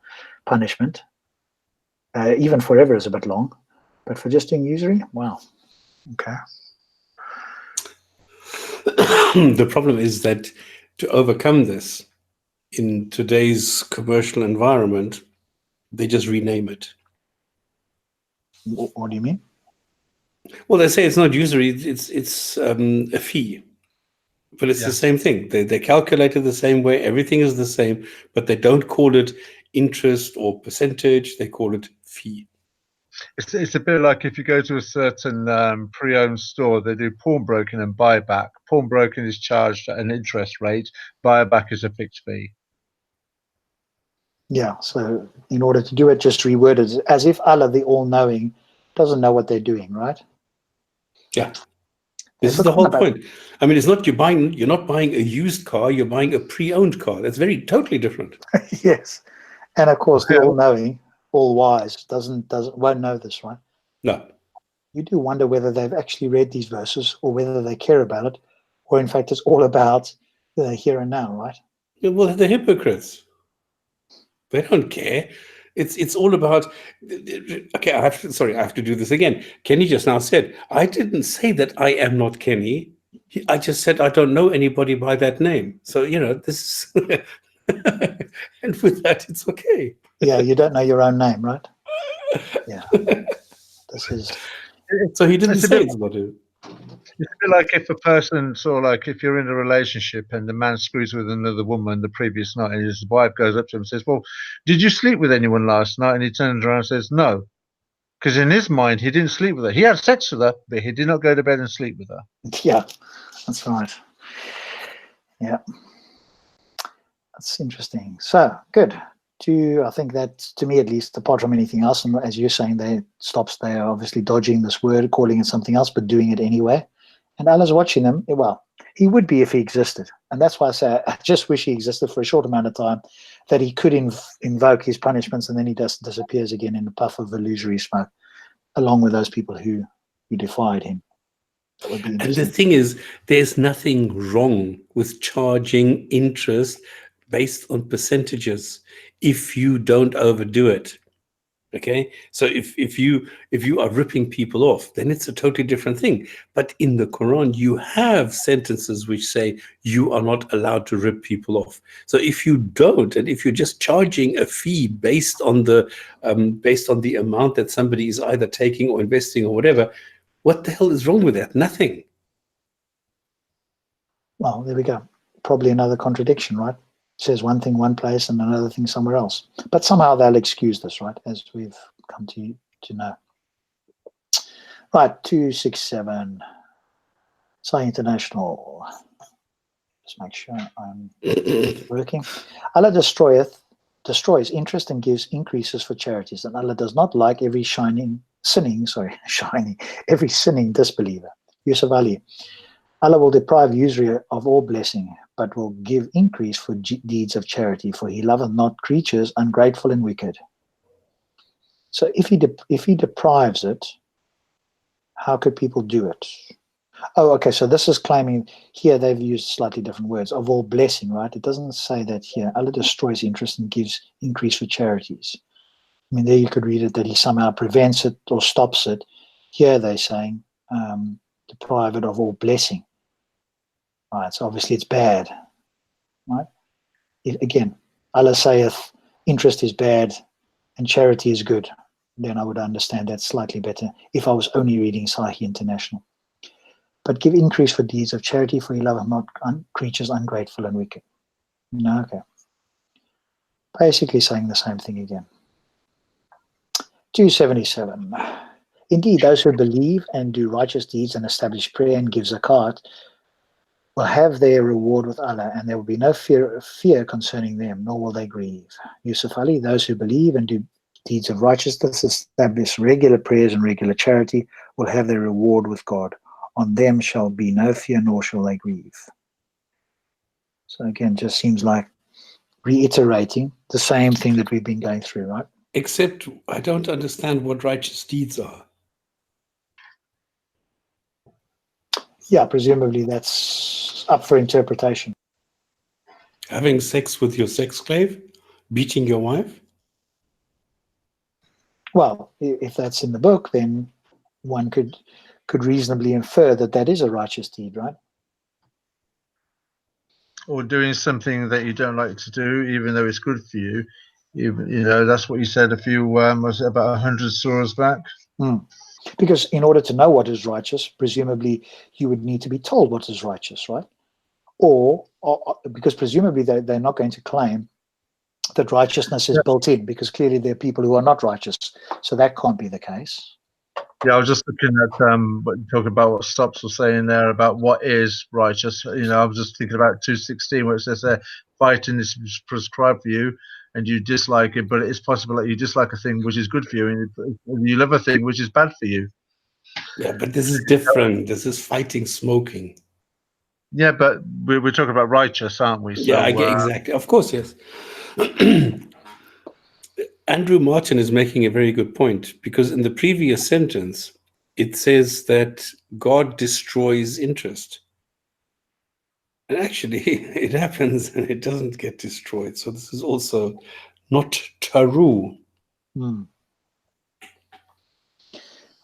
Speaker 1: punishment. Even forever is a bit long, but for just doing usury, wow. Okay.
Speaker 2: The problem is that to overcome this in today's commercial environment, they just rename it.
Speaker 1: What do you mean?
Speaker 2: Well, they say it's not usury, it's a fee. But it's the same thing. They calculate it the same way. Everything is the same, but they don't call it interest or percentage. They call it fee.
Speaker 3: It's a bit like if you go to a certain pre-owned store, they do pawnbroking and buyback. Pawnbroking is charged at an interest rate. Buyback is a fixed fee.
Speaker 1: Yeah, so in order to do it, just reword it as if Allah, the all-knowing, doesn't know what they're doing, right?
Speaker 2: Yeah. This is the whole point. I mean, it's not you're not buying a used car, you're buying a pre-owned car. That's totally different.
Speaker 1: Yes. And of course, the all-knowing, all-wise, won't know this, right?
Speaker 2: No.
Speaker 1: You do wonder whether they've actually read these verses or whether they care about it, or in fact, it's all about the here and now, right?
Speaker 2: Yeah, well, they're hypocrites. They don't care. It's all about. Okay, I have to do this again. Kenny just now said, I didn't say that I am not Kenny. I just said I don't know anybody by that name. So this, and with that, it's okay.
Speaker 1: Yeah, you don't know your own name, right? Yeah, this is.
Speaker 2: So he didn't say it's not him.
Speaker 3: It's a bit like if a person, if you're in a relationship and the man screws with another woman the previous night, and his wife goes up to him and says, well, did you sleep with anyone last night? And he turns around and says, no. Because in his mind, he didn't sleep with her. He had sex with her, but he did not go to bed and sleep with her.
Speaker 1: Yeah, that's right. Yeah. That's interesting. So, good. I think that, to me at least, apart from anything else, and as you're saying, they are obviously dodging this word, calling it something else, but doing it anyway. And Allah's watching them. Well, he would be if he existed. And that's why I say I just wish he existed for a short amount of time, that he could invoke his punishments, and then he just disappears again in a puff of illusory smoke, along with those people who defied him. That would be interesting.
Speaker 2: And the thing is, there's nothing wrong with charging interest based on percentages. if you don't overdo it. Okay, so if you are ripping people off, then it's a totally different thing. But in the Quran, you have sentences which say you are not allowed to rip people off. So if you don't, and if you're just charging a fee based on the amount that somebody is either taking or investing or whatever, what the hell is wrong with that? Nothing.
Speaker 1: Well, there we go. Probably another contradiction, right? It says one thing one place and another thing somewhere else. But somehow they'll excuse this, right? As we've come to know. Right, 267. Sahih International. Just make sure I'm working. Allah destroys interest and gives increases for charities. And Allah does not like every sinning disbeliever. Yusuf Ali. Allah will deprive usury of all blessing, but will give increase for deeds of charity, for he loveth not creatures ungrateful and wicked. So if he deprives it, how could people do it? Oh, okay, so this is claiming, here they've used slightly different words, of all blessing, right? It doesn't say that here. Allah destroys interest and gives increase for charities. I mean, there you could read it that he somehow prevents it or stops it. Here they're saying, deprive it of all blessing. Right, so obviously it's bad, right? Again, Allah saith interest is bad and charity is good. Then I would understand that slightly better if I was only reading Sahih International. But give increase for deeds of charity, for he loveth not creatures ungrateful and wicked. No, okay. Basically saying the same thing again. 277. Indeed, those who believe and do righteous deeds and establish prayer and give zakat will have their reward with Allah, and there will be no fear concerning them, nor will they grieve. Yusuf Ali, those who believe and do deeds of righteousness, establish regular prayers and regular charity, will have their reward with God. On them shall be no fear, nor shall they grieve. So again, just seems like reiterating the same thing that we've been going through, right?
Speaker 2: Except I don't understand what righteous deeds are.
Speaker 1: Yeah, presumably that's up for interpretation.
Speaker 2: Having sex with your sex slave? Beating your wife?
Speaker 1: Well, if that's in the book, then one could reasonably infer that that is a righteous deed, right?
Speaker 3: Or doing something that you don't like to do, even though it's good for you. You know, that's what you said a few, was it about 100 surahs back?
Speaker 1: Because in order to know what is righteous, presumably you would need to be told what is righteous, right? Or because presumably they're not going to claim that righteousness is built in, because clearly there are people who are not righteous. So that can't be the case.
Speaker 3: Yeah, I was just looking at what you talk about, what Stops was saying there about what is righteous. You know, I was just thinking about 216, where it says fighting is prescribed for you, and you dislike it, but it's possible that you dislike a thing which is good for you, and you love a thing which is bad for you.
Speaker 2: Yeah, but this is different. This is fighting smoking.
Speaker 3: Yeah, but we're talking about righteous, aren't we? So,
Speaker 2: yeah, I get exactly. Of course, yes. Andrew Martin is making a very good point, because in the previous sentence, it says that God destroys interest. And actually, it happens and it doesn't get destroyed. So this is also not true.
Speaker 1: All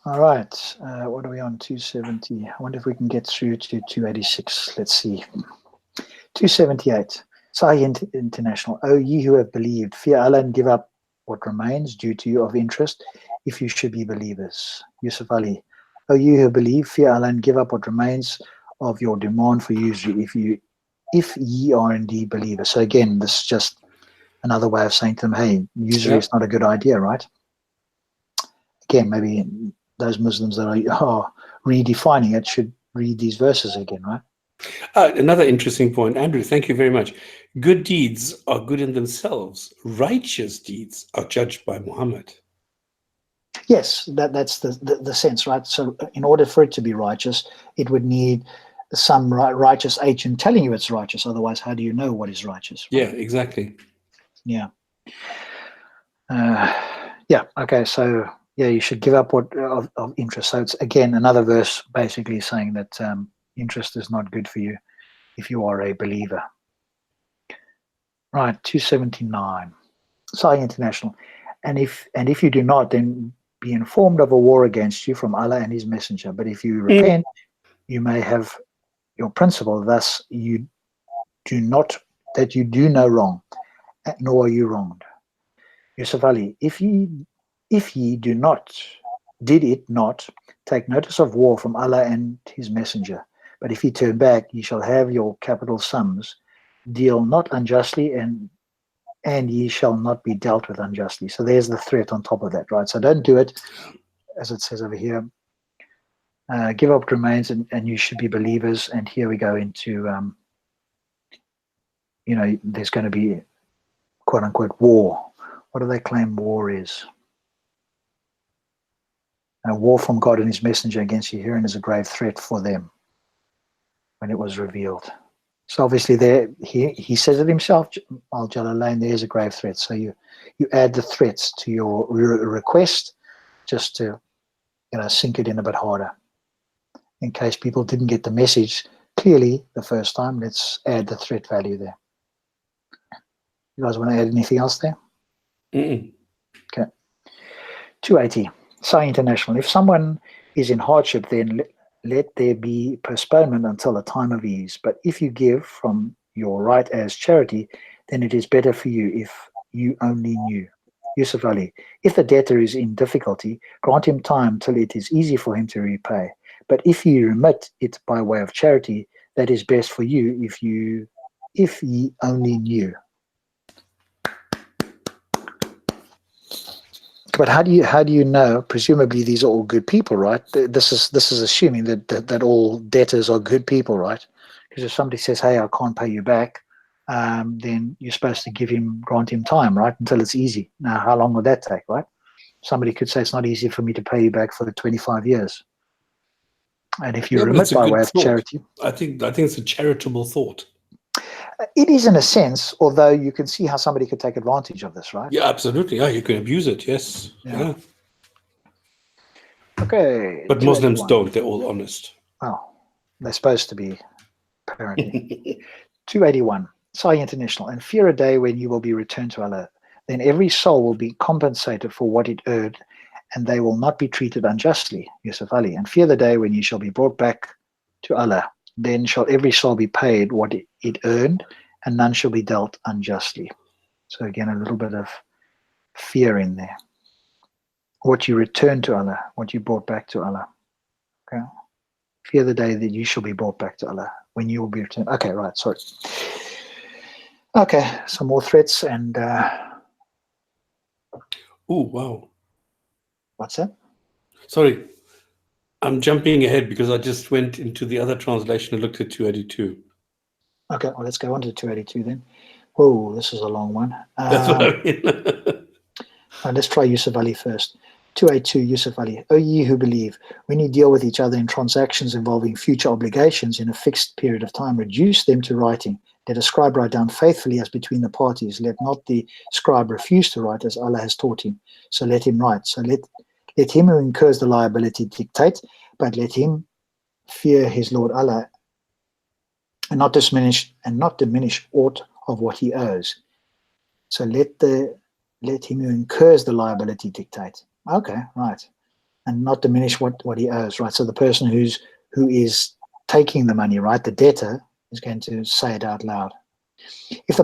Speaker 1: right. What are we on? 270. I wonder if we can get through to 286. Let's see. 278. Sahih International. O ye who have believed, fear Allah and give up what remains due to you of interest, if you should be believers. Yusuf Ali. O you who believe, fear Allah and give up what remains of your demand for usury, if ye are indeed believers. So again, this is just another way of saying to them, hey, usury is not a good idea, right? Again, maybe those Muslims that are redefining it should read these verses again, right?
Speaker 2: Another interesting point, Andrew, thank you very much. Good deeds are good in themselves. Righteous deeds are judged by Muhammad.
Speaker 1: Yes, that's the sense, right? So in order for it to be righteous, it would need some righteous agent telling you it's righteous. Otherwise, how do you know what is righteous? Right?
Speaker 2: Yeah, exactly.
Speaker 1: Yeah. Yeah, okay, so yeah, you should give up what of interest. So it's again another verse basically saying that interest is not good for you if you are a believer. Right, 279. Sorry, International. And if you do not, then be informed of a war against you from Allah and His Messenger. But if you repent, you may have your principle. Thus, you do no wrong, nor are you wronged. Yusuf Ali, if ye did it not take notice of war from Allah and His Messenger, but if ye turn back, ye shall have your capital sums. Deal not unjustly, and ye shall not be dealt with unjustly. So there's the threat on top of that, right? So don't do it, as it says over here. Give up remains, and you should be believers. And here we go into, there's going to be, quote unquote, war. What do they claim war is? A war from God and His Messenger against you herein is a grave threat for them when it was revealed. So obviously there, he says it himself, Al-Jalalain, there's a grave threat. So you add the threats to your request just to, sink it in a bit harder. In case people didn't get the message clearly the first time, let's add the threat value there. You guys want to add anything else there?
Speaker 2: Mm-mm.
Speaker 1: Okay. 280. Say International. If someone is in hardship, then let there be postponement until a time of ease. But if you give from your right as charity, then it is better for you if you only knew. Yusuf Ali. If the debtor is in difficulty, grant him time till it is easy for him to repay. But if you remit it by way of charity, that is best for you if ye only knew. But how do you know? Presumably these are all good people, right? This is assuming that all debtors are good people, right? Because if somebody says, "Hey, I can't pay you back," then you're supposed to grant him time, right, until it's easy. Now, how long would that take, right? Somebody could say it's not easy for me to pay you back for 25 years. And if you remit by way of charity,
Speaker 2: I think it's a charitable thought.
Speaker 1: It is in a sense, although you can see how somebody could take advantage of this, right?
Speaker 2: Yeah, absolutely. Yeah, you can abuse it. Yes. Yeah.
Speaker 1: Okay.
Speaker 2: But Muslims don't. They're all honest.
Speaker 1: Oh, they're supposed to be, apparently. 281. Sai International. And fear a day when you will be returned to Allah. Then every soul will be compensated for what it earned, and they will not be treated unjustly. Yusuf Ali. And fear the day when you shall be brought back to Allah. Then shall every soul be paid what it earned, and none shall be dealt unjustly. So again, a little bit of fear in there. What you return to Allah, what you brought back to Allah. Okay. Fear the day that you shall be brought back to Allah, when you will be returned. Okay, right, sorry. Okay, some more threats and...
Speaker 2: Oh, wow.
Speaker 1: What's that?
Speaker 2: Sorry. I'm jumping ahead because I just went into the other translation and looked at 282.
Speaker 1: Okay, well, let's go on to 282 then. Whoa, this is a long one.
Speaker 2: That's what I mean.
Speaker 1: Let's try Yusuf Ali first. 282 Yusuf Ali. O ye who believe, when you deal with each other in transactions involving future obligations in a fixed period of time, reduce them to writing. Let a scribe write down faithfully as between the parties. Let not the scribe refuse to write as Allah has taught him. So let him write. So let him who incurs the liability dictate, but let him fear his Lord Allah and not diminish aught of what he owes. So let him who incurs the liability dictate. Okay, right. And not diminish what he owes, right? So the person who is taking the money, right, the debtor, is going to say it out loud. If the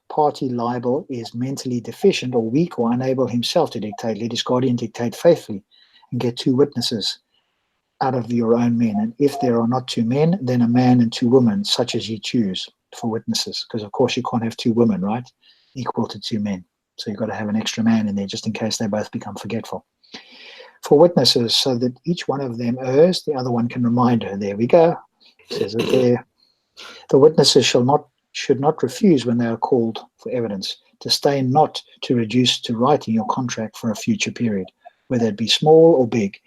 Speaker 1: party liable is mentally deficient or weak or unable himself to dictate, let his guardian dictate faithfully and get 2 witnesses out of your own men. And if there are not 2 men, then a man and 2 women, such as ye choose for witnesses. Because of course you can't have 2 women, right, equal to 2 men. So you've got to have an extra man in there just in case they both become forgetful. For witnesses, so that each one of them errs, the other one can remind her. There we go. It says it there. The witnesses should not refuse when they are called for evidence, to stay not to reduce to writing your contract for a future period, whether it be small or big.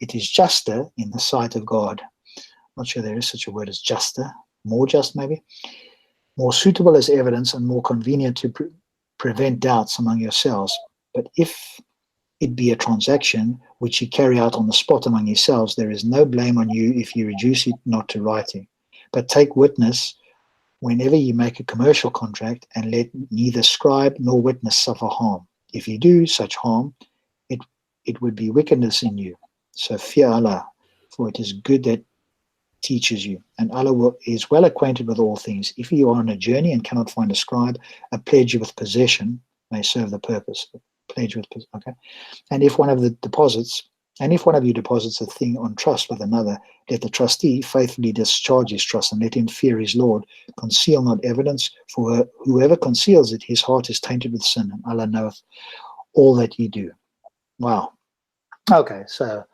Speaker 1: It is juster in the sight of God. I'm not sure there is such a word as juster. More just, maybe. More suitable as evidence and more convenient to prevent doubts among yourselves. But if it be a transaction which you carry out on the spot among yourselves, there is no blame on you if you reduce it not to writing. But take witness whenever you make a commercial contract, and let neither scribe nor witness suffer harm. If you do such harm, it would be wickedness in you. So fear Allah, for it is good that teaches you, and Allah is well acquainted with all things. If you are on a journey and cannot find a scribe, a pledge with possession may serve the purpose. Okay. And if one of you deposits a thing on trust with another, let the trustee faithfully discharge his trust, and let him fear his Lord. Conceal not evidence, for whoever conceals it, his heart is tainted with sin, and Allah knoweth all that ye do. Wow. Okay, so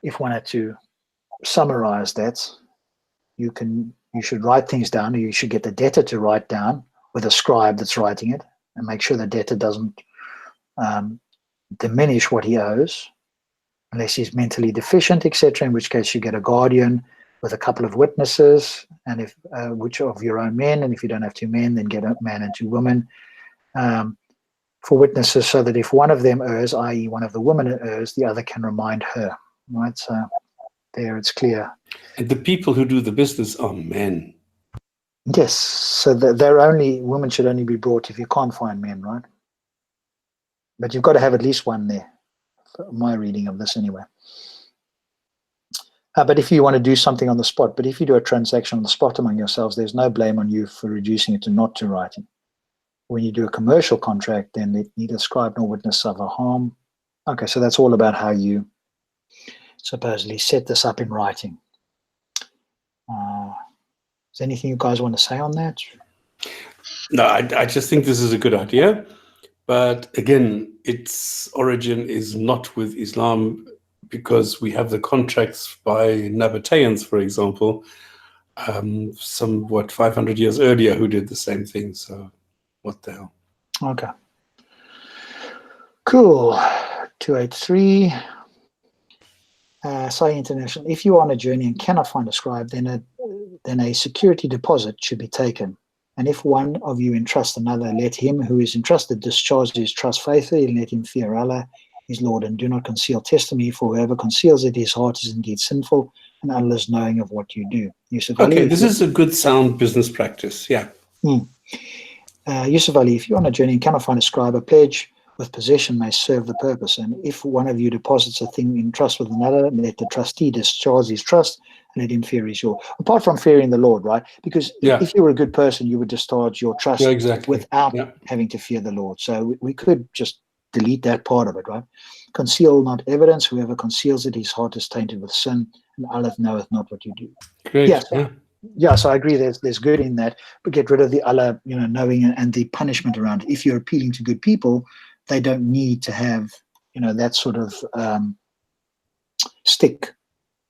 Speaker 1: if one had to summarize that, you should write things down, or you should get the debtor to write down with a scribe that's writing it, and make sure the debtor doesn't diminish what he owes, unless he's mentally deficient, etc., in which case you get a guardian with a couple of witnesses, and if which of your own men, and if you don't have two men, then get a man and two women for witnesses, so that if one of them errs, i.e. one of the women errs, the other can remind her. Right, so there it's clear.
Speaker 2: And the people who do the business are men.
Speaker 1: Yes, so women should only be brought if you can't find men, right? But you've got to have at least one there, my reading of this anyway. But if you want to do something on the spot, but if you do a transaction on the spot among yourselves, there's no blame on you for reducing it to not to writing. When you do a commercial contract, then let neither scribe nor witness suffer harm. Okay, so that's all about how you supposedly set this up in writing. Is there anything you guys want to say on that?
Speaker 2: No, I just think this is a good idea. But again, its origin is not with Islam, because we have the contracts by Nabateans, for example, somewhat 500 years earlier, who did the same thing. So what the hell?
Speaker 1: Okay. Cool. 283. Sahih International. If you are on a journey and cannot find a scribe, then a security deposit should be taken. And if one of you entrusts another, let him who is entrusted discharge his trust faithfully, and let him fear Allah, his Lord, and do not conceal testimony, for whoever conceals it, his heart is indeed sinful, and Allah is knowing of what you do. Yusuf Ali,
Speaker 2: this is a good sound business practice, yeah.
Speaker 1: Yusuf Ali, if you're on a journey and cannot find a scribe, a pledge with possession may serve the purpose. And if one of you deposits a thing in trust with another, let the trustee discharge his trust, and let him fear his Lord. Apart from fearing the Lord, right? Because if you were a good person, you would discharge your trust without having to fear the Lord. So we could just delete that part of it, right? Conceal not evidence. Whoever conceals it, his heart is tainted with sin, and Allah knoweth not what you do.
Speaker 2: Great.
Speaker 1: So I agree. There's good in that, but get rid of the Allah, knowing and the punishment around it. If you're appealing to good people, they don't need to have, that sort of stick,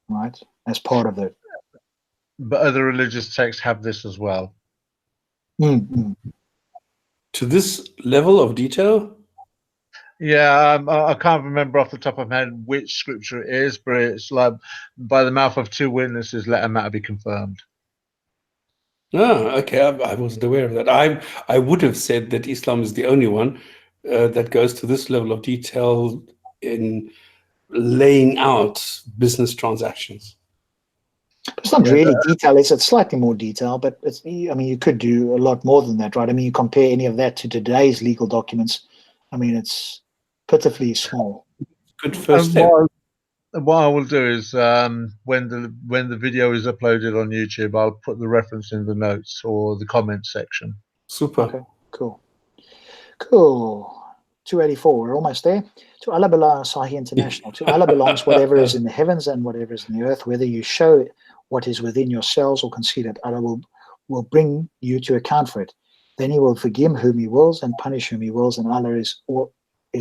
Speaker 1: right, as part of it.
Speaker 3: But other religious texts have this as well.
Speaker 1: Mm-hmm.
Speaker 2: To this level of detail?
Speaker 3: Yeah, I can't remember off the top of my head which scripture it is, but it's like, by the mouth of two witnesses, let a matter be confirmed.
Speaker 2: Oh, okay. I wasn't aware of that. I would have said that Islam is the only one that goes to this level of detail in laying out business transactions.
Speaker 1: It's not really detail. It's slightly more detail, but you could do a lot more than that, right? You compare any of that to today's legal documents. It's pitifully small.
Speaker 2: Good first step.
Speaker 3: What I will do is when the video is uploaded on YouTube, I'll put the reference in the notes or the comments section.
Speaker 2: Super.
Speaker 1: Okay, cool. 284, we're almost there. To Allah belongs, Sahih International. To Allah belongs whatever is in the heavens and whatever is in the earth, whether you show what is within yourselves or conceal it. Allah will bring you to account for it. Then he will forgive whom he wills and punish whom he wills, and Allah is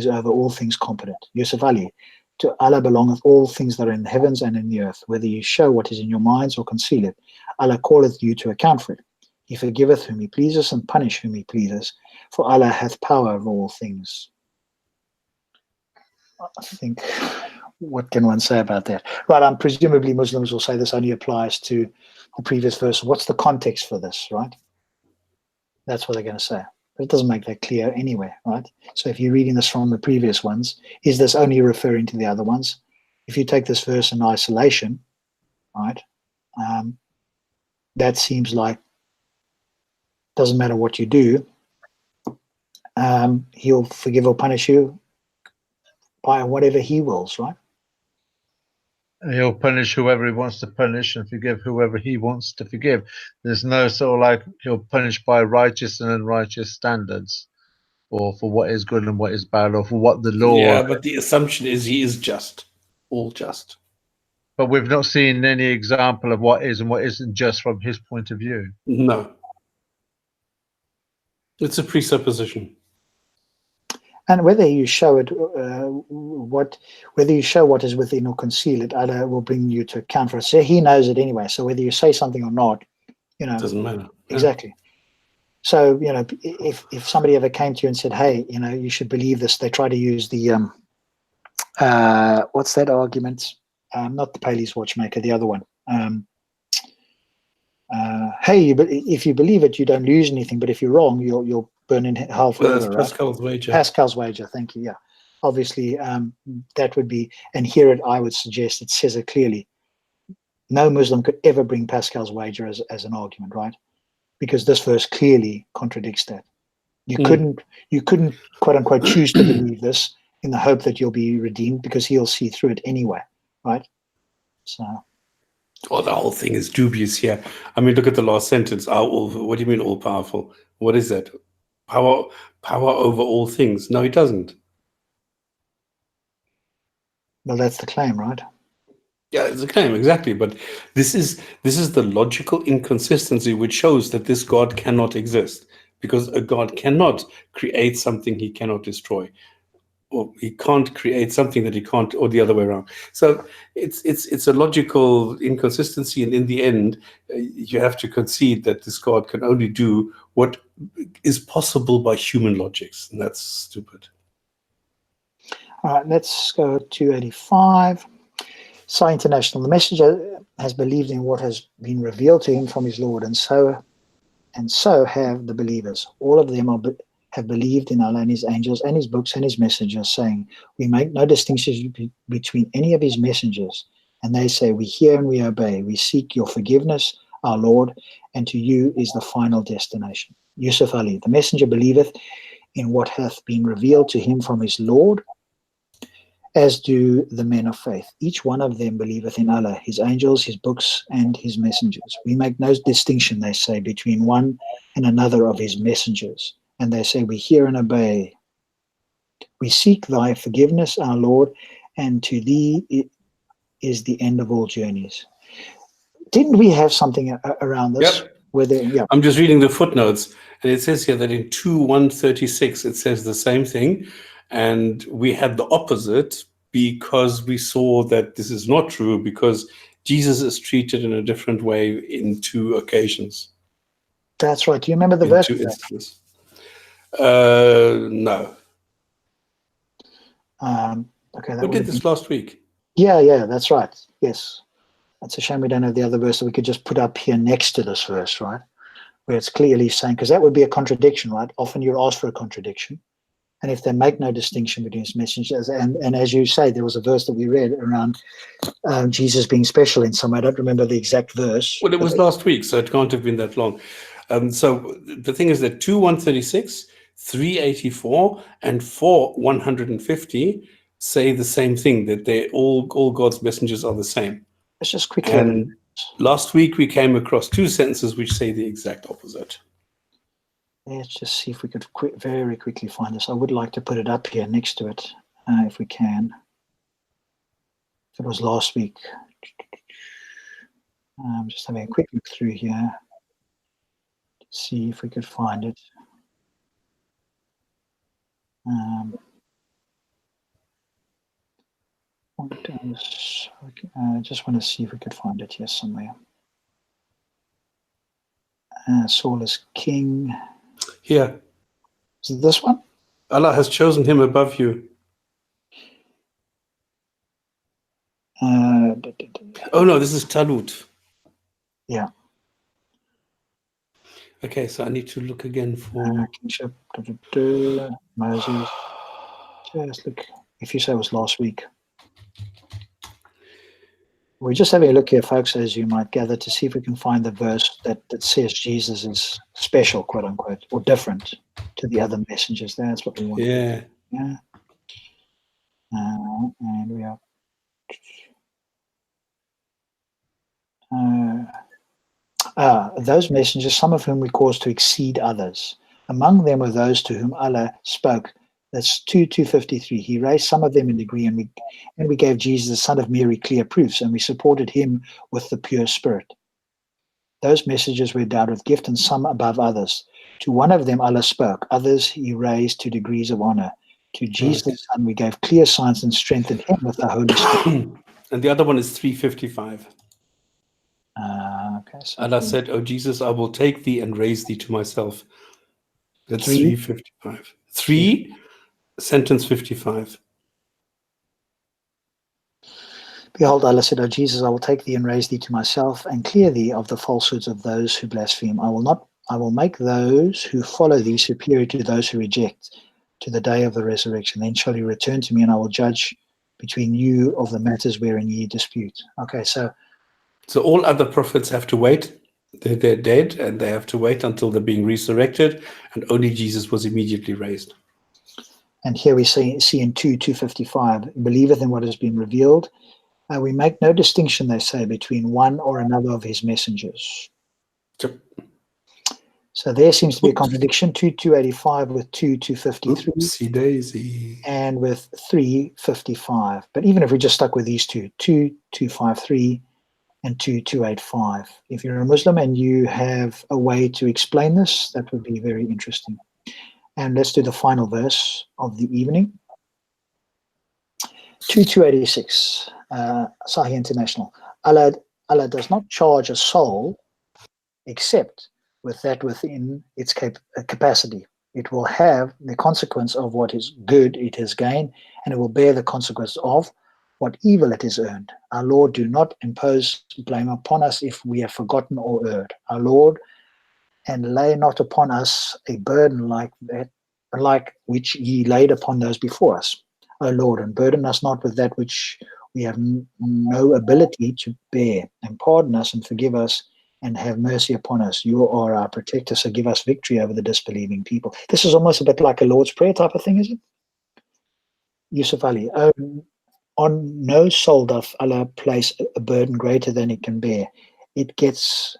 Speaker 1: over all things competent. Yusuf Ali, to Allah belongeth all things that are in the heavens and in the earth, whether you show what is in your minds or conceal it. Allah calleth you to account for it. He forgiveth whom he pleases and punish whom he pleases, for Allah hath power over all things. I think, what can one say about that? Right, presumably Muslims will say this only applies to the previous verse. What's the context for this, right? That's what they're going to say. But it doesn't make that clear anyway, right? So if you're reading this from the previous ones, is this only referring to the other ones? If you take this verse in isolation, right, that seems like doesn't matter what you do, he'll forgive or punish you by whatever he wills, right?
Speaker 3: He'll punish whoever he wants to punish and forgive whoever he wants to forgive. There's no sort of like he'll punish by righteous and unrighteous standards, or for what is good and what is bad, or for what the law.
Speaker 2: Yeah, but the assumption is he is just, all just.
Speaker 3: But we've not seen any example of what is and what isn't just from his point of view.
Speaker 2: No. It's a presupposition.
Speaker 1: And whether you show it, whether you show what is within or conceal it, Allah will bring you to account for it. So he knows it anyway. So whether you say something or not,
Speaker 2: It doesn't matter.
Speaker 1: Exactly. So, if somebody ever came to you and said, hey, you should believe this, they try to use the, what's that argument? Not the Paley's watchmaker, the other one. Hey, but if you believe it, you don't lose anything. But if you're wrong, you'll burn in hell forever.
Speaker 2: That's Pascal's wager.
Speaker 1: Pascal's wager. Thank you. Yeah, obviously, that would be. And here, I would suggest it says it clearly. No Muslim could ever bring Pascal's wager as an argument, right? Because this verse clearly contradicts that. You couldn't quote unquote choose to believe this in the hope that you'll be redeemed, because he'll see through it anyway, right? So.
Speaker 2: Well, the whole thing is dubious here. I mean, look at the last sentence. What do you mean all powerful? What is that? Power over all things. No, he doesn't.
Speaker 1: Well, that's the claim, right?
Speaker 2: Yeah, it's a claim, exactly. But this is the logical inconsistency which shows that this God cannot exist, because a God cannot create something he cannot destroy, or he can't create something that he can't, or the other way around. So it's a logical inconsistency, and in the end, you have to concede that this God can only do what is possible by human logics, and that's stupid.
Speaker 1: All right, let's go to 85. Sai International. The messenger has believed in what has been revealed to him from his Lord, and so have the believers. All of them have believed in Allah and his angels and his books and his messengers, saying, we make no distinction between any of his messengers. And they say, we hear and we obey. We seek your forgiveness, our Lord, and to you is the final destination. Yusuf Ali. The messenger believeth in what hath been revealed to him from his Lord, as do the men of faith. Each one of them believeth in Allah, his angels, his books, and his messengers. We make no distinction, they say, between one and another of his messengers. And they say, we hear and obey. We seek thy forgiveness, our Lord, and to thee is the end of all journeys. Didn't we have something around this?
Speaker 2: Yep. I'm just reading the footnotes, and it says here that in 2:136 it says the same thing. And we had the opposite, because we saw that this is not true, because Jesus is treated in a different way in 2 occasions.
Speaker 1: That's right. Do you remember the verse?
Speaker 2: 2 instances. No.
Speaker 1: Okay.
Speaker 2: We did this last week.
Speaker 1: Yeah, that's right. Yes. It's a shame we don't have the other verse that we could just put up here next to this verse, right? Where it's clearly saying, because that would be a contradiction, right? Often you're asked for a contradiction. And if they make no distinction between his messengers, and as you say, there was a verse that we read around Jesus being special in some way. I don't remember the exact verse.
Speaker 2: Well, it was last week, so it can't have been that long. So the thing is that 2:136, 384, and 4:150 say the same thing, that they all God's messengers are the same.
Speaker 1: Let's just quickly.
Speaker 2: And last week we came across 2 sentences which say the exact opposite.
Speaker 1: Let's just see if we could very quickly find this. I would like to put it up here next to it, if we can. If it was last week. I'm just having a quick look through here to see if we could find it. I just want to see if we could find it here somewhere. Saul is king.
Speaker 2: Here.
Speaker 1: Is it this one?
Speaker 2: Allah has chosen him above you. Oh no, this is Talut.
Speaker 1: Yeah.
Speaker 2: Okay, so I need to look again for
Speaker 1: kingship. Moses. Just look. If you say it was last week. We're just having a look here, folks, as you might gather, to see if we can find the verse that says Jesus is special, quote unquote, or different to the other messengers. That's what we want.
Speaker 2: Yeah.
Speaker 1: Yeah. And we are. Those messengers, some of whom we caused to exceed others. Among them were those to whom Allah spoke. That's 2:253. He raised some of them in degree, and we gave Jesus, the son of Mary, clear proofs, and we supported him with the pure spirit. Those messages were endowed with gift, and some above others. To one of them Allah spoke, others he raised to degrees of honor. To Jesus, the son, we gave clear signs and strengthened him with the Holy Spirit.
Speaker 2: And the other one is 3:55.
Speaker 1: Okay, so
Speaker 2: Allah said, "O Jesus, I will take thee and raise thee to myself." That's
Speaker 1: 3?
Speaker 2: 3:55. 3, sentence 55.
Speaker 1: Behold, Allah said, O Jesus, I will take thee and raise thee to myself and clear thee of the falsehoods of those who blaspheme. I will make those who follow thee superior to those who reject to the day of the resurrection. Then shall you return to me, and I will judge between you of the matters wherein ye dispute. Okay, so
Speaker 2: all other prophets have to wait. They're dead, and they have to wait until they're being resurrected, and only Jesus was immediately raised.
Speaker 1: And here we see in 2:255, believeth in what has been revealed. We make no distinction, they say, between one or another of his messengers.
Speaker 2: Yep.
Speaker 1: So there seems to be a contradiction, 2:285 with 2:253.
Speaker 2: Oopsie daisy.
Speaker 1: And with 3:55. But even if we just stuck with these two, 2:253 and 2:285. If you're a Muslim and you have a way to explain this, that would be very interesting. And let's do the final verse of the evening. 2:286, Sahih International. Allah does not charge a soul except with that within its capacity. It will have the consequence of what is good it has gained, and it will bear the consequence of what evil it has earned. Our Lord, do not impose blame upon us if we have forgotten or erred. Our Lord, and lay not upon us a burden like that, like which ye laid upon those before us. O Lord, and burden us not with that which we have no ability to bear, and pardon us and forgive us and have mercy upon us. You are our protector, so give us victory over the disbelieving people. This is almost a bit like a Lord's Prayer type of thing, is it? Yusuf Ali, on no soul doth Allah place a burden greater than it can bear. It gets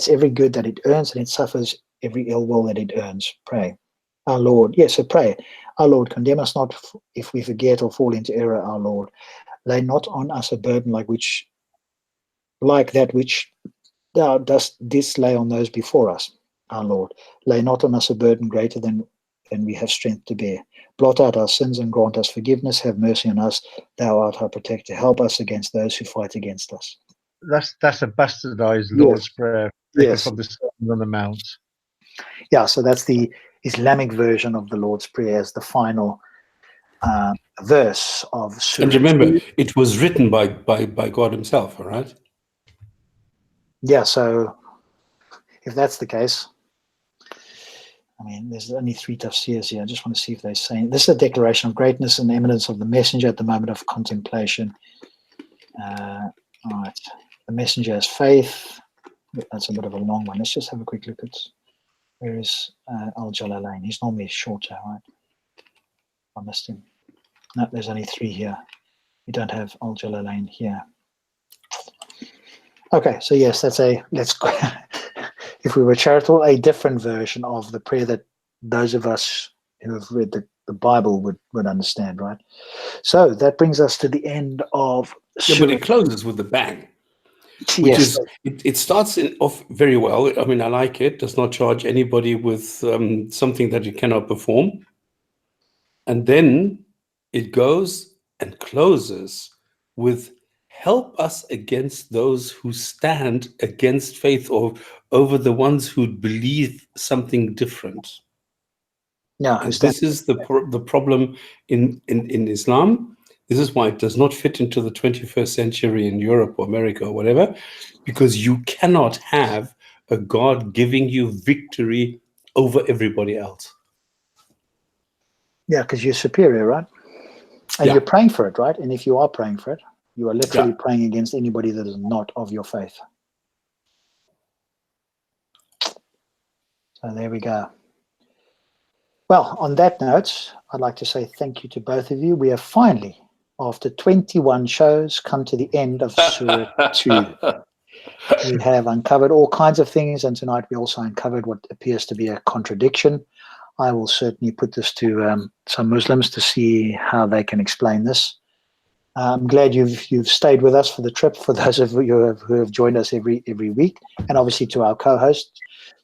Speaker 1: every good that it earns, and it suffers every ill will that it earns. Pray. Our Lord, yes, so pray. Our Lord, condemn us not if we forget or fall into error, our Lord. Lay not on us a burden like that which thou didst lay on those before us, our Lord. Lay not on us a burden greater than we have strength to bear. Blot out our sins and grant us forgiveness. Have mercy on us. Thou art our protector. Help us against those who fight against us.
Speaker 3: That's a bastardized Lord's Prayer taken from the Sermon on the Mount.
Speaker 1: Yeah, so that's the Islamic version of the Lord's Prayer as the final verse of Surah.
Speaker 2: And remember, it was written by God himself, all right?
Speaker 1: Yeah, so if that's the case, I mean, there's only 3 tafsirs here. I just want to see if they're saying this is a declaration of greatness and eminence of the messenger at the moment of contemplation. All right, the messenger has faith. That's a bit of a long one. Let's just have a quick look at where is Al-Jalalain. He's normally shorter, right? I missed him. No, there's only 3 here. We don't have Al-Jalalain here. Okay, so yes, let's go. If we were charitable, a different version of the prayer that those of us who have read the Bible would understand, right? So that brings us to the end of
Speaker 2: Yeah, but it closes with a bang. Which
Speaker 1: yes.
Speaker 2: is, it starts off very well. I mean, I like it. Does not charge anybody with something that it cannot perform. And then it goes and closes with help us against those who stand against faith or over the ones who believe something different.
Speaker 1: Yeah,
Speaker 2: and this is the problem in Islam. This is why it does not fit into the 21st century in Europe or America or whatever, because you cannot have a God giving you victory over everybody else.
Speaker 1: Yeah, because you're superior, right? And you're praying for it, right? And if you are praying for it, You are literally praying against anybody that is not of your faith. So there we go. Well, on that note, I'd like to say thank you to both of you. We have finally, after 21 shows, come to the end of Surah 2. We have uncovered all kinds of things, and tonight we also uncovered what appears to be a contradiction. I will certainly put this to some Muslims to see how they can explain this. I'm glad you've stayed with us for the trip, for those of you who have joined us every week, and obviously to our co-hosts,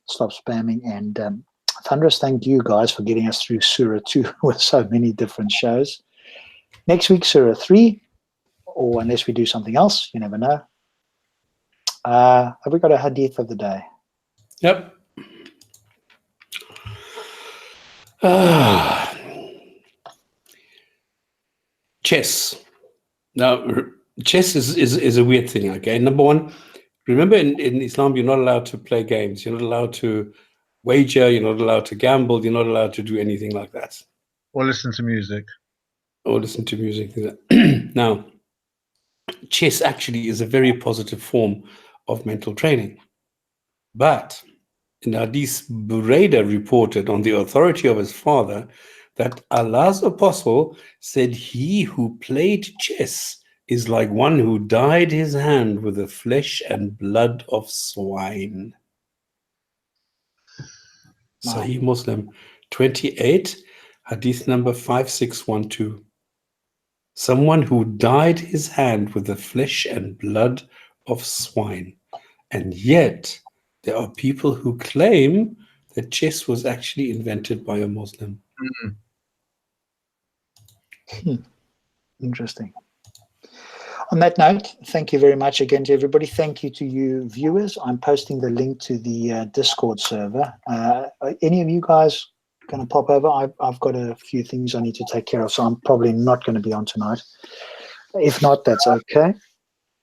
Speaker 1: Stop Spamming and Thunderous. Thank you guys for getting us through Surah 2 with so many different shows. Next week, Surah 3, or unless we do something else, you never know. Have we got a hadith of the day?
Speaker 2: Yep. Chess. Now, chess is a weird thing, okay? Number one, remember in Islam, you're not allowed to play games. You're not allowed to wager. You're not allowed to gamble. You're not allowed to do anything like that.
Speaker 3: Or listen to music.
Speaker 2: Or listen to music. Now, chess actually is a very positive form of mental training. But in Hadith, Buraidah reported on the authority of his father that Allah's apostle said, "He who played chess is like one who dyed his hand with the flesh and blood of swine."
Speaker 1: Wow.
Speaker 2: Sahih Muslim 28, Hadith number 5612. Someone who dyed his hand with the flesh and blood of swine. And yet, there are people who claim that chess was actually invented by a Muslim.
Speaker 1: Interesting. On that note, thank you very much again to everybody. Thank you to you viewers. I'm posting the link to the Discord server. Any of you guys going to pop over? I've got a few things I need to take care of, so I'm probably not going to be on tonight. If not, that's okay.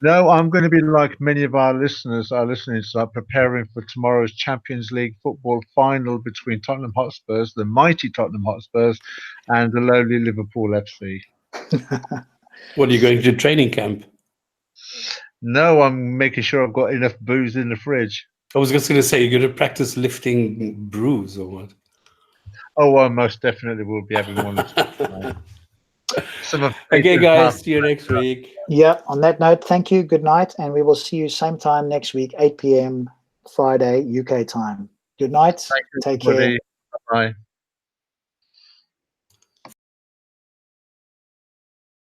Speaker 3: No, I'm going to be like many of our listeners are listening to, preparing for tomorrow's Champions League football final between Tottenham Hotspurs, the mighty Tottenham Hotspurs, and the lowly Liverpool FC.
Speaker 2: What, are you going to training camp?
Speaker 3: No, I'm making sure I've got enough booze in the fridge.
Speaker 2: I was just going to say, you're going to practice lifting brews or what?
Speaker 3: Oh, I most definitely will be having one.
Speaker 2: Okay, guys, see you next week.
Speaker 1: Yeah, on that note, thank you. Good night. And we will see you same time next week, 8 p.m. Friday, UK time. Good night. Take care.
Speaker 3: Bye.